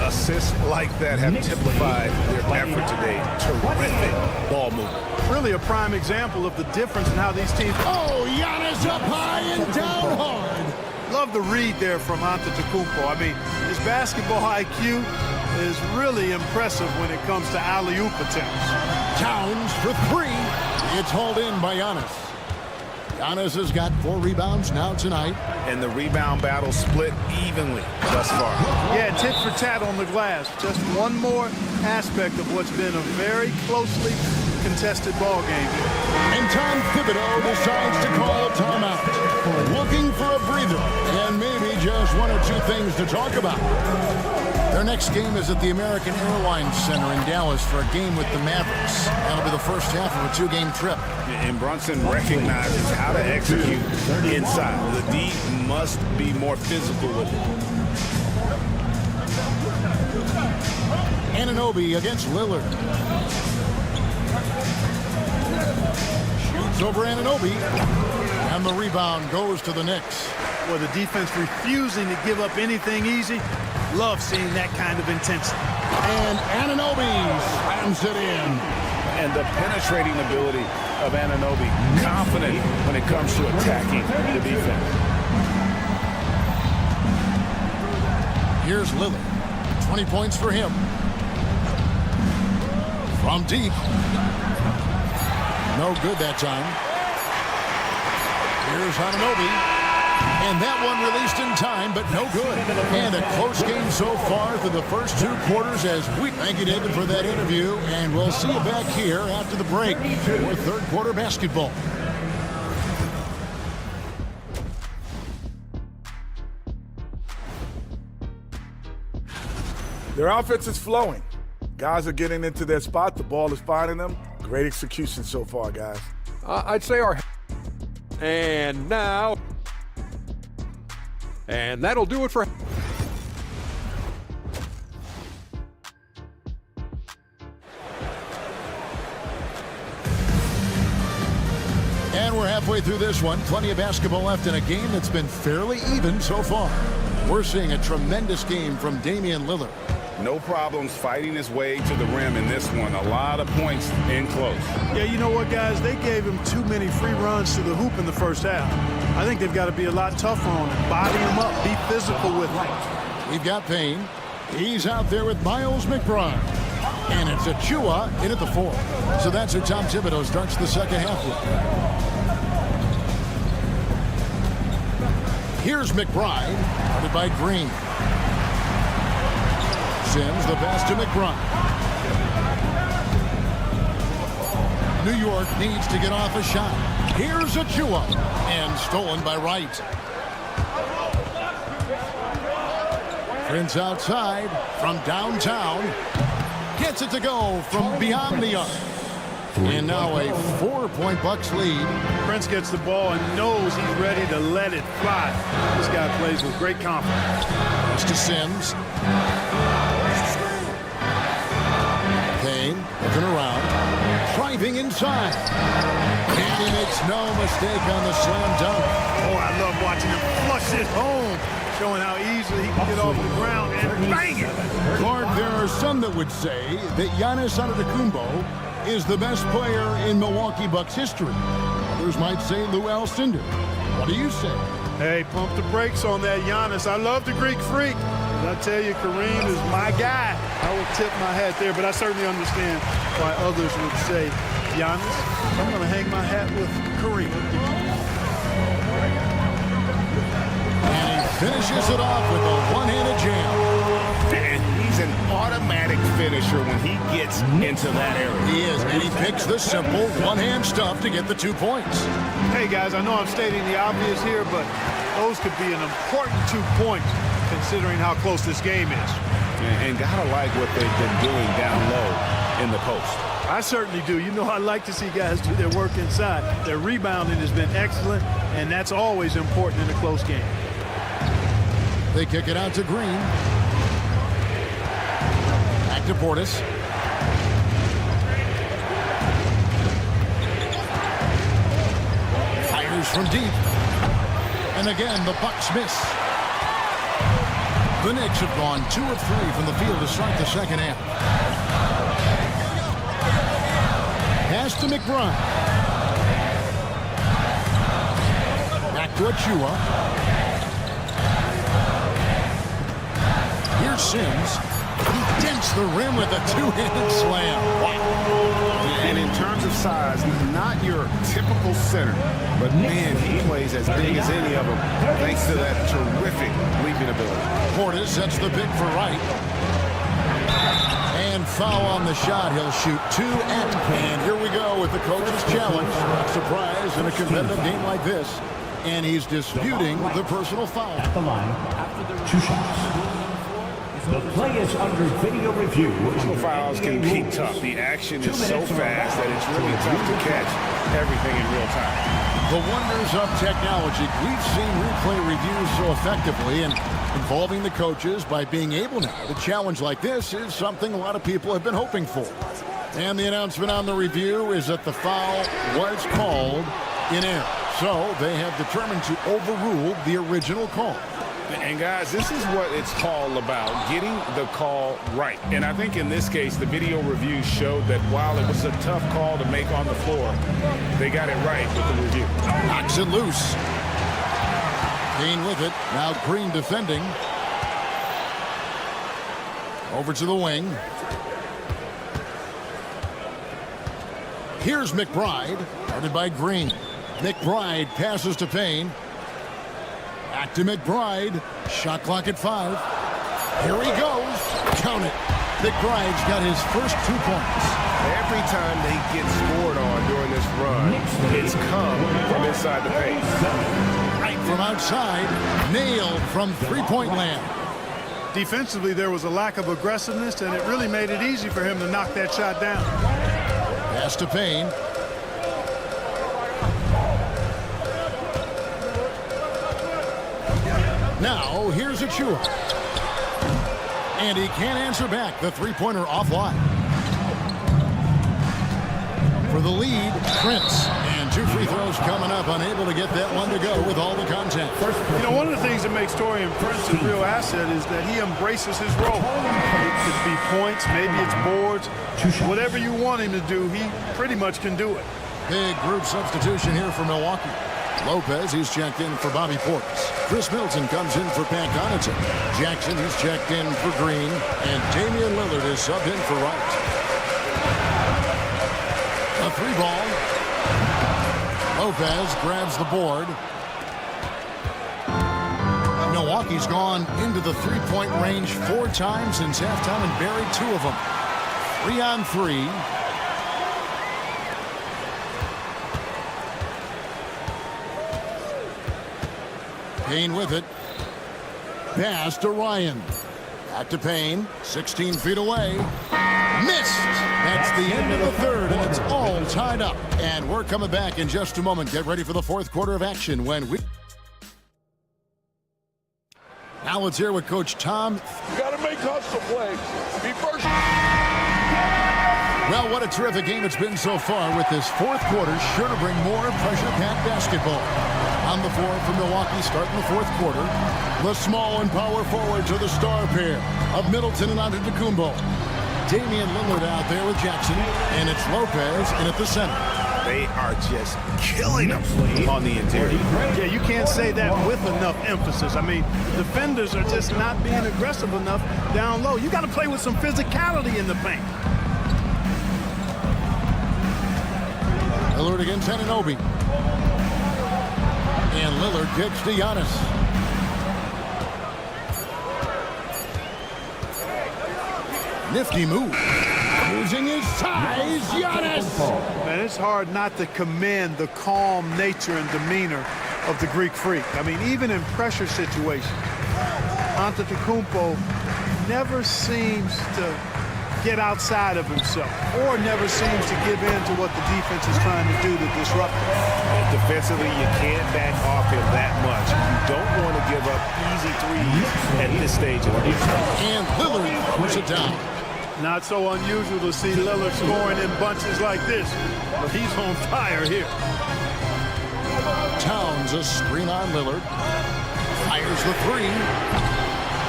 Speaker 10: Assists like that have typified their effort today. Terrific ball movement.
Speaker 14: Really a prime example of the difference in how these teams...
Speaker 8: Oh, Giannis up high and down hard.
Speaker 14: Love the read there from Antetokounmpo. I mean, his basketball IQ is really impressive when it comes to alley-oop attempts.
Speaker 8: Towns for 3. It's hauled in by Giannis. Giannis has got 4 rebounds now tonight.
Speaker 10: And the rebound battle split evenly thus far.
Speaker 14: Yeah, tit for tat on the glass. Just one more aspect of what's been a very closely contested ball game.
Speaker 8: And Tom Thibodeau decides to call timeout. Looking for a breather and maybe just 1 or 2 things to talk about. Their next game is at the American Airlines Center in Dallas for a game with the Mavericks. That'll be the first half of a 2-game trip.
Speaker 10: And Brunson recognizes how to execute inside. The D must be more physical with it.
Speaker 8: Anunoby against Lillard. Shoots over Anunoby. And the rebound goes to the Knicks.
Speaker 14: Well, the defense refusing to give up anything easy. Love seeing that kind of intensity.
Speaker 8: And Anunoby slams it in.
Speaker 10: And the penetrating ability of Anunoby, confident when it comes to attacking the defense.
Speaker 8: Here's Lillard. 20 points for him. From deep. No good that time. Here's Anunoby. And that one released in time, but no good. And a close game so far through the first 2 quarters as we thank you, David, for that interview. And we'll see you back here after the break for third quarter basketball.
Speaker 13: Their offense is flowing. Guys are getting into their spot. The ball is finding them. Great execution so far, guys.
Speaker 7: I'd say our... And now... And that'll do it for...
Speaker 8: And we're halfway through this one. Plenty of basketball left in a game that's been fairly even so far. We're seeing a tremendous game from Damian Lillard.
Speaker 10: No problems fighting his way to the rim in this one. A lot of points in close.
Speaker 14: Yeah, you know what, guys? They gave him too many free runs to the hoop in the first half. I think they've got to be a lot tougher on him. Body him up. Be physical with him.
Speaker 8: We've got Payne. He's out there with Miles McBride. And it's Achua in at the 4. So that's who Tom Thibodeau starts the second half with. Here's McBride, guarded by Green. Sims the pass to McBride. New York needs to get off a shot. Here's Achua, and stolen by Wright. Prince outside from downtown. Gets it to go from beyond the arc. And now a 4-point Bucks lead.
Speaker 14: Prince gets the ball and knows he's ready to let it fly. This guy plays with great confidence.
Speaker 8: Pass to Sims. Payne looking around. Driving inside. And he makes no mistake on the slam dunk.
Speaker 14: Oh, I love watching him flush it home. Showing how easily he can get off the ground and bang it.
Speaker 8: Clark, there are some that would say that Giannis Antetokounmpo is the best player in Milwaukee Bucks history. Others might say Lou Alcindor. What do you say?
Speaker 14: Hey, pump the brakes on that Giannis. I love the Greek Freak. But I tell you, Kareem is my guy. I will tip my hat there, but I certainly understand why others would say Giannis. I'm going to hang my hat with Kareem.
Speaker 8: And he finishes it off with a one-handed jam.
Speaker 10: And he's an automatic finisher when he gets into that area.
Speaker 8: He is, and he picks the simple one-hand stuff to get the 2 points.
Speaker 14: Hey, guys, I know I'm stating the obvious here, but those could be an important 2 points considering how close this game is.
Speaker 10: And gotta like what they've been doing down low in the post.
Speaker 14: I certainly do. You know, I like to see guys do their work inside. Their rebounding has been excellent, and that's always important in a close game.
Speaker 8: They kick it out to Green. Back to Portis. Fires from deep. And And again, the Bucks miss. The Knicks have gone 2 of 3 from the field to start the second half. Pass to McBride. Back to Achua. Here's Sims. He dents the rim with a two-handed slam. Wow.
Speaker 10: And in terms of size, not your typical center, but man, he plays as big as any of them thanks to that terrific leaping ability.
Speaker 8: Portis sets the pick for Wright. And foul on the shot. He'll shoot 2 at. And here we go with the coach's challenge. Not surprised in a competitive game like this. And he's disputing the personal foul.
Speaker 5: At the line, after the 2 shots. The play is under video review.
Speaker 10: Personal fouls can be tough. The action is so fast that it's really tough to catch everything in real time.
Speaker 8: The wonders of technology. We've seen replay reviews so effectively, and involving the coaches by being able now to challenge like this is something a lot of people have been hoping for. And the announcement on the review is that the foul was called in error. So they have determined to overrule the original call.
Speaker 10: And guys, this is what it's all about, getting the call right. And I think in this case, the video review showed that while it was a tough call to make on the floor, they got it right with the review.
Speaker 8: Knocks it loose. Kane with it. Now Green defending. Over to the wing. Here's McBride. Guarded by Green. McBride passes to Payne. Back to McBride. Shot clock at 5. Here he goes. Count it. McBride's got his first 2 points.
Speaker 10: Every time they get scored on during this run, it's come from inside the paint.
Speaker 8: Right from outside. Nailed from three-point land.
Speaker 14: Defensively, there was a lack of aggressiveness, and it really made it easy for him to knock that shot down.
Speaker 8: Pass to Payne. Now, here's Achua. And he can't answer back. The three-pointer offline. For the lead, Prince. And 2 free throws coming up. Unable to get that one to go with all the contact.
Speaker 14: You know, one of the things that makes Taurean Prince a real asset is that he embraces his role. It could be points, maybe it's boards. Whatever you want him to do, he pretty much can do it.
Speaker 8: Big group substitution here for Milwaukee. Lopez, he's checked in for Bobby Portis. Chris Milton comes in for Pat Connaughton. Jackson, he's checked in for Green. And Damian Lillard is subbed in for Wright. A 3-ball. Lopez grabs the board. Milwaukee's gone into the three-point range 4 times since halftime and buried 2 of them. 3-on-3. Payne with it. Pass to Ryan. Back to Payne. 16 feet away. Missed. That's the end of the third, and it's all tied up. And we're coming back in just a moment. Get ready for the fourth quarter of action when we... Now let's hear what Coach Tom...
Speaker 15: You got to make hustle plays. Be first.
Speaker 8: Well, what a terrific game it's been so far with this fourth quarter. Sure to bring more pressure-packed basketball. On the floor for Milwaukee starting the fourth quarter. The small and power forwards are the star pair of Middleton and Antetokounmpo. Damian Lillard out there with Jackson, and it's Lopez in at the center.
Speaker 10: They are just killing them on the interior.
Speaker 14: Yeah, you can't say that with enough emphasis. I mean, defenders are just not being aggressive enough down low. You got to play with some physicality in the paint.
Speaker 8: Lillard against Anunoby. And Lillard gets to Giannis. Nifty move. Using his size, Giannis.
Speaker 14: Man, it's hard not to commend the calm nature and demeanor of the Greek Freak. I mean, even in pressure situations, Antetokounmpo never seems to get outside of himself or never seems to give in to what the defense is trying to do to disrupt him.
Speaker 10: Defensively, you can't back off him that much. You don't want to give up easy threes at this stage of the game.
Speaker 8: And Lillard puts it down.
Speaker 14: Not so unusual to see Lillard scoring in bunches like this, but he's on fire here.
Speaker 8: Towns a screen on Lillard. Fires the three.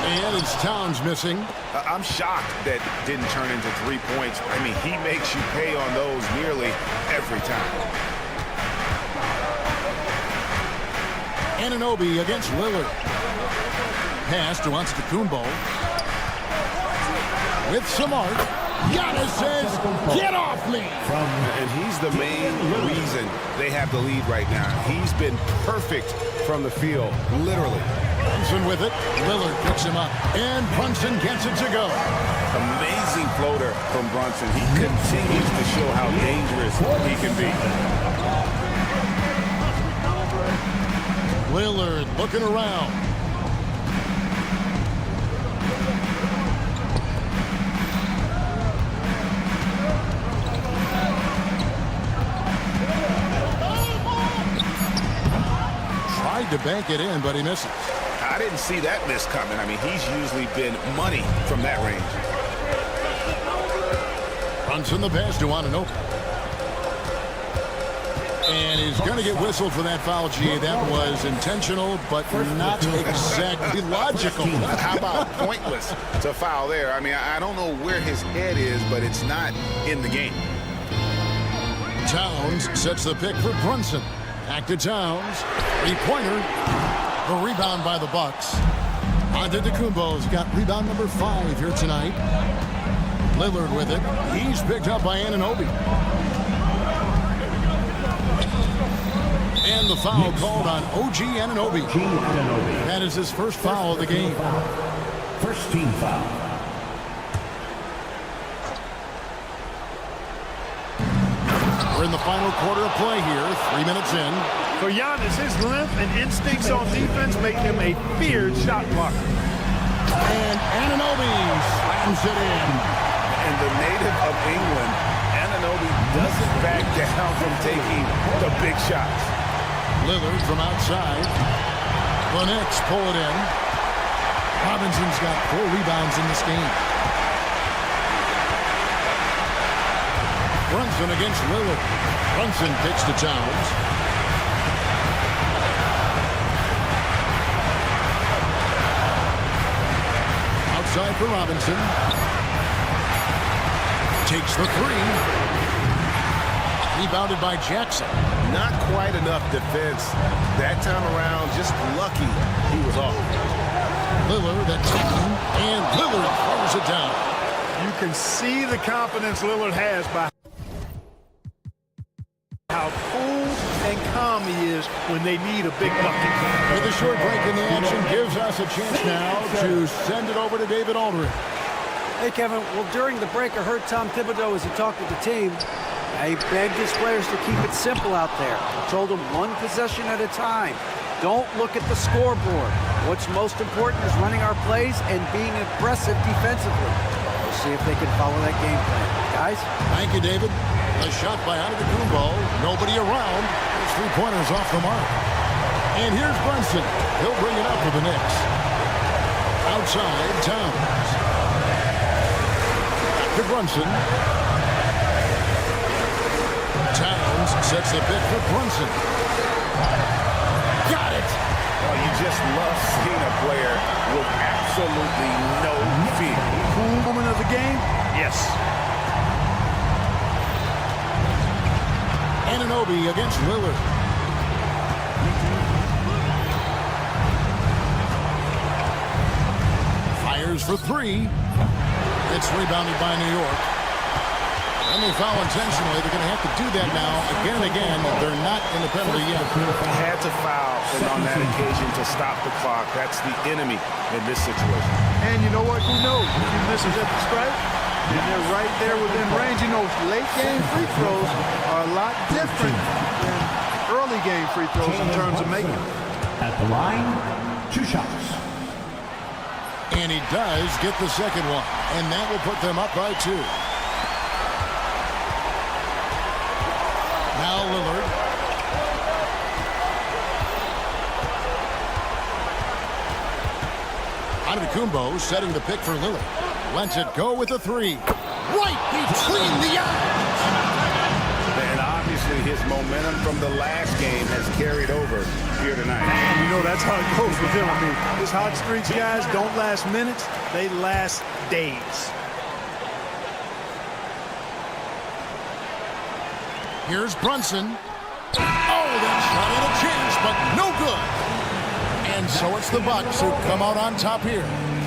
Speaker 8: And it's Towns missing.
Speaker 10: I'm shocked that didn't turn into 3 points. I mean, he makes you pay on those nearly every time.
Speaker 8: Anunoby against Lillard. Pass to Antetokounmpo. With some art. Giannis says, get off me!
Speaker 10: And he's the main reason they have the lead right now. He's been perfect from the field, literally.
Speaker 8: Brunson with it. Lillard picks him up. And Brunson gets it to go.
Speaker 10: Amazing floater from Brunson. He continues to show how dangerous he can be.
Speaker 8: Lillard looking around. Tried to bank it in, but he misses.
Speaker 10: I didn't see that miss coming. I mean, he's usually been money from that range.
Speaker 8: Brunson the pass to Anunoby. And he's going to get whistled for that foul, G. That was intentional, but not exactly logical.
Speaker 10: How about pointless to foul there? I mean, I don't know where his head is, but it's not in the game.
Speaker 8: Towns sets the pick for Brunson. Back to Towns. Three-pointer. The rebound by the Bucks. Antetokounmpo's got rebound number 5 here tonight. Lillard with it. He's picked up by Anunoby. And the foul called on OG Anunoby. That is his first foul of the game.
Speaker 5: First team foul.
Speaker 8: We're in the final quarter of play here. 3 minutes in.
Speaker 14: For Giannis, his length and instincts on defense make him a feared shot blocker.
Speaker 8: And Anunoby slams it in.
Speaker 10: And the native of England, Anunoby doesn't back down from taking the big shots.
Speaker 8: Lillard from outside. The Knicks pull it in. Robinson's got 4 rebounds in this game. Brunson against Lillard. Brunson kicks to Towns. Outside for Robinson. Takes the 3. Rebounded by Jackson.
Speaker 10: Not quite enough defense that time around. Just lucky he was off.
Speaker 8: Lillard at 10. And Lillard throws it down.
Speaker 14: You can see the confidence Lillard has by how cool and calm he is when they need a big bucket.
Speaker 8: With a short break in the action gives us a chance now to send it over to David Aldridge.
Speaker 11: Hey, Kevin. Well, during the break, I heard Tom Thibodeau as he talked with the team. He begged his players to keep it simple out there. Told them 1 possession at a time. Don't look at the scoreboard. What's most important is running our plays and being aggressive defensively. We'll see if they can follow that game plan. Guys?
Speaker 8: Thank you, David. A shot by Antetokounmpo. Nobody around. His 3-pointer's off the mark. And here's Brunson. He'll bring it up for the Knicks. Outside, Towns. Back to Brunson. Towns sets the pick for Brunson. Got it!
Speaker 10: Well, you just love seeing a player with absolutely no fear.
Speaker 14: Cool moment of the game? Yes.
Speaker 8: Anunoby against Lillard. Fires for 3. It's rebounded by New York. And they foul intentionally. They're going to have to do that now again and again. They're not in the penalty yet.
Speaker 10: Had to foul on that occasion to stop the clock. That's the enemy in this situation.
Speaker 14: And you know what? Who knows? If he misses at the stripe, and they're right there within range. You know, late game free throws are a lot different than early game free throws in terms of making them.
Speaker 5: At the line, 2 shots.
Speaker 8: And he does get the second one. And that will put them up by 2. Now Lillard. Antetokounmpo setting the pick for Lillard. Lets it go with a 3. Right between the eyes.
Speaker 10: And obviously his momentum from the last game has carried over here tonight.
Speaker 14: And you know that's how it goes with him. I mean, his hot streaks, guys, don't last minutes. They last days.
Speaker 8: Here's Brunson. Oh, that shot had a chance, but no good. And so it's the Bucks who come out on top here.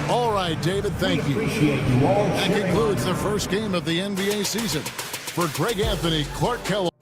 Speaker 8: All right, David, thank you. That concludes the first game of the NBA season. For Greg Anthony, Clark Kellogg.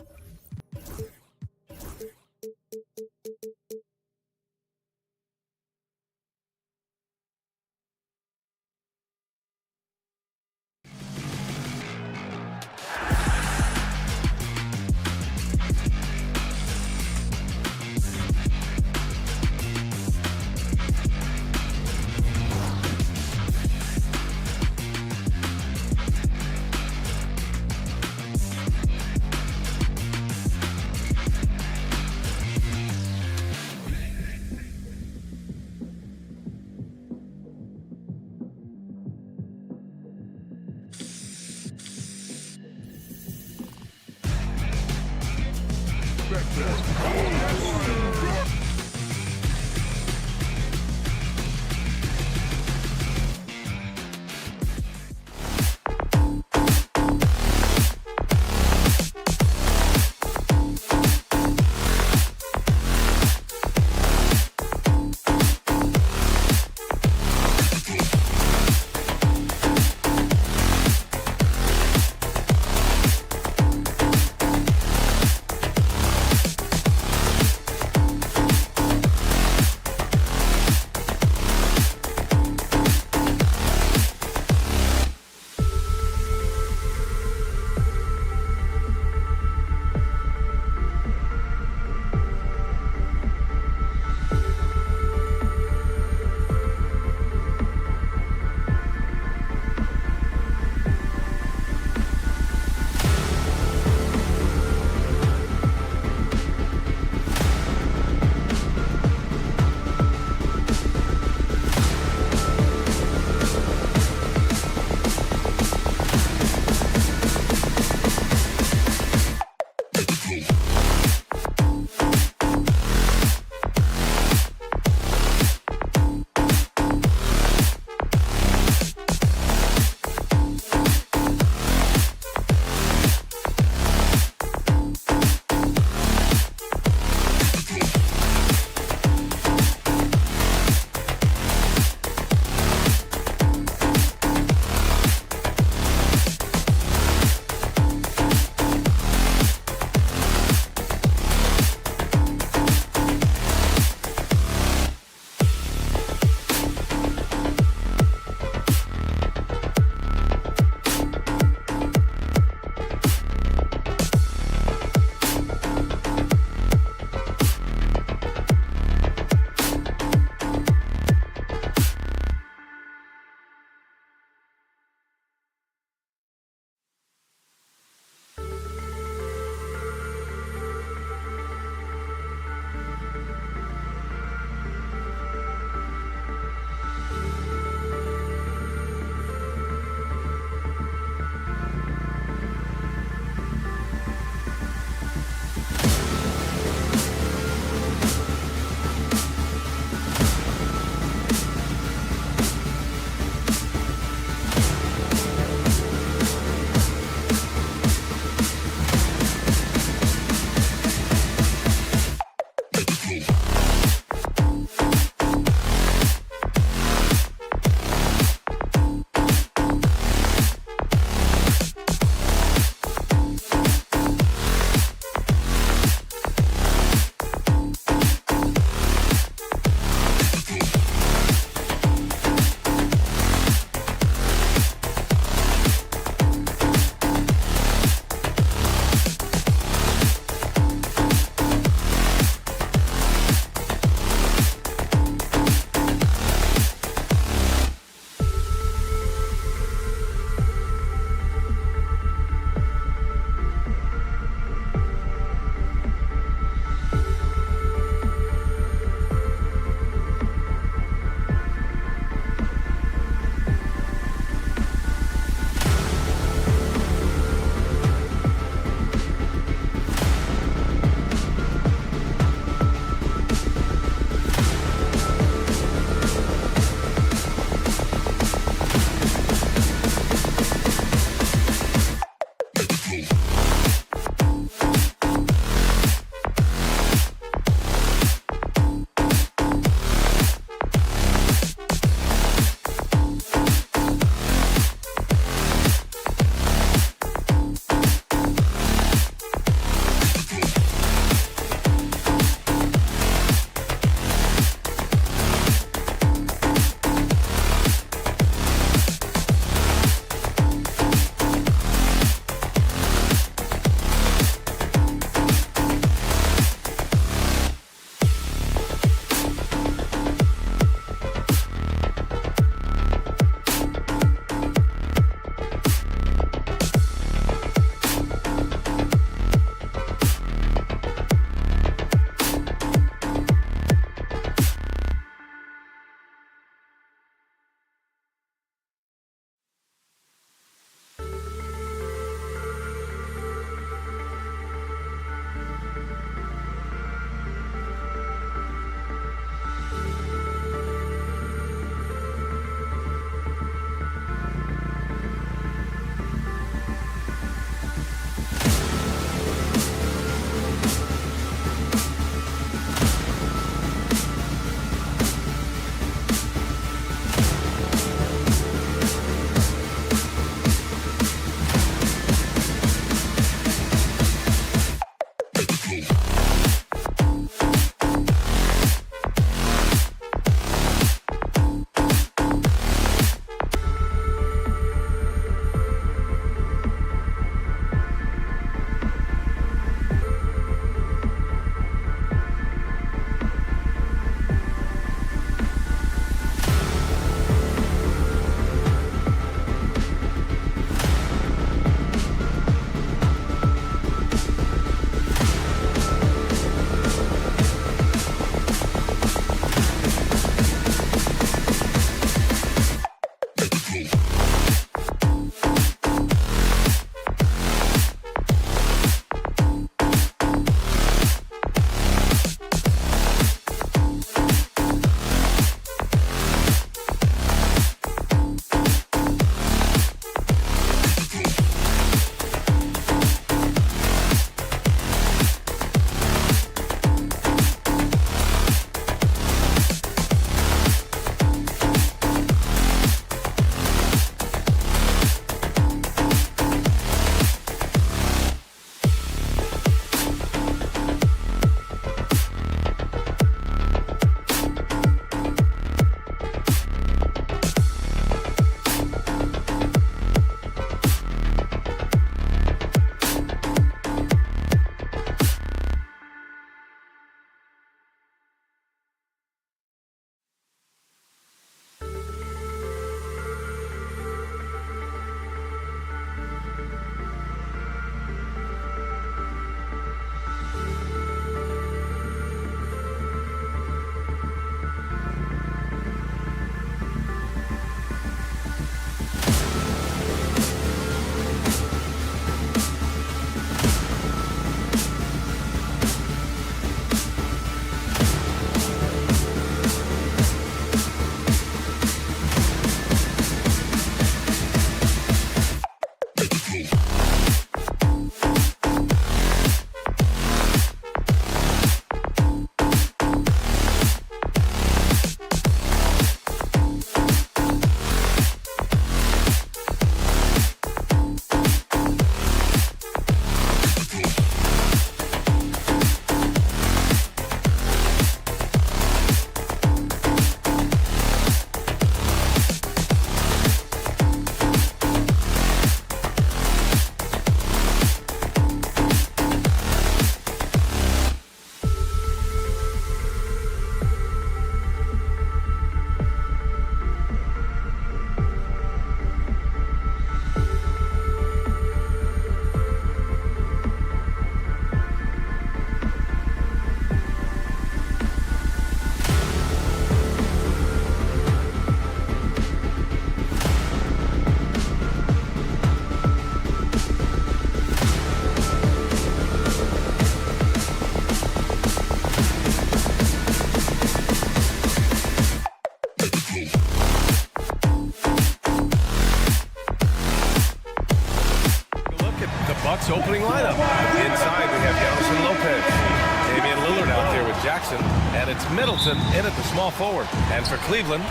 Speaker 1: Jackson, and it's Middleton in at the small forward. And for Cleveland,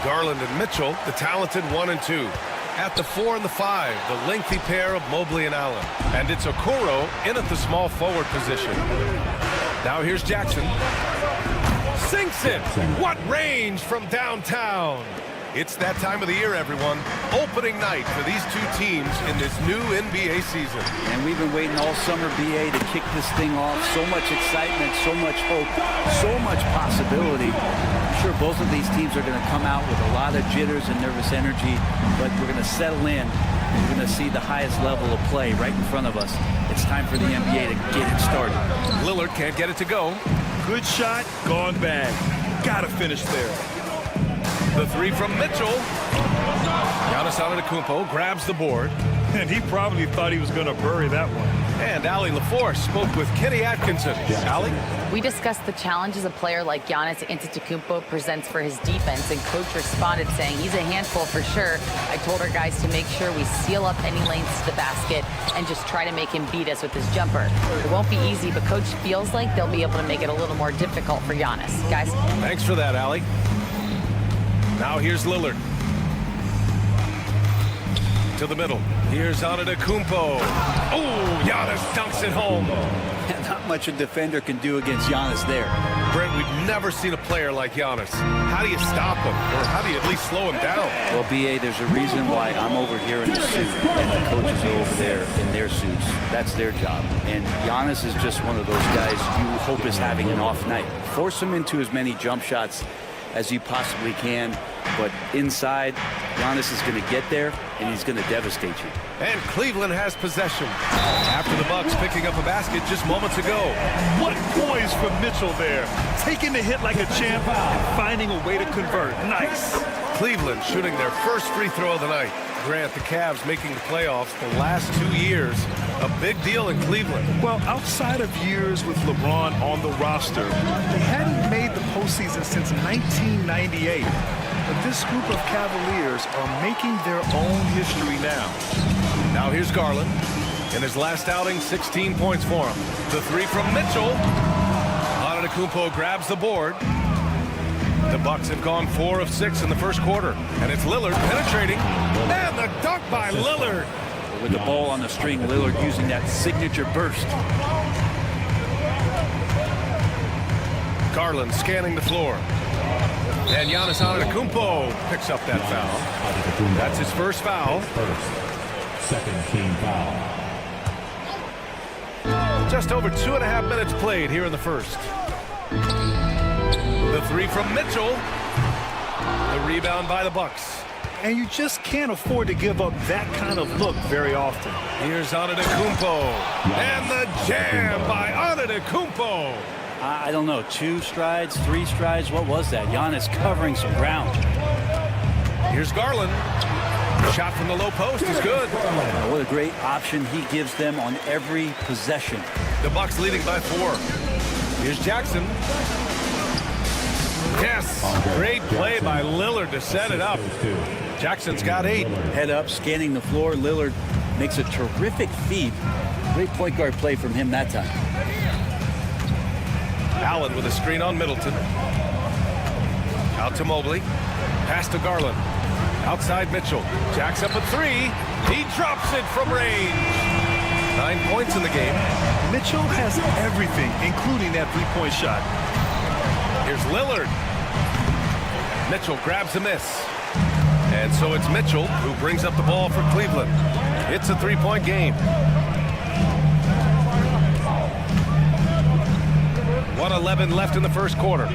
Speaker 1: Garland and Mitchell, the talented 1 and 2. At the 4 and the 5, the lengthy pair of Mobley and Allen. And it's Okoro in at the small forward position. Now here's Jackson. Sinks it. What range from downtown. It's that time of the year, everyone. Opening night for these two teams in this new NBA season.
Speaker 3: And we've been waiting all summer, BA, to kick this thing off. So much excitement, so much hope, so much possibility. I'm sure both of these teams are going to come out with a lot of jitters and nervous energy, but we're going to settle in, and we're going to see the highest level of play right in front of us. It's time for the NBA to get it started.
Speaker 1: Lillard can't get it to go.
Speaker 2: Good shot, gone bad. Gotta finish there.
Speaker 1: The 3 from Mitchell. Giannis Antetokounmpo grabs the board.
Speaker 2: And he probably thought he was going to bury that one.
Speaker 1: And Allie LaForce spoke with Kenny Atkinson. Allie?
Speaker 4: We discussed the challenges a player like Giannis Antetokounmpo presents for his defense, and coach responded saying he's a handful for sure. I told our guys to make sure we seal up any lanes to the basket and just try to make him beat us with his jumper. It won't be easy, but coach feels like they'll be able to make it a little more difficult for Giannis. Guys?
Speaker 1: Thanks for that, Allie. Now here's Lillard. To the middle. Here's Antetokounmpo. Oh, Giannis dunks it home.
Speaker 3: Not much a defender can do against Giannis there.
Speaker 1: Brent, we've never seen a player like Giannis. How do you stop him? Or how do you at least slow him down?
Speaker 3: Well, BA, there's a reason why I'm over here in the suit and the coaches are over there in their suits. That's their job. And Giannis is just one of those guys you hope is having an off night. Force him into as many jump shots as you possibly can, but inside, Giannis is going to get there, and he's going to devastate you.
Speaker 1: And Cleveland has possession. After the Bucks picking up a basket just moments ago.
Speaker 2: What poise from Mitchell there. Taking the hit like a champ and finding a way to convert. Nice.
Speaker 1: Cleveland shooting their first free throw of the night. Grant, the Cavs making the playoffs the last 2 years. A big deal in Cleveland.
Speaker 2: Well, outside of years with LeBron on the roster, they hadn't made the postseason since 1998. But this group of Cavaliers are making their own history now.
Speaker 1: Now here's Garland. In his last outing, 16 points for him. The 3 from Mitchell. Antetokounmpo grabs the board. The Bucks have gone 4 of 6 in the first quarter. And it's Lillard penetrating. And the dunk by Lillard.
Speaker 3: With the ball on the string, Lillard using that signature burst.
Speaker 1: Garland scanning the floor. And Giannis Antetokounmpo picks up that foul. That's his first foul.
Speaker 5: Second team foul.
Speaker 1: Just over 2.5 minutes played here in the first. The 3 from Mitchell. The rebound by the Bucks.
Speaker 2: And you just can't afford to give up that kind of look very often.
Speaker 1: Here's Antetokounmpo. And the jam by Antetokounmpo.
Speaker 3: I don't know, 2 strides, 3 strides, what was that? Giannis covering some ground.
Speaker 1: Here's Garland. Shot from the low post is good.
Speaker 3: What a great option he gives them on every possession.
Speaker 1: The Bucks leading by 4. Here's Jackson. Yes, great play by Lillard to set it up. Jackson's got 8.
Speaker 3: Head up, scanning the floor. Lillard makes a terrific feed. Great point guard play from him that time.
Speaker 1: Allen with a screen on Middleton. Out to Mobley. Pass to Garland. Outside Mitchell. Jacks up a 3. He drops it from range. 9 points in the game.
Speaker 2: Mitchell has everything, including that 3-point shot.
Speaker 1: Here's Lillard. Mitchell grabs a miss. And so it's Mitchell who brings up the ball for Cleveland. It's a 3-point game. 1:11 left in the first quarter.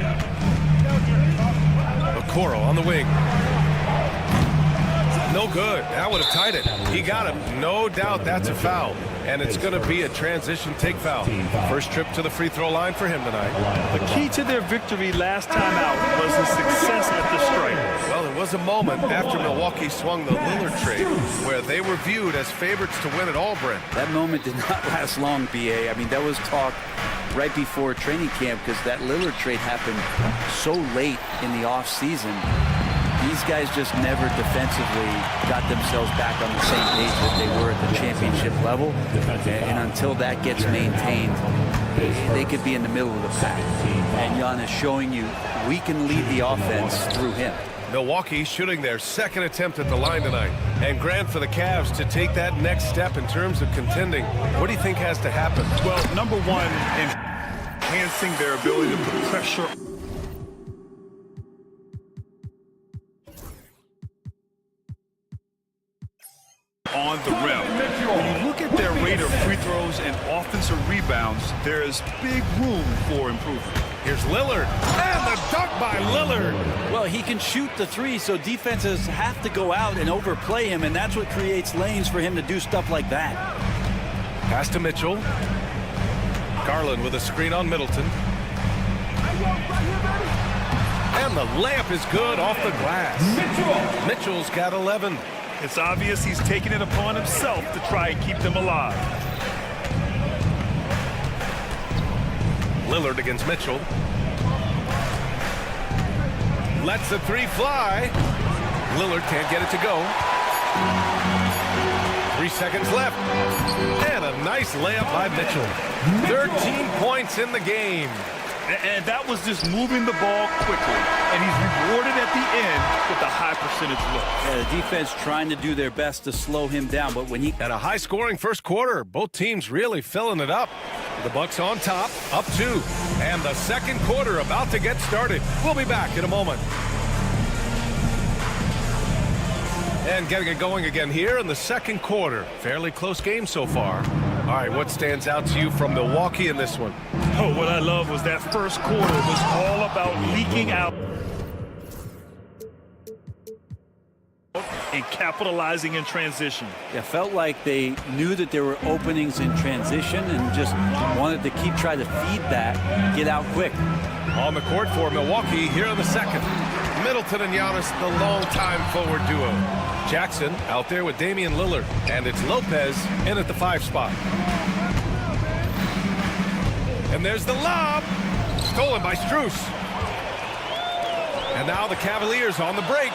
Speaker 1: Okoro on the wing. No good. That would have tied it. He got him. No doubt that's a foul. And it's going to be a transition take foul. First trip to the free throw line for him tonight.
Speaker 2: The key to their victory last time out was the success at the stripe.
Speaker 1: Well, there was a moment after Milwaukee swung the Lillard trade where they were viewed as favorites to win it all, Brent.
Speaker 3: That moment did not last long, BA. I mean, that was talk right before training camp because that Lillard trade happened so late in the offseason. These guys just never defensively got themselves back on the same page that they were at the championship level. And until that gets maintained, they could be in the middle of the pack. And Giannis showing you we can lead the offense through him.
Speaker 1: Milwaukee shooting their second attempt at the line tonight. And Grant, for the Cavs to take that next step in terms of contending, what do you think has to happen?
Speaker 2: Well, number one, enhancing their ability to put pressure on the rim. When you look at their rate of free throws and offensive rebounds, there is big room for improvement.
Speaker 1: Here's Lillard, and the dunk by Lillard.
Speaker 3: Well, he can shoot the three, so defenses have to go out and overplay him, and that's what creates lanes for him to do stuff like that.
Speaker 1: Pass to Mitchell. Garland with a screen on Middleton. And the layup is good off the glass. Mitchell's got 11.
Speaker 2: It's obvious he's taking it upon himself to try and keep them alive.
Speaker 1: Lillard against Mitchell. Lets the three fly. Lillard can't get it to go. 3 seconds left. And a nice layup by Mitchell. 13 points in the game.
Speaker 2: And that was just moving the ball quickly. And he's rewarded at the end with a high percentage look.
Speaker 3: Yeah, the defense trying to do their best to slow him down, but when he...
Speaker 1: And a high-scoring first quarter. Both teams really filling it up. The Bucks on top, up 2. And the second quarter about to get started. We'll be back in a moment. And getting it going again here in the second quarter. Fairly close game so far. All right, what stands out to you from Milwaukee in this one?
Speaker 2: Oh, what I love was that first quarter was all about leaking out and capitalizing in transition.
Speaker 3: It felt like they knew that there were openings in transition and just wanted to keep trying to feed that, get out quick.
Speaker 1: On the court for Milwaukee here in the second. Middleton and Giannis, the longtime forward duo. Jackson out there with Damian Lillard. And it's Lopez in at the 5 spot. And there's the lob. Stolen by Strus. And now the Cavaliers on the break.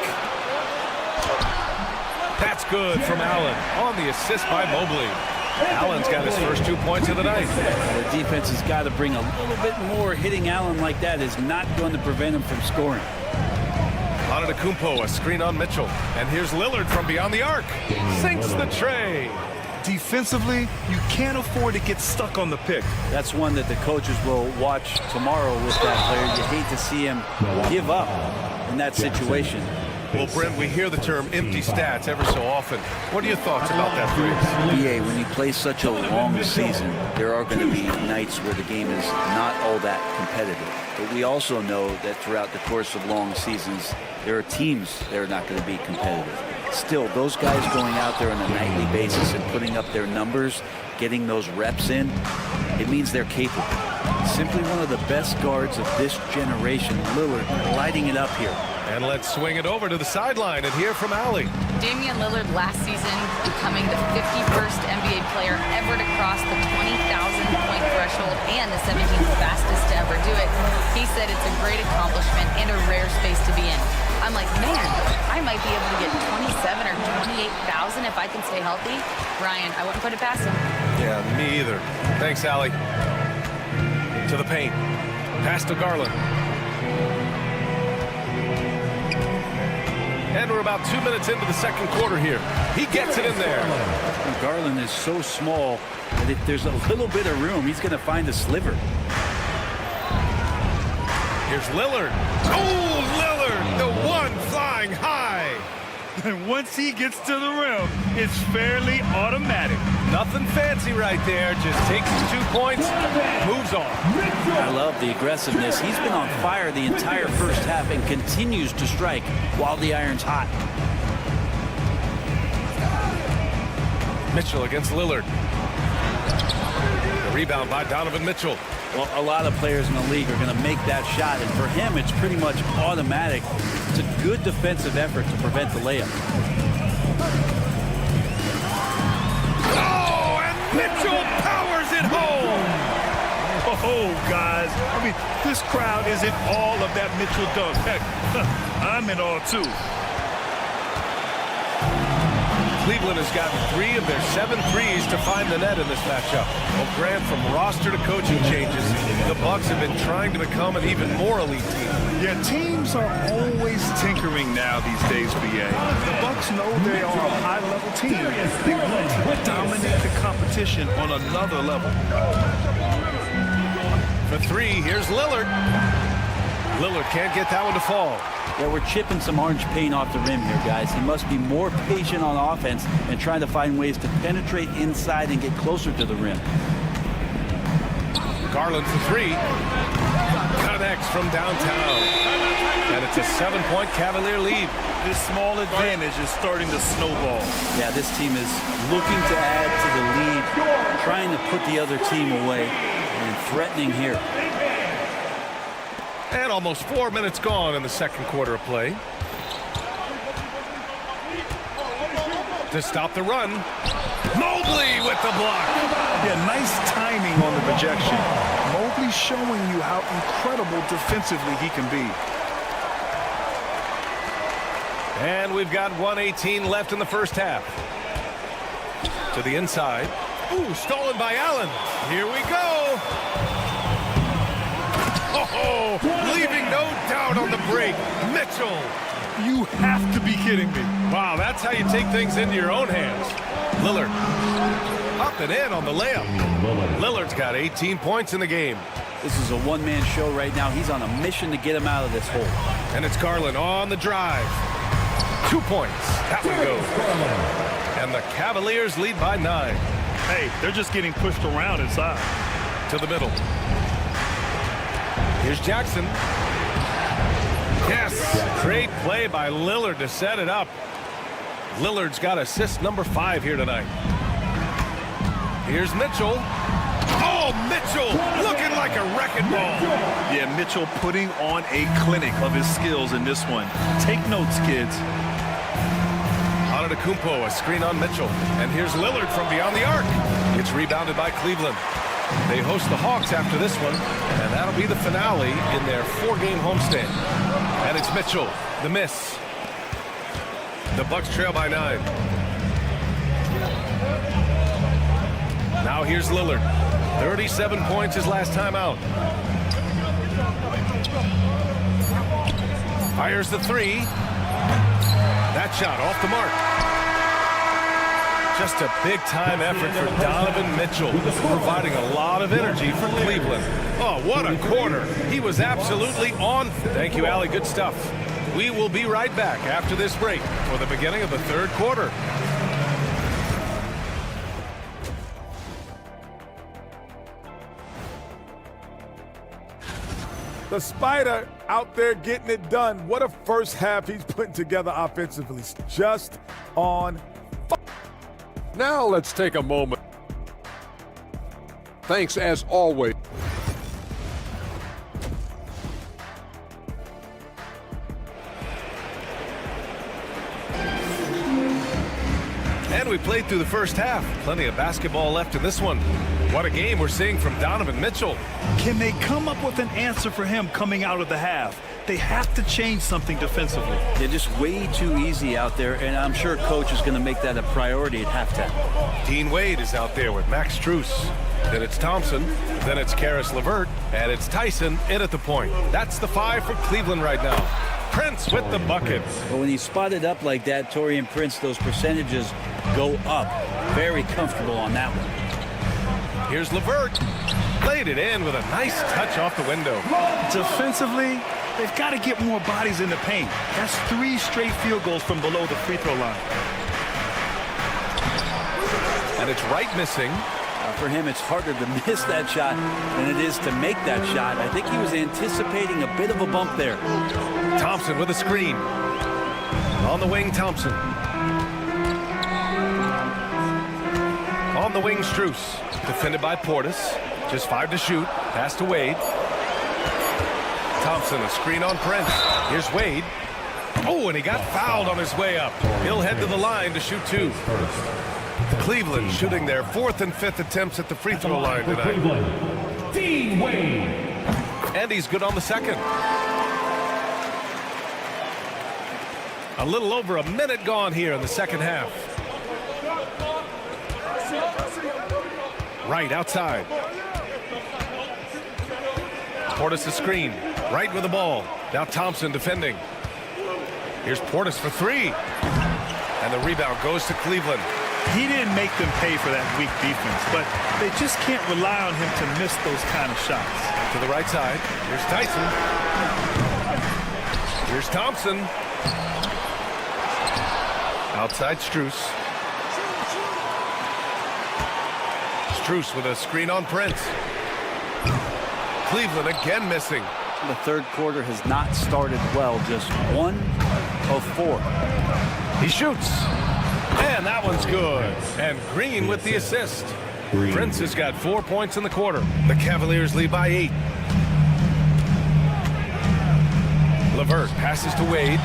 Speaker 1: That's good from Allen on the assist by Mobley. Allen's got his first 2 points of the night.
Speaker 3: The defense has got to bring a little bit more. Hitting Allen like that is not going to prevent him from scoring.
Speaker 1: Antetokounmpo, a screen on Mitchell. And here's Lillard from beyond the arc. Sinks the tray.
Speaker 2: Defensively, you can't afford to get stuck on the pick.
Speaker 3: That's one that the coaches will watch tomorrow with that player. You hate to see him give up in that situation.
Speaker 1: Well, Brent, we hear the term empty stats ever so often. What are your thoughts about that phrase?
Speaker 3: BA, when you play such a long season, there are going to be nights where the game is not all that competitive. But we also know that throughout the course of long seasons, there are teams that are not going to be competitive. Still, those guys going out there on a nightly basis and putting up their numbers, getting those reps in, it means they're capable. Simply one of the best guards of this generation, Lillard, lighting it up here.
Speaker 1: And let's swing it over to the sideline and hear from Allie.
Speaker 4: Damian Lillard last season becoming the 51st NBA player ever to cross the 20,000-point threshold and the 17th fastest to ever do it. He said it's a great accomplishment and a rare space to be in. I'm like, man, I might be able to get 27 or 28,000 if I can stay healthy. Brian, I wouldn't put it past him.
Speaker 1: Yeah, me either. Thanks, Allie. To the paint. Pass to Garland. And we're about 2 minutes into the second quarter here. He gets it in there.
Speaker 3: And Garland is so small that if there's a little bit of room, he's going to find a sliver.
Speaker 1: Here's Lillard. Oh, Lillard, the one flying high.
Speaker 2: And once he gets to the rim, it's fairly automatic.
Speaker 1: Nothing fancy right there. Just takes his 2 points, moves on.
Speaker 3: I love the aggressiveness. He's been on fire the entire first half and continues to strike while the iron's hot.
Speaker 1: Mitchell against Lillard. The rebound by Donovan Mitchell.
Speaker 3: Well, a lot of players in the league are going to make that shot, and for him, it's pretty much automatic. It's a good defensive effort to prevent the layup.
Speaker 1: Oh, and Mitchell powers it home.
Speaker 2: Oh, guys, I mean, this crowd is in all of that Mitchell dunk. Heck, I'm in all too.
Speaker 1: Cleveland has gotten 3 of their 7 threes to find the net in this matchup. Well, Grant, from roster to coaching changes, the Bucks have been trying to become an even more elite team.
Speaker 2: Yeah, teams are always tinkering now these days, BA. The Bucks know they are a high-level team. They want to dominate the competition on another level.
Speaker 1: For 3, here's Lillard. Lillard can't get that one to fall.
Speaker 3: Yeah, we're chipping some orange paint off the rim here, guys. He must be more patient on offense and trying to find ways to penetrate inside and get closer to the rim.
Speaker 1: Garland for 3. Connects from downtown. And it's a 7-point Cavalier lead.
Speaker 2: This small advantage is starting to snowball.
Speaker 3: Yeah, this team is looking to add to the lead, trying to put the other team away, and threatening here.
Speaker 1: And almost 4 minutes gone in the second quarter of play. To stop the run, Mobley with the block.
Speaker 2: Yeah, nice timing on the rejection. Mobley showing you how incredible defensively he can be.
Speaker 1: And we've got 1:18 left in the first half. To the inside. Ooh, stolen by Allen. Here we go. Oh, leaving no doubt on the break. Mitchell.
Speaker 2: You have to be kidding me.
Speaker 1: Wow, that's how you take things into your own hands. Lillard up and in on the layup. Lillard's got 18 points in the game.
Speaker 3: This is a one-man show right now. He's on a mission to get him out of this hole.
Speaker 1: And it's Garland on the drive. 2 points. That one goes. And the Cavaliers lead by 9.
Speaker 2: Hey, they're just getting pushed around inside.
Speaker 1: To the middle. Here's Jackson. Yes, great play by Lillard to set it up. Lillard's got assist number 5 here tonight. Here's Mitchell. Oh, Mitchell looking like a wrecking ball.
Speaker 2: Yeah, Mitchell putting on a clinic of his skills in this one. Take notes, kids.
Speaker 1: Antetokounmpo, a screen on Mitchell. And here's Lillard from beyond the arc. It's rebounded by Cleveland. They host the Hawks after this one, and that'll be the finale in their 4-game homestand. And it's Mitchell, the miss. The Bucks trail by 9. Now here's Lillard. 37 points his last time out. Fires the 3. That shot off the mark. Just a big-time effort for Donovan Mitchell, providing a lot of energy for Cleveland. Oh, what a quarter. He was absolutely on. Thank you, Allie. Good stuff. We will be right back after this break for the beginning of the third quarter.
Speaker 13: The Spider out there getting it done. What a first half he's putting together offensively. Just on fire.
Speaker 7: Now let's take a moment. Thanks as always.
Speaker 1: And we played through the first half. Plenty of basketball left in this one. What a game we're seeing from Donovan Mitchell.
Speaker 2: Can they come up with an answer for him coming out of the half? They have to change something defensively.
Speaker 3: They're just way too easy out there, and I'm sure coach is going to make that a priority at halftime.
Speaker 1: Dean Wade is out there with Max Strus. Then it's Thompson. Then it's Karis LeVert. And it's Tyson in at the point. That's the 5 for Cleveland right now. Prince with the bucket.
Speaker 3: But when he's spotted up like that, Taurean Prince, those percentages go up. Very comfortable on that one.
Speaker 1: Here's LeVert. Laid it in with a nice touch off the window.
Speaker 2: Defensively, they've got to get more bodies in the paint. That's 3 straight field goals from below the free throw line.
Speaker 1: And it's Wright missing.
Speaker 3: For him, it's harder to miss that shot than it is to make that shot. I think he was anticipating a bit of a bump there.
Speaker 1: Thompson with a screen. On the wing, Thompson. On the wing, Strus. Defended by Portis. Just 5 to shoot. Pass to Wade. Thompson, a screen on Prince. Here's Wade. Oh, and he got fouled on his way up. He'll head to the line to shoot 2. Cleveland shooting their 4th and 5th attempts at the free throw line tonight.
Speaker 5: Dean Wade.
Speaker 1: And he's good on the second. A little over a minute gone here in the second half. Right outside. Portis a screen. Right with the ball. Now Thompson defending. Here's Portis for three. And the rebound goes to Cleveland.
Speaker 2: He didn't make them pay for that weak defense, but they just can't rely on him to miss those kind of shots.
Speaker 1: To the right side. Here's Tyson. Here's Thompson. Outside Strus. Strus with a screen on Prince. Cleveland again missing.
Speaker 3: The third quarter has not started well, just 1 of 4.
Speaker 1: He shoots. And that one's good. And Green with the assist. Prince has got 4 points in the quarter. The Cavaliers lead by 8. LeVert passes to Wade.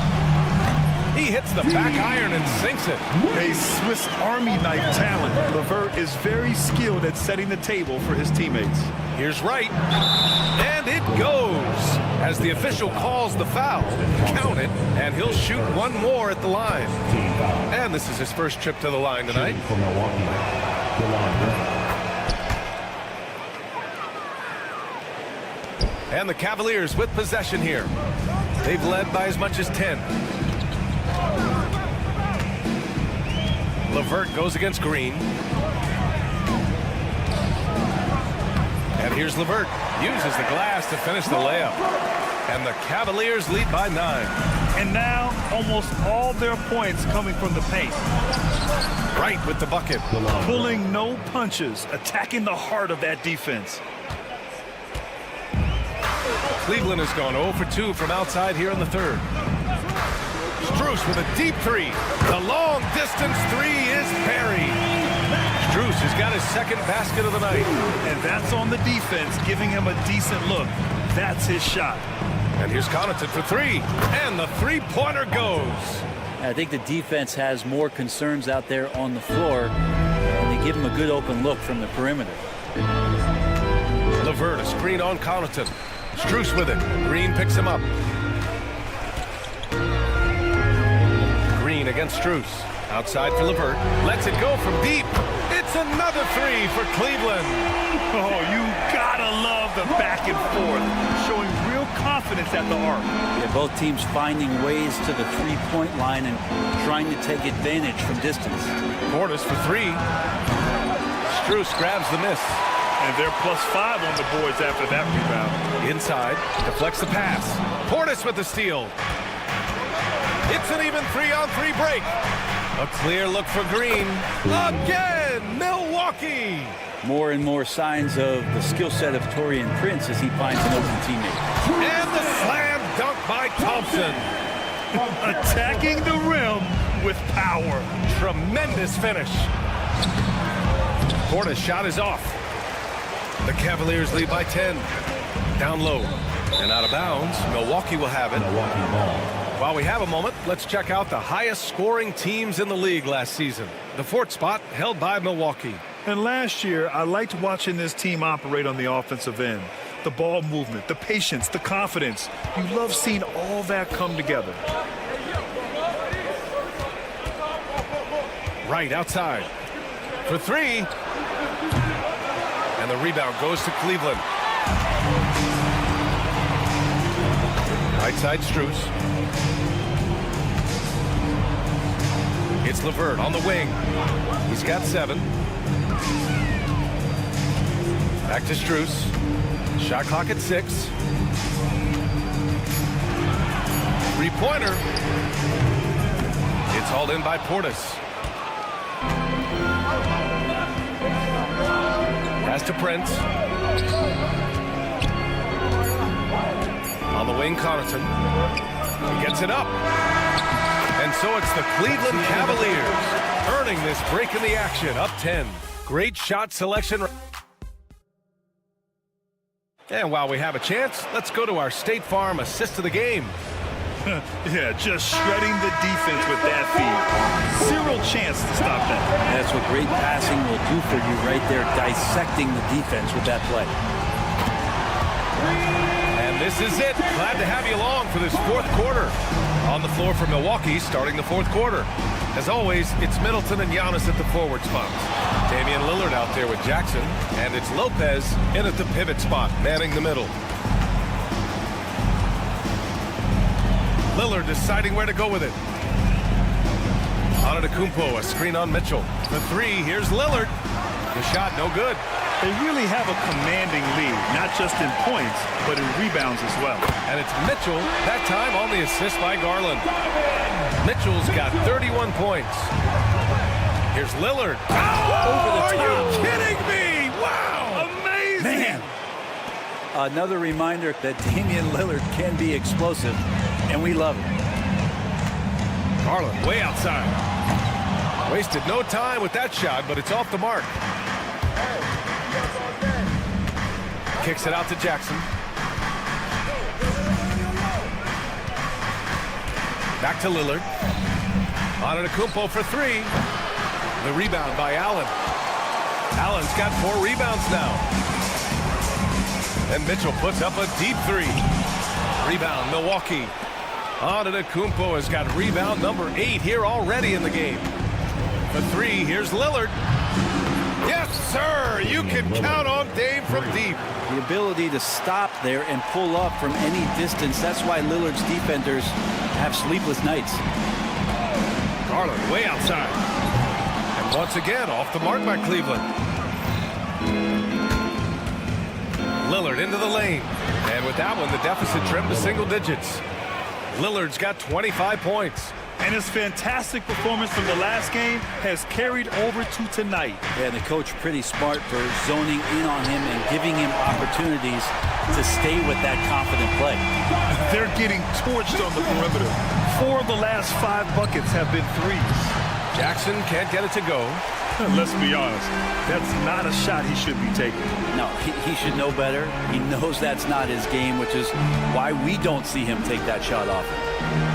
Speaker 1: He hits the back iron and sinks it.
Speaker 2: A Swiss Army knife talent. LeVert is very skilled at setting the table for his teammates.
Speaker 1: Here's Wright. And it goes. As the official calls the foul, count it, and he'll shoot one more at the line. And this is his first trip to the line tonight.
Speaker 5: For Milwaukee,
Speaker 1: And the Cavaliers with possession here. They've led by as much as 10. LeVert goes against Green. And here's LeVert. Uses the glass to finish the layup. And the Cavaliers lead by 9.
Speaker 2: And now almost all their points coming from the paint.
Speaker 1: Right with the bucket.
Speaker 2: Pulling no punches, attacking the heart of that defense.
Speaker 1: Cleveland has gone 0 for 2 from outside here in the third. Strus with a deep three. The long distance three is buried. Strus has got his second basket of the night.
Speaker 2: And that's on the defense, giving him a decent look. That's his shot.
Speaker 1: And here's Connaughton for three. And the three-pointer goes.
Speaker 3: I think the defense has more concerns out there on the floor, and they give him a good open look from the perimeter.
Speaker 1: LeVert, a screen on Connaughton. Strus with it. Green picks him up. Green against Strus. Outside for LeVert. Lets it go from deep. It's another three for Cleveland.
Speaker 2: Oh, you gotta love the back and forth. Showing real confidence at the arc.
Speaker 3: Yeah, both teams finding ways to the three-point line and trying to take advantage from distance.
Speaker 1: Portis for three. Strus grabs the miss.
Speaker 2: And they're +5 on the boards after that rebound.
Speaker 1: Inside, deflects the pass. Portis with the steal. It's an even 3-on-3 break. A clear look for Green. Again, Milwaukee.
Speaker 3: More and more signs of the skill set of Taurean Prince as he finds an open teammate.
Speaker 1: And the slam dunk by Thompson.
Speaker 2: Attacking the rim with power.
Speaker 1: Tremendous finish. Portis' shot is off. The Cavaliers lead by 10. Down low and out of bounds. Milwaukee will have it.
Speaker 5: Milwaukee ball.
Speaker 1: While we have a moment, let's check out the highest scoring teams in the league last season. The fourth spot held by Milwaukee.
Speaker 2: And last year, I liked watching this team operate on the offensive end. The ball movement, the patience, the confidence. You love seeing all that come together.
Speaker 1: Right outside. For three. And the rebound goes to Cleveland. Right side Strus. It's LeVert on the wing. He's got 7. Back to Strus. Shot clock at 6. Three-pointer. It's hauled in by Portis. Pass to Prince. On the wing, Connaughton. He gets it up. And so it's the Cleveland Cavaliers earning this break in the action, up 10. Great shot selection. And while we have a chance, let's go to our State Farm assist of the game.
Speaker 2: Yeah, just shredding the defense with that feed. Zero chance to stop that.
Speaker 3: That's what great passing will do for you right there, dissecting the defense with that play.
Speaker 1: And this is it. Glad to have you along for this fourth quarter. On the floor for Milwaukee, starting the fourth quarter. As always, it's Middleton and Giannis at the forward spots. Damian Lillard out there with Jackson, and it's Lopez in at the pivot spot, manning the middle. Lillard deciding where to go with it. Antetokounmpo, a screen on Mitchell. The three, here's Lillard. The shot, no good.
Speaker 2: They really have a commanding lead, not just in points, but in rebounds as well.
Speaker 1: And it's Mitchell, that time on the assist by Garland. Mitchell's got 31 points. Here's Lillard. Oh, over the top. Are you kidding me? Wow. Amazing.
Speaker 3: Man. Another reminder that Damian Lillard can be explosive, and we love it.
Speaker 1: Garland way outside. Wasted no time with that shot, but it's off the mark. Kicks it out to Jackson. Back to Lillard. Antetokounmpo for three. The rebound by Allen. Allen's got 4 rebounds now. And Mitchell puts up a deep three. Rebound, Milwaukee. Antetokounmpo has got rebound number 8 here already in the game. For three, here's Lillard. Yes, sir! You can count on Dame from deep.
Speaker 3: The ability to stop there and pull up from any distance, that's why Lillard's defenders have sleepless nights.
Speaker 1: Garland way outside. And once again, off the mark by Cleveland. Lillard into the lane. And with that one, the deficit trimmed to single digits. Lillard's got 25 points.
Speaker 2: And his fantastic performance from the last game has carried over to tonight.
Speaker 3: Yeah, the coach pretty smart for zoning in on him and giving him opportunities to stay with that confident play.
Speaker 2: They're getting torched on the perimeter. 4 of the last 5 buckets have been threes.
Speaker 1: Jackson can't get it to go.
Speaker 2: Let's be honest, that's not a shot he should be taking.
Speaker 3: No, he should know better. He knows that's not his game, which is why we don't see him take that shot off.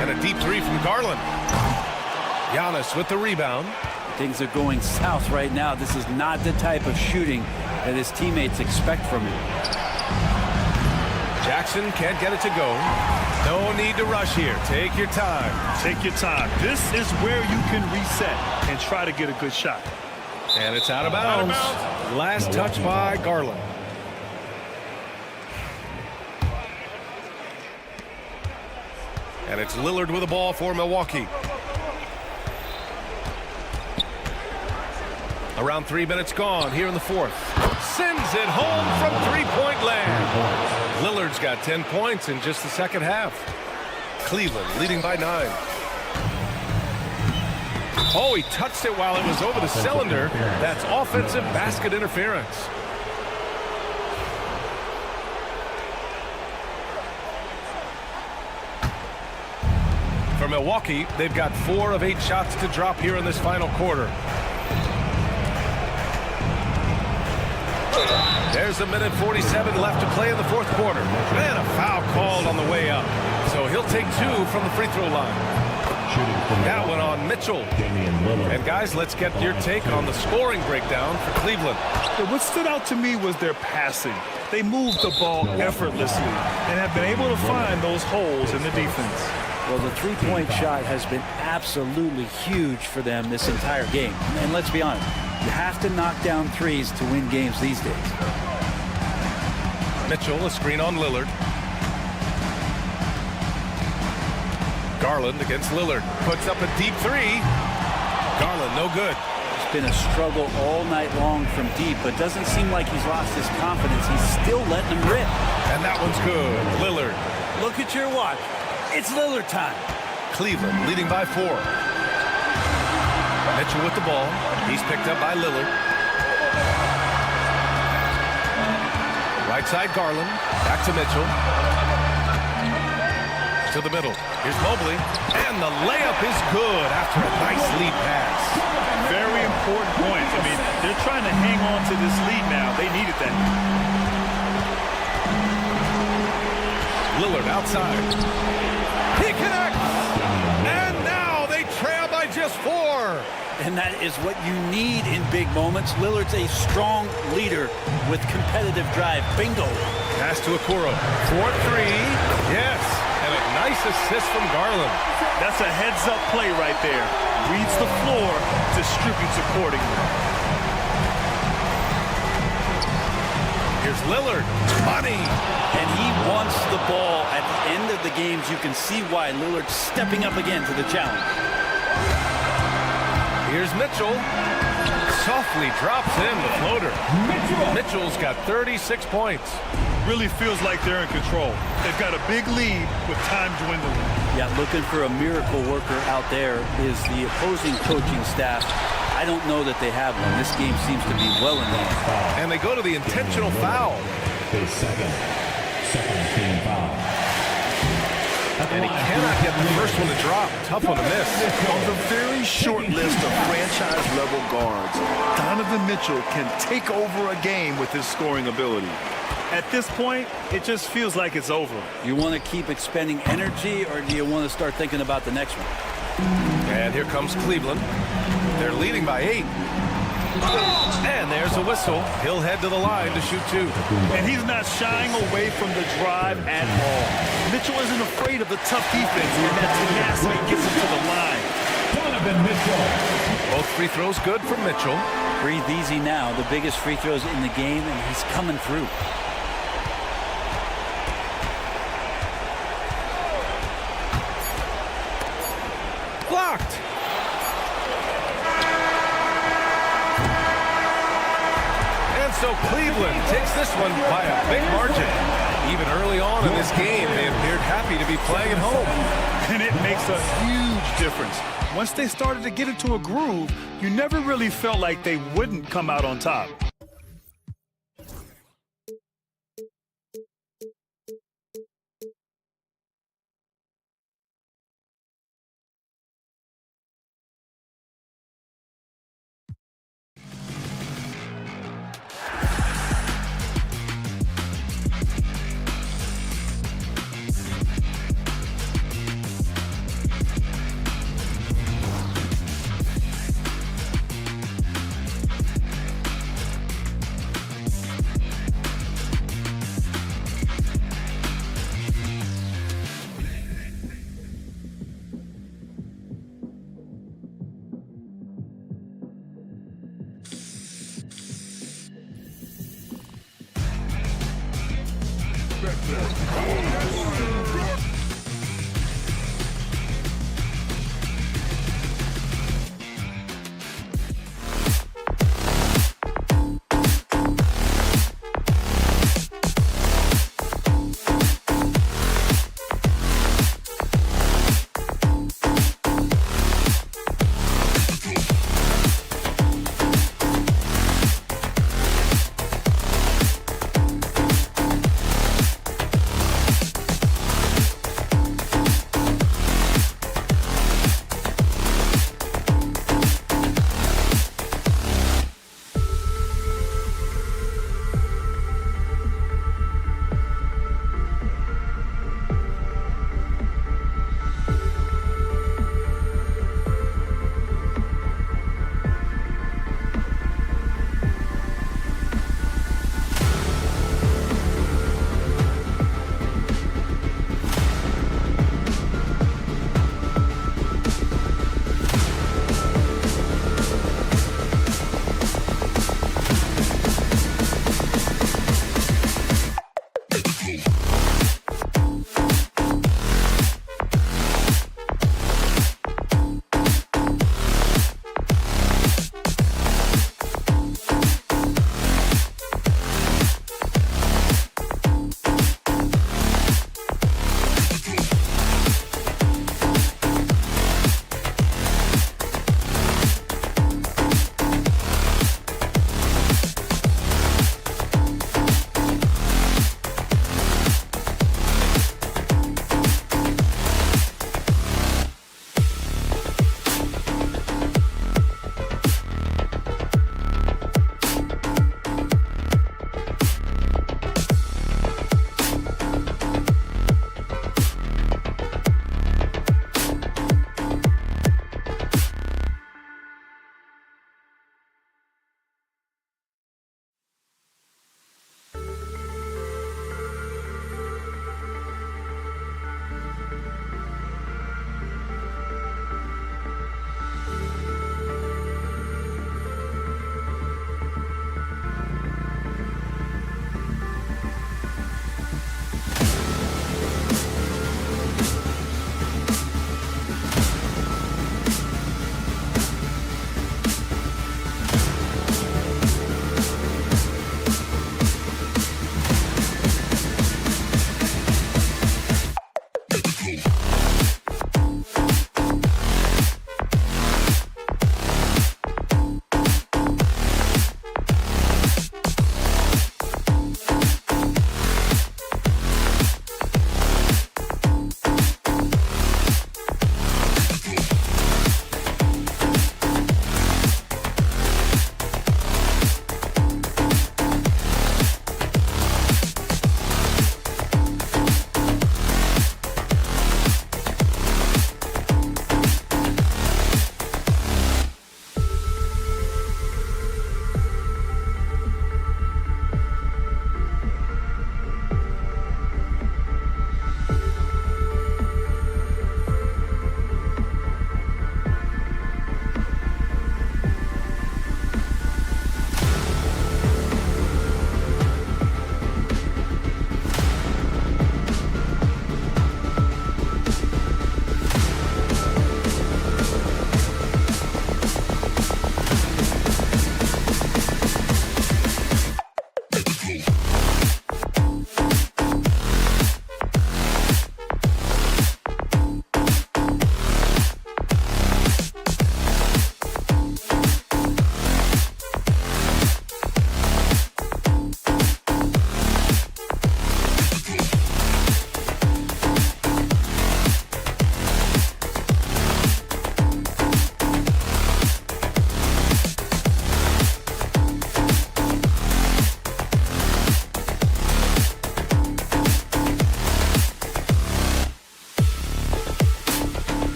Speaker 1: And a deep three from Garland. Giannis with the rebound.
Speaker 3: Things are going south right now. This is not the type of shooting that his teammates expect from him.
Speaker 1: Jackson can't get it to go. No need to rush here. Take your time.
Speaker 2: Take your time. This is where you can reset and try to get a good shot.
Speaker 1: And it's out of bounds. Last touch by Garland. And it's Lillard with the ball for Milwaukee. Around 3 minutes gone here in the fourth. Sends it home from three-point land. Lillard's got 10 points in just the second half. Cleveland leading by 9. Oh, he touched it while it was over the cylinder. That's offensive basket interference. For Milwaukee, they've got 4 of 8 shots to drop here in this final quarter. There's a minute 47 left to play in the fourth quarter. And a foul called on the way up. So he'll take 2 from the free throw line. That one on Mitchell. And guys, let's get your take on the scoring breakdown for Cleveland.
Speaker 2: What stood out to me was their passing. They moved the ball effortlessly and have been able to find those holes in the defense.
Speaker 3: Well, the three-point shot has been absolutely huge for them this entire game. And let's be honest, you have to knock down threes to win games these days.
Speaker 1: Mitchell, a screen on Lillard. Garland against Lillard. Puts up a deep three. Garland, no good.
Speaker 3: It's been a struggle all night long from deep, but doesn't seem like he's lost his confidence. He's still letting them rip.
Speaker 1: And that one's good. Lillard.
Speaker 3: Look at your watch. It's Lillard time.
Speaker 1: Cleveland leading by 4. Mitchell with the ball. He's picked up by Lillard. Right side Garland. Back to Mitchell. To the middle. Here's Mobley. And the layup is good after a nice lead pass.
Speaker 2: Very important points. I mean, they're trying to hang on to this lead now. They needed that.
Speaker 1: Lillard outside. He connects. And now they trail by just 4.
Speaker 3: And that is what you need in big moments. Lillard's a strong leader with competitive drive. Bingo.
Speaker 1: Pass to Okoro. 4-3. Yes. And a nice assist from Garland.
Speaker 2: That's a heads-up play right there. Reads the floor, distributes accordingly.
Speaker 1: Here's Lillard. Money.
Speaker 3: And he wants the ball. At the end of the games, you can see why Lillard's stepping up again to the challenge.
Speaker 1: Here's Mitchell. Softly drops in the floater. Mitchell's got 36 points.
Speaker 2: Really feels like they're in control. They've got a big lead with time dwindling.
Speaker 3: Yeah, looking for a miracle worker out there is the opposing coaching staff. I don't know that they have one. This game seems to be well in hand.
Speaker 1: And they go to the intentional foul.
Speaker 5: Second team foul.
Speaker 1: And he cannot get the first one to drop. Tough one to miss.
Speaker 2: On the very short list of franchise-level guards, Donovan Mitchell can take over a game with his scoring ability. At this point, it just feels like it's over.
Speaker 3: You want to keep expending energy, or do you want to start thinking about the next one?
Speaker 1: And here comes Cleveland. They're leading by 8. And there's a whistle. He'll head to the line to shoot 2.
Speaker 2: And he's not shying away from the drive at all. Mitchell isn't afraid of the tough defense, and that tenacity gets him to the line.
Speaker 5: Donovan Mitchell.
Speaker 1: Both free throws good for Mitchell.
Speaker 3: Breathe easy now. The biggest free throws in the game, and he's coming through.
Speaker 1: Blocked. And so Cleveland takes this one by a big margin. Even early on in this game, they appeared happy to be playing at home.
Speaker 2: And it makes a huge difference. Once they started to get into a groove, you never really felt like they wouldn't come out on top.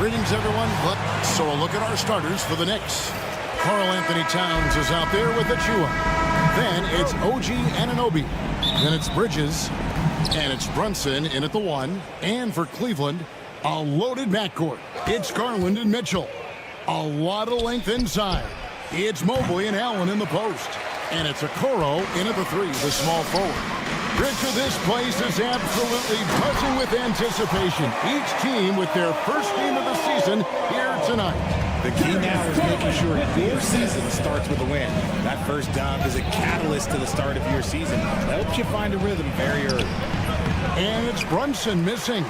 Speaker 8: Greetings, everyone. So a look at our starters for the Knicks. Karl Anthony Towns is out there with Achua. Then it's OG Anunoby. Then it's Bridges. And it's Brunson in at the 1. And for Cleveland, a loaded backcourt. It's Garland and Mitchell. A lot of length inside. It's Mobley and Allen in the post. And it's Okoro in at the 3, the small forward. Richard, this place is absolutely buzzing with anticipation. Each team with their first game of the season here tonight.
Speaker 9: The key now is making sure your season starts with a win. That first dub is a catalyst to the start of your season. Helps you find a rhythm very early.
Speaker 8: And it's Brunson missing.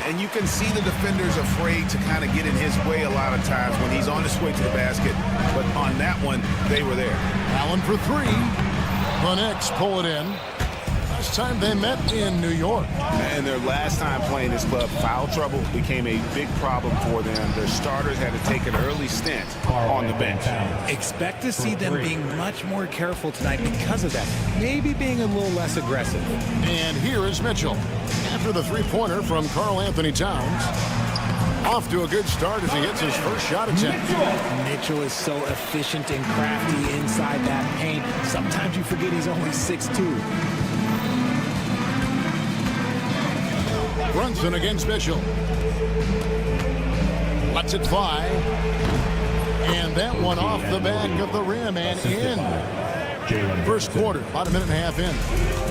Speaker 10: And you can see the defenders afraid to kind of get in his way a lot of times when he's on his way to the basket. But on that one, they were there.
Speaker 8: Allen for 3. The Knicks pull it in. Last time they met in New York.
Speaker 10: And their last time playing this club, foul trouble became a big problem for them. Their starters had to take an early stint on the bench.
Speaker 9: Expect to see them being much more careful tonight because of that. Maybe being a little less aggressive.
Speaker 8: And here is Mitchell. After the three-pointer from Karl Anthony Towns. Off to a good start as he hits his first shot attempt.
Speaker 9: Mitchell is so efficient and crafty inside that paint. Sometimes you forget he's only 6'2".
Speaker 8: Brunson against Mitchell. Lets it fly. And that one off the back of the rim and in. First quarter, about a minute and a half in.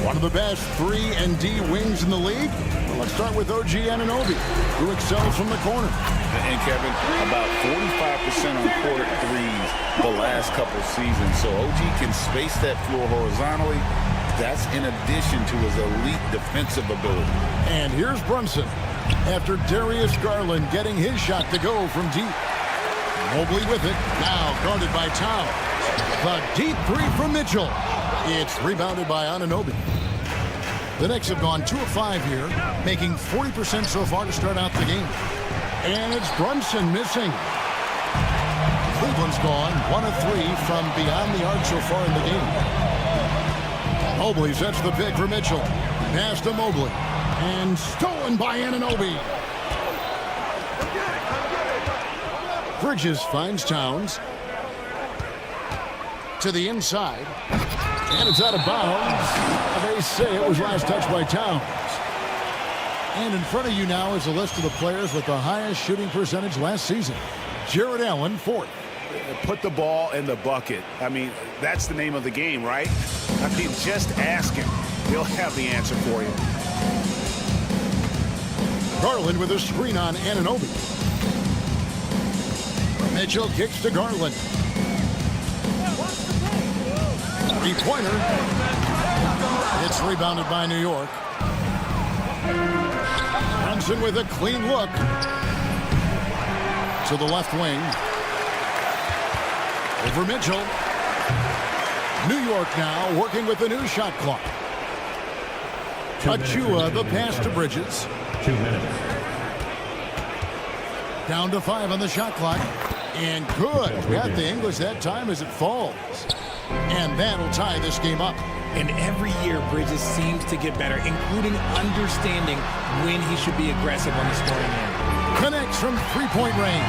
Speaker 8: One of the best 3 and D wings in the league. Well, let's start with OG Anunoby, who excels from the corner.
Speaker 10: And Kevin, about 45% on quarter threes the last couple seasons. So OG can space that floor horizontally That's in addition to his elite defensive ability.
Speaker 8: And here's Brunson after Darius Garland getting his shot to go from deep. Mobley with it, now guarded by Towns. The deep three from Mitchell. It's rebounded by Anunoby. The Knicks have gone 2 of 5 here, making 40% so far to start out the game. And it's Brunson missing. Cleveland's gone 1 of 3 from beyond the arc so far in the game. Mobley sets the pick for Mitchell. Pass to Mobley. And stolen by Anunoby. Bridges finds Towns. To the inside. And it's out of bounds. They say it was last touched by Towns. And in front of you now is a list of the players with the highest shooting percentage last season. Jared Allen, 4th.
Speaker 10: Put the ball in the bucket. I mean, that's the name of the game, right? I mean, just ask him. He'll have the answer for you.
Speaker 8: Garland with a screen on Anunoby. Mitchell kicks to Garland. Three-pointer. It's rebounded by New York. Brunson with a clean look. To the left wing. Over Mitchell. New York now working with the new shot clock. Achua, the pass to Bridges.
Speaker 5: 2 minutes.
Speaker 8: Down to 5 on the shot clock. And good. Got the English that time as it falls. And that'll tie this game up.
Speaker 9: And every year, Bridges seems to get better, including understanding when he should be aggressive on the scoring end.
Speaker 8: Connects from three-point range.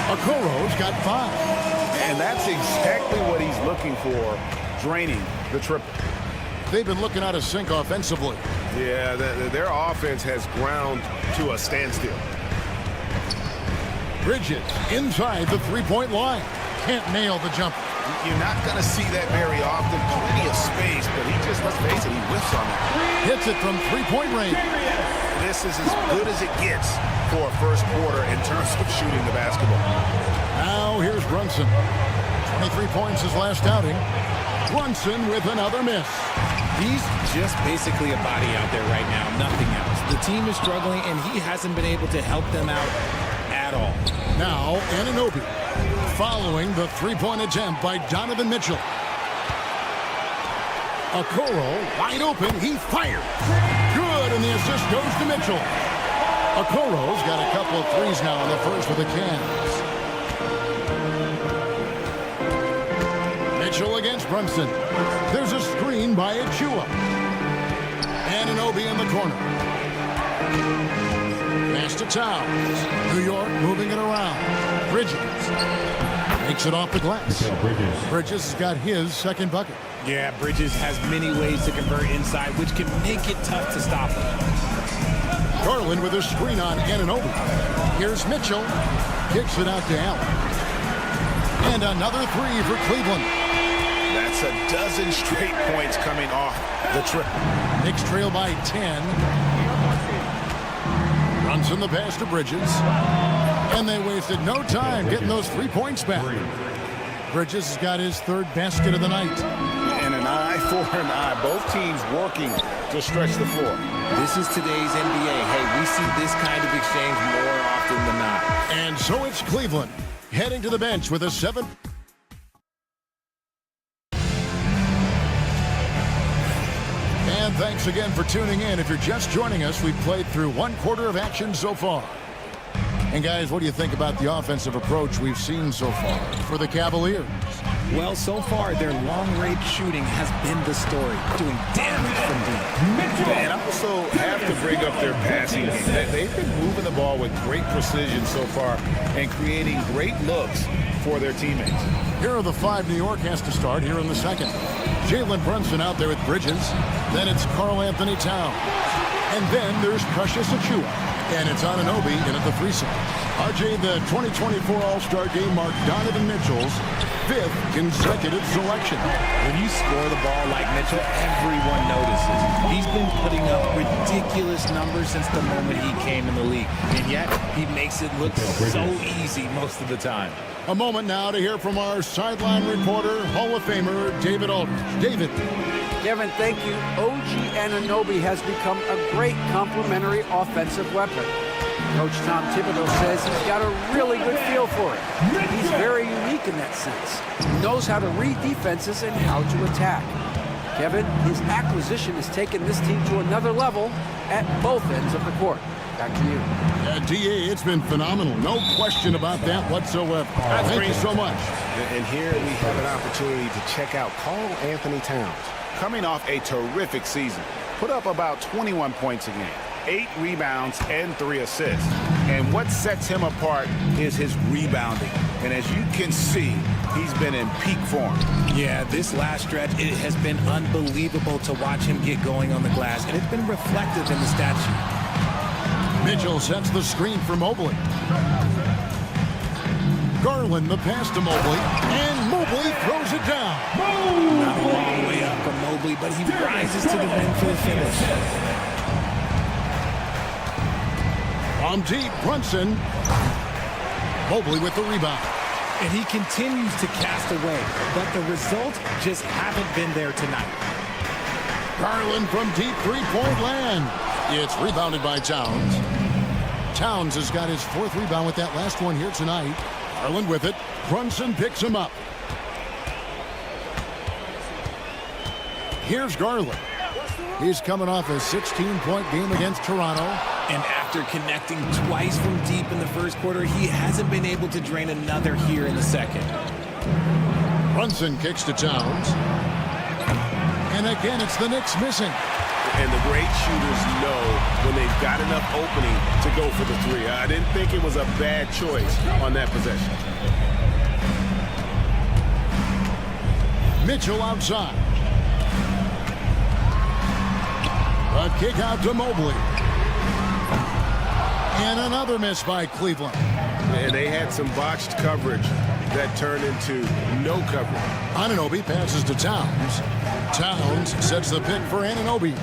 Speaker 8: Okoro's got 5.
Speaker 10: And that's exactly what he's looking for, draining the triple.
Speaker 8: They've been looking out of sync offensively.
Speaker 10: Yeah, their offense has ground to a standstill.
Speaker 8: Bridges inside the three-point line. Can't nail the jumper.
Speaker 10: You're not going to see that very often. Plenty of space, but he just, let's face it, he whiffs on it.
Speaker 8: Hits it from three-point range.
Speaker 10: This is as good as it gets for a first quarter in terms of shooting the basketball.
Speaker 8: Now here's Brunson. 23 points his last outing. Brunson with another miss.
Speaker 9: He's just basically a body out there right now, nothing else. The team is struggling, and he hasn't been able to help them out at all.
Speaker 8: Now Anunoby following the three-point attempt by Donovan Mitchell. Okoro wide open. He fired. Good, and the assist goes to Mitchell. Okoro's got a couple of threes now in the first for the Cavs. Mitchell against Brunson. There's a screen by Achua. Anunoby in the corner. Pass to Towns. New York moving it around. Bridges makes it off the glass. Bridges has got his second bucket.
Speaker 9: Yeah, Bridges has many ways to convert inside, which can make it tough to stop him.
Speaker 8: Garland with a screen on Anunoby. Here's Mitchell. Kicks it out to Allen. And another three for Cleveland.
Speaker 10: That's a dozen straight points coming off the triple.
Speaker 8: Knicks trail by 10. Brunson the pass to Bridges. And they wasted no time getting those 3 points back. Bridges has got his third basket of the night.
Speaker 10: And an eye for an eye. Both teams working to stretch the floor.
Speaker 9: This is today's NBA. Hey, we see this kind of exchange more often than not.
Speaker 8: And so it's Cleveland heading to the bench with a 7. And thanks again for tuning in. If you're just joining us, we've played through 1 quarter of action so far. And guys, what do you think about the offensive approach we've seen so far for the Cavaliers?
Speaker 9: Well, so far, their long-range shooting has been the story, doing damage from deep.
Speaker 10: And I also have to bring up their passing game. They've been moving the ball with great precision so far and creating great looks for their teammates.
Speaker 8: Here are the 5 New York has to start here in the second. Jalen Brunson out there with Bridges. Then it's Karl Anthony Towns. And then there's Precious Achua. And it's Anunoby in at the 3 side. RJ, the 2024 All-Star Game marked Donovan Mitchell's 5th consecutive selection.
Speaker 9: When you score the ball like Mitchell, everyone notices. He's been putting up ridiculous numbers since the moment he came in the league, and yet he makes it look so easy most of the time.
Speaker 8: A moment now to hear from our sideline reporter, Hall of Famer David Aldridge. David.
Speaker 11: Kevin, thank you. OG Anunoby has become a great complementary offensive weapon. Coach Tom Thibodeau says he's got a really good feel for it. He's very unique in that sense. He knows how to read defenses and how to attack. Kevin, his acquisition has taken this team to another level at both ends of the court. Back to you.
Speaker 8: DA, it's been phenomenal. No question about that whatsoever. Thank you so much.
Speaker 10: And here we have an opportunity to check out Karl Anthony Towns. Coming off a terrific season, put up about 21 points a game, 8 rebounds and 3 assists. And what sets him apart is his rebounding. And as you can see, he's been in peak form.
Speaker 9: Yeah, this last stretch, it has been unbelievable to watch him get going on the glass, and it's been reflective in the stat sheet.
Speaker 8: Mitchell sets the screen for Mobley. Garland the pass to Mobley, and Mobley throws it down.
Speaker 9: Not a long way up from Mobley, but he rises to the rim for the finish.
Speaker 8: From deep, Brunson. Mobley with the rebound.
Speaker 9: And he continues to cast away, but the results just haven't been there tonight.
Speaker 8: Garland from deep three-point land. It's rebounded by Towns. Towns has got his 4th rebound with that last one here tonight. Garland with it. Brunson picks him up. Here's Garland. He's coming off a 16-point game against Toronto.
Speaker 9: And after connecting twice from deep in the first quarter, he hasn't been able to drain another here in the second.
Speaker 8: Brunson kicks to Towns. And again, it's the Knicks missing.
Speaker 10: And the great shooters know when they've got enough opening to go for the 3. I didn't think it was a bad choice on that possession.
Speaker 8: Mitchell outside. A kick out to Mobley. And another miss by Cleveland.
Speaker 10: And they had some botched coverage that turned into no coverage.
Speaker 8: Anunoby passes to Towns. Towns sets the pick for Anunoby.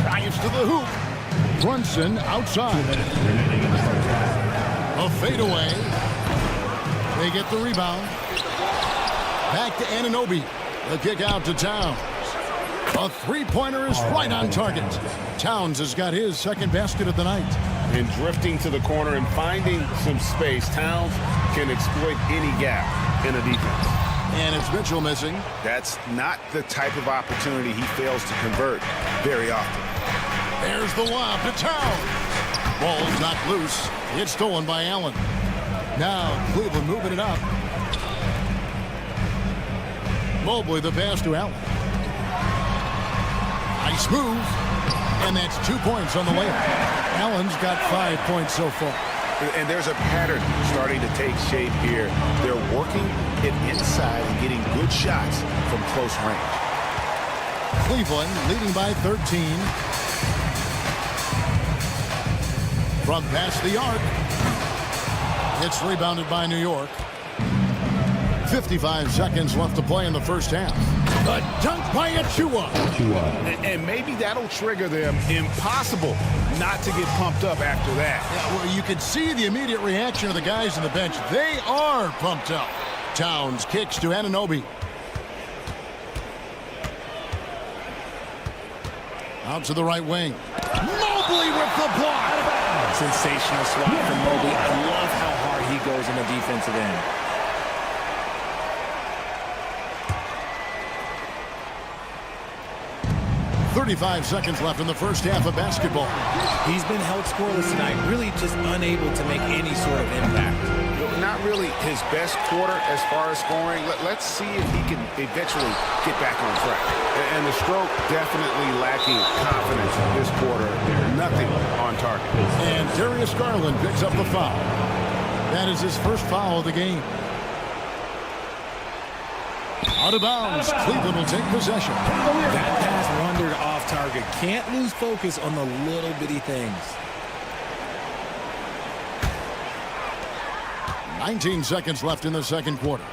Speaker 8: Drives to the hoop. Brunson outside. A fadeaway. They get the rebound. Back to Anunoby. The kick out to Towns. A three-pointer is right on target. Towns has got his 2nd basket of the night.
Speaker 10: And drifting to the corner and finding some space, Towns can exploit any gap in a defense.
Speaker 8: And it's Mitchell missing.
Speaker 10: That's not the type of opportunity he fails to convert very often.
Speaker 8: There's the lob to Towns. Ball's knocked loose. It's stolen by Allen. Now Cleveland moving it up. Mobley the pass to Allen. Nice move. And that's 2 points on the layup. Allen's got 5 points so far.
Speaker 10: And there's a pattern starting to take shape here. They're working it inside and getting good shots from close range.
Speaker 8: Cleveland leading by 13. From past the arc. It's rebounded by New York. 55 seconds left to play in the first half. A dunk by Achua.
Speaker 10: And maybe that'll trigger them. Impossible not to get pumped up after that.
Speaker 8: Yeah, well, you could see the immediate reaction of the guys on the bench. They are pumped up. Towns kicks to Anunoby. Out to the right wing. Mobley with the block.
Speaker 9: Sensational swat from Mobley. I love how hard he goes in the defensive end.
Speaker 8: 35 seconds left in the first half of basketball.
Speaker 9: He's been held scoreless tonight, really just unable to make any sort of impact.
Speaker 10: Not really his best quarter as far as scoring. Let's see if he can eventually get back on track. And the stroke definitely lacking confidence this quarter. Nothing on target.
Speaker 8: And Darius Garland picks up the foul. That is his first foul of the game. Out of bounds. Cleveland will take possession.
Speaker 9: That pass wandered off target. Can't lose focus on the little bitty things.
Speaker 8: 19 seconds left in the second quarter.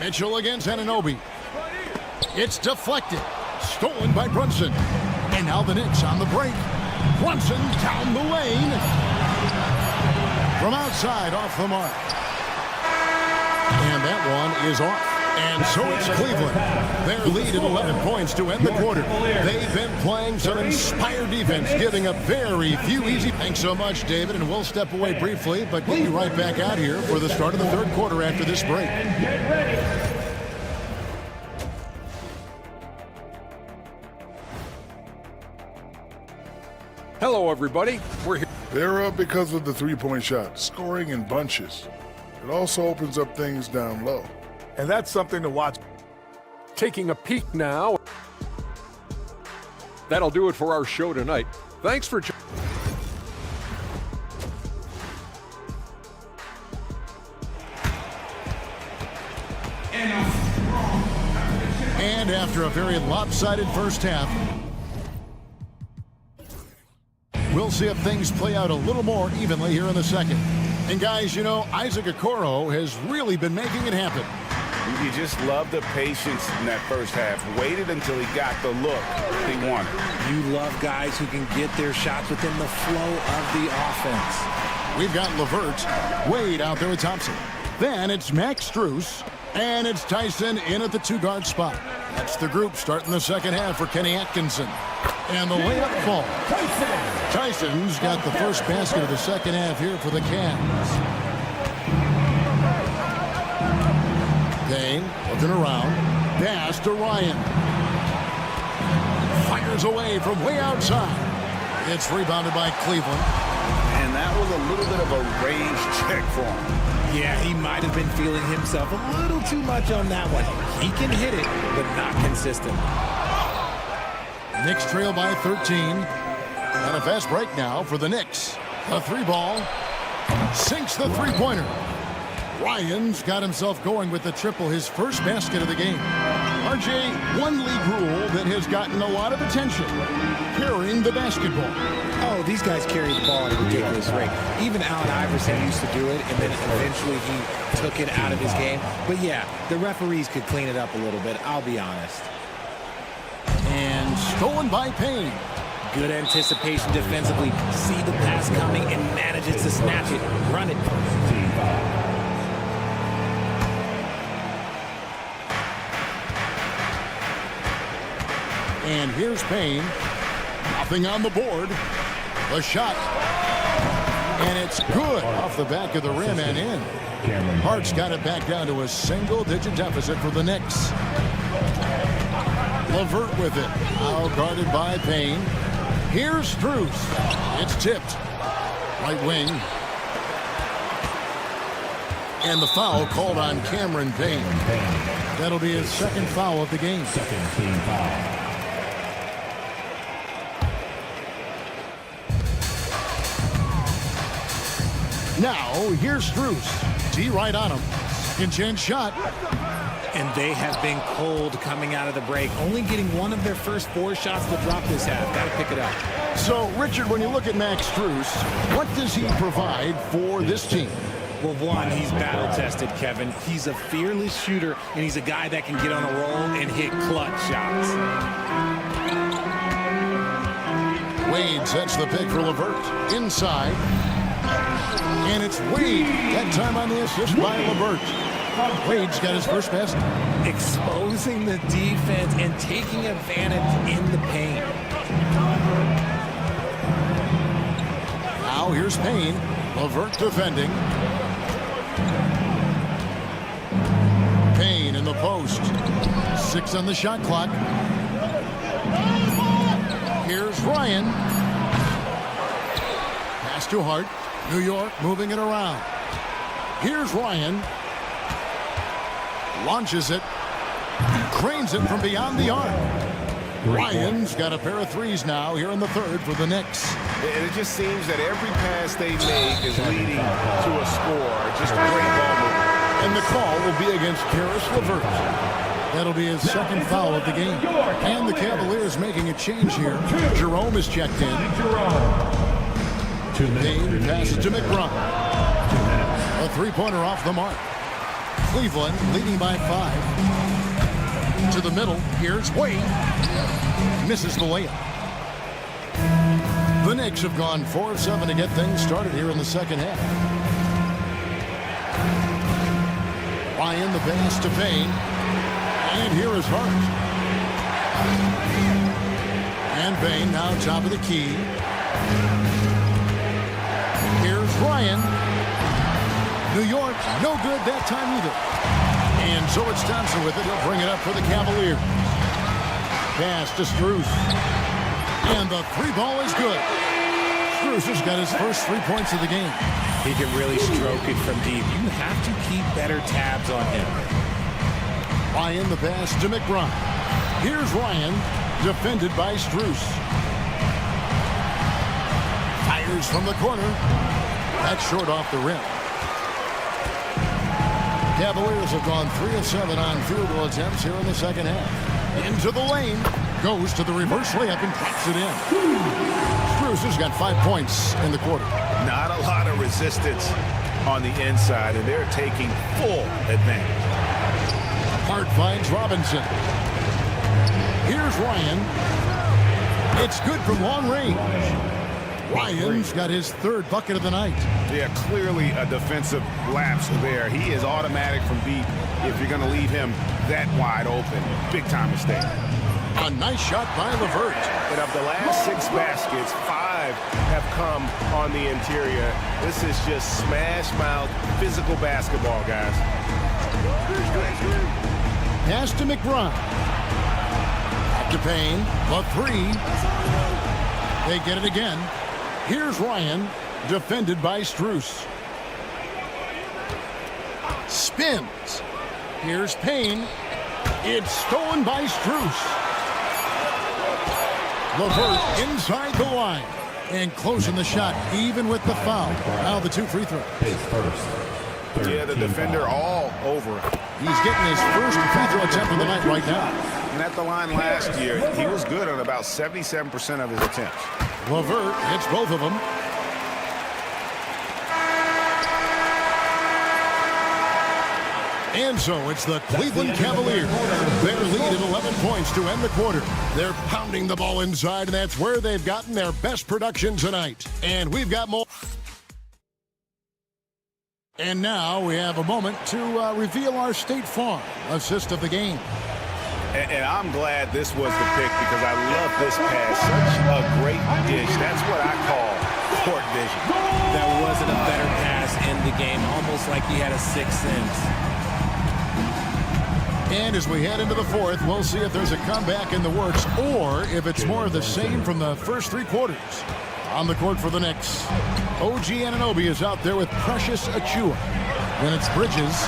Speaker 8: Mitchell against Anunoby. It's deflected. Stolen by Brunson. And now the Knicks on the break. Brunson down the lane. From outside, off the mark. And that one is off. And so it's Cleveland. Their lead at 11 points to end the quarter. They've been playing some inspired defense, giving up very few easy. Thanks so much, David, and we'll step away briefly, but get you right back out here for the start of the third quarter after this break.
Speaker 7: Hello, everybody. We're here.
Speaker 6: They're up because of the three-point shot, scoring in bunches. It also opens up things down low.
Speaker 13: And that's something to watch.
Speaker 7: Taking a peek now. That'll do it for our show tonight. Thanks for joining.
Speaker 8: And after a very lopsided first half, we'll see if things play out a little more evenly here in the second. And guys, you know, Isaac Okoro has really been making it happen.
Speaker 10: You just love the patience in that first half. Waited until he got the look he wanted.
Speaker 9: You love guys who can get their shots within the flow of the offense.
Speaker 8: We've got LeVert, Wade out there with Thompson. Then it's Max Strus, and it's Tyson in at the two-guard spot. That's the group starting the second half for Kenny Atkinson. And the layup falls. Tyson's got the first basket of the second half here for the Cavs. Dane looking around. Pass to Ryan. Fires away from way outside. It's rebounded by Cleveland.
Speaker 10: And that was a little bit of a range check for him.
Speaker 9: Yeah, he might have been feeling himself a little too much on that one. He can hit it, but not consistent.
Speaker 8: Knicks trail by 13. And a fast break now for the Knicks. A three ball. Sinks the three-pointer. Ryan's got himself going with the triple, his first basket of the game. RJ, one league rule that has gotten a lot of attention. Carrying the basketball.
Speaker 9: Oh, these guys carry the ball at a ridiculous rate. Even Allen Iverson used to do it, and then eventually he took it out of his game. But yeah, the referees could clean it up a little bit, I'll be honest.
Speaker 8: And stolen by Payne.
Speaker 9: Good anticipation defensively. See the pass coming and manages to snatch it. Run it.
Speaker 8: And here's Payne. Nothing on the board. A shot. And it's good off the back of the rim and in. Hart's got it back down to a single-digit deficit for the Knicks. LeVert with it. Now guarded by Payne. Here's Strus. It's tipped. Right wing. And the foul called on Cameron Payne. That'll be his second foul of the game.
Speaker 5: Second team foul.
Speaker 8: Now, here's Strus. T right on him. Second chance shot.
Speaker 9: And they have been cold coming out of the break. Only getting one of their first 4 shots to drop this half. Got to pick it up.
Speaker 8: So, Richard, when you look at Max Strus, what does he provide for this team?
Speaker 9: Well, one, he's battle-tested, Kevin. He's a fearless shooter, and he's a guy that can get on a roll and hit clutch shots.
Speaker 8: Wade sets the pick for LeVert. Inside. And it's Wade. That time on the assist by LeVert. Wade's got his first basket.
Speaker 9: Exposing the defense and taking advantage in the paint.
Speaker 8: Now here's Payne. LeVert defending. Payne in the post. 6 on the shot clock. Here's Ryan. Pass to Hart. New York moving it around. Here's Ryan. Launches it. Cranes it from beyond the arc. Ryan's got a pair of threes now here in the third for the Knicks.
Speaker 10: And it just seems that every pass they make is leading to a score. Just a great ball movement.
Speaker 8: And the call will be against Karis LeVert. That'll be his second foul of the game. And the Cavaliers making a change here. Jerome is checked in. Dane passes to McBride. A three-pointer off the mark. Cleveland leading by 5. To the middle, here's Wade. Misses the layup. The Knicks have gone 4 of 7 to get things started here in the second half. Ryan the pass to Payne. And here is Hart. And Payne now top of the key. Here's Ryan. New York, no good that time either. And so it's Thompson with it. He'll bring it up for the Cavaliers. Pass to Strus. And the 3 ball is good. Strus has got his first 3 points of the game.
Speaker 9: He can really stroke it from deep. You have to keep better tabs on him.
Speaker 8: Ryan the pass to McBride. Here's Ryan, defended by Strus. Fires from the corner. That's short off the rim. Cavaliers have gone 3 of 7 on field goal attempts here in the second half. Into the lane. Goes to the reverse layup and drops it in. Strus has got 5 points in the quarter.
Speaker 10: Not a lot of resistance on the inside, and they're taking full advantage.
Speaker 8: Hart finds Robinson. Here's Ryan. It's good from long range. Ryan's got his 3rd bucket of the night.
Speaker 10: Yeah, clearly a defensive lapse there. He is automatic from deep if you're going to leave him that wide open. Big time mistake.
Speaker 8: A nice shot by LeVert.
Speaker 16: And of the last 6 baskets, 5 have come on the interior. This is just smash mouth physical basketball, guys.
Speaker 8: Pass to McBride. Back to Payne. The 3. They get it again. Here's Ryan, defended by Strus. Spins. Here's Payne. It's stolen by Strus. LeVert inside the line. And closing the shot, even with the foul. Now the 2 free throws.
Speaker 10: Yeah, the defender all over him.
Speaker 8: He's getting his first free throw attempt of the night right now.
Speaker 10: And at the line last year, he was good on about 77% of his attempts.
Speaker 8: LeVert hits both of them. And so it's the Cleveland Cavaliers. Their lead at 11 points to end the quarter. They're pounding the ball inside, and that's where they've gotten their best production tonight. And we've got more. And now we have a moment to reveal our State Farm assist of the game.
Speaker 10: And I'm glad this was the pick because I love this pass. Such a great dish. That's what I call court vision.
Speaker 9: That wasn't a better pass in the game. Almost like he had a 6th sense.
Speaker 8: And as we head into the 4th, we'll see if there's a comeback in the works or if it's more of the same from the first 3 quarters. On the court for the Knicks, OG Anunoby is out there with Precious Achiuwa. Then it's Bridges.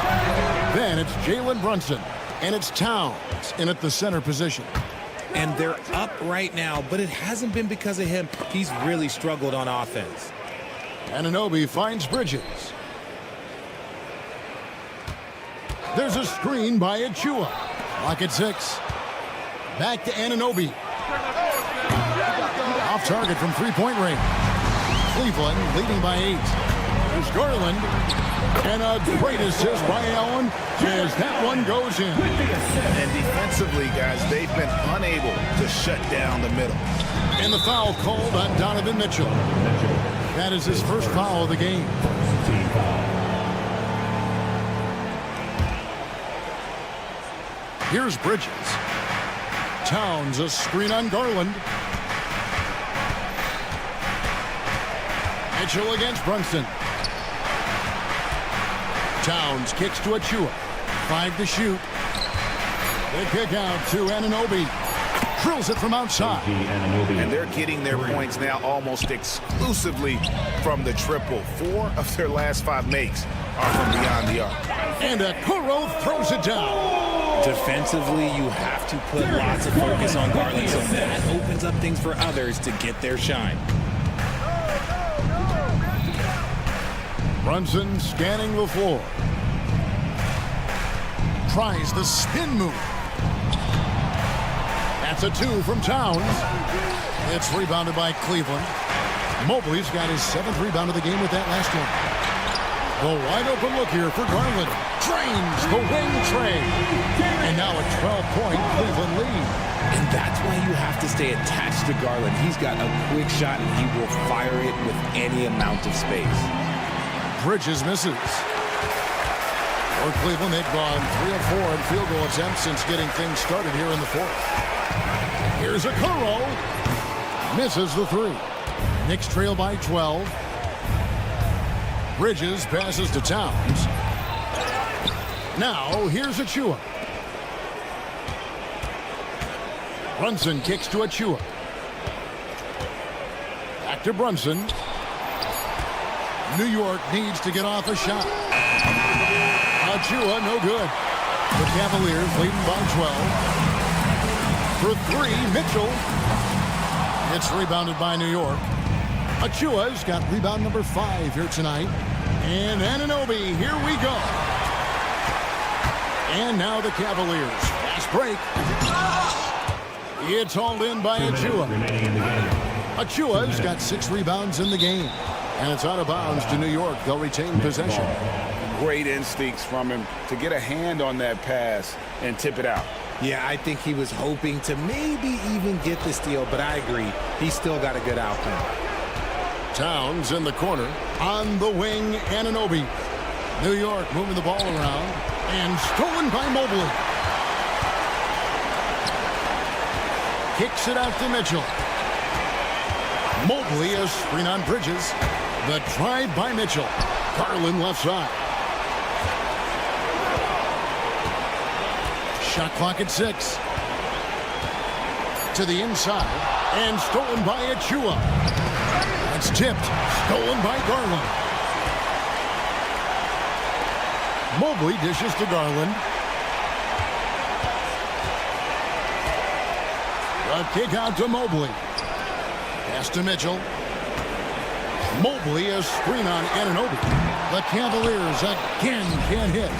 Speaker 8: Then it's Jalen Brunson. And it's Towns in at the center position.
Speaker 9: And they're up right now, but it hasn't been because of him. He's really struggled on offense.
Speaker 8: Anunoby finds Bridges. There's a screen by Achiuwa. Clock at 6. Back to Anunoby. Off target from 3-point range. Cleveland leading by 8. There's Garland. And a great assist by Allen as that one goes in.
Speaker 10: And defensively, guys, they've been unable to shut down the middle.
Speaker 8: And the foul called on Donovan Mitchell. That is his first foul of the game. Here's Bridges. Towns, a screen on Garland. Mitchell against Brunson. Towns kicks to Achiuwa. 5 to shoot. They kick out to Anunoby. Drills it from outside.
Speaker 10: And they're getting their points now almost exclusively from the triple. 4 of their last 5 makes are from beyond the arc.
Speaker 8: And Okoro throws it down.
Speaker 9: Defensively, you have to put lots of focus on Garland, so that opens up things for others to get their shine.
Speaker 8: Brunson scanning the floor. Tries the spin move. That's a 2 from Towns. It's rebounded by Cleveland. Mobley's got his 7th rebound of the game with that last one. The wide open look here for Garland. drains the wing trade. And now a 12-point Cleveland lead.
Speaker 9: And that's why you have to stay attached to Garland. He's got a quick shot, and he will fire it with any amount of space.
Speaker 8: Bridges misses. For Cleveland, they've gone 3 of 4 in field goal attempts since getting things started here in the fourth. Here's a Okoro. Misses the 3. Knicks trail by 12. Bridges passes to Towns. Now, here's Achua. Brunson kicks to Achua. Back to Brunson. New York needs to get off a shot. Achua, no good. The Cavaliers leading by 12. For 3, Mitchell. It's rebounded by New York. Achua's got rebound number 5 here tonight. And Anunoby, here we go. And now the Cavaliers. Fast break. It's hauled in by Achua. Achua's got 6 rebounds in the game. And it's out of bounds to New York. They'll retain possession.
Speaker 10: Great instincts from him to get a hand on that pass and tip it out.
Speaker 9: Yeah, I think he was hoping to maybe even get the steal, but I agree. He's still got a good outcome.
Speaker 8: Towns in the corner. On the wing, Anunoby. New York moving the ball around. And stolen by Mobley. Kicks it out to Mitchell. Mobley, a screen on Bridges. The drive by Mitchell. Garland left side. Shot clock at 6. To the inside. And stolen by Achua. It's tipped. Stolen by Garland. Mobley dishes to Garland. A kick out to Mobley. Pass to Mitchell. Mobley, a screen on Anunoby. The Cavaliers again can't hit.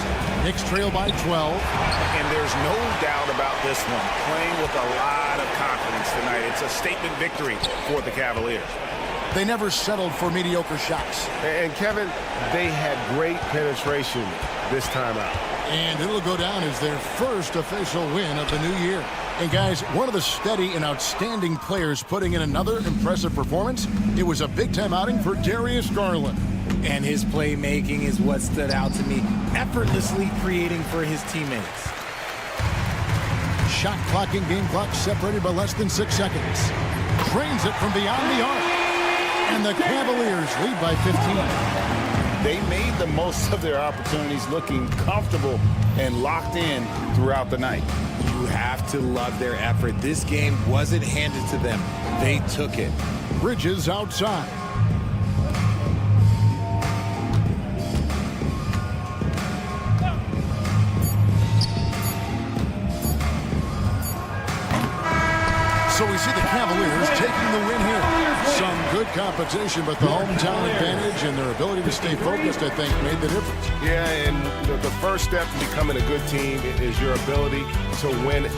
Speaker 8: Knicks trail by 12.
Speaker 10: And there's no doubt about this one. Playing with a lot of confidence tonight. It's a statement victory for the Cavaliers.
Speaker 8: They never settled for mediocre shots.
Speaker 16: And Kevin, they had great penetration this time out.
Speaker 8: And it'll go down as their first official win of the new year. And guys, one of the steady and outstanding players putting in another impressive performance, it was a big-time outing for Darius Garland.
Speaker 9: And his playmaking is what stood out to me, effortlessly creating for his teammates.
Speaker 8: Shot clock and game clock separated by less than 6 seconds. Drains it from beyond the arc. And the Cavaliers lead by 15.
Speaker 10: They made the most of their opportunities, looking comfortable and locked in throughout the night.
Speaker 9: You have to love their effort. This game wasn't handed to them. They took it.
Speaker 8: Bridges outside. So we see the Cavaliers taking the win here. Some good competition, but the hometown advantage and their ability to stay focused, I think, made the difference.
Speaker 16: Yeah, and the first step to becoming a good team is your ability to win.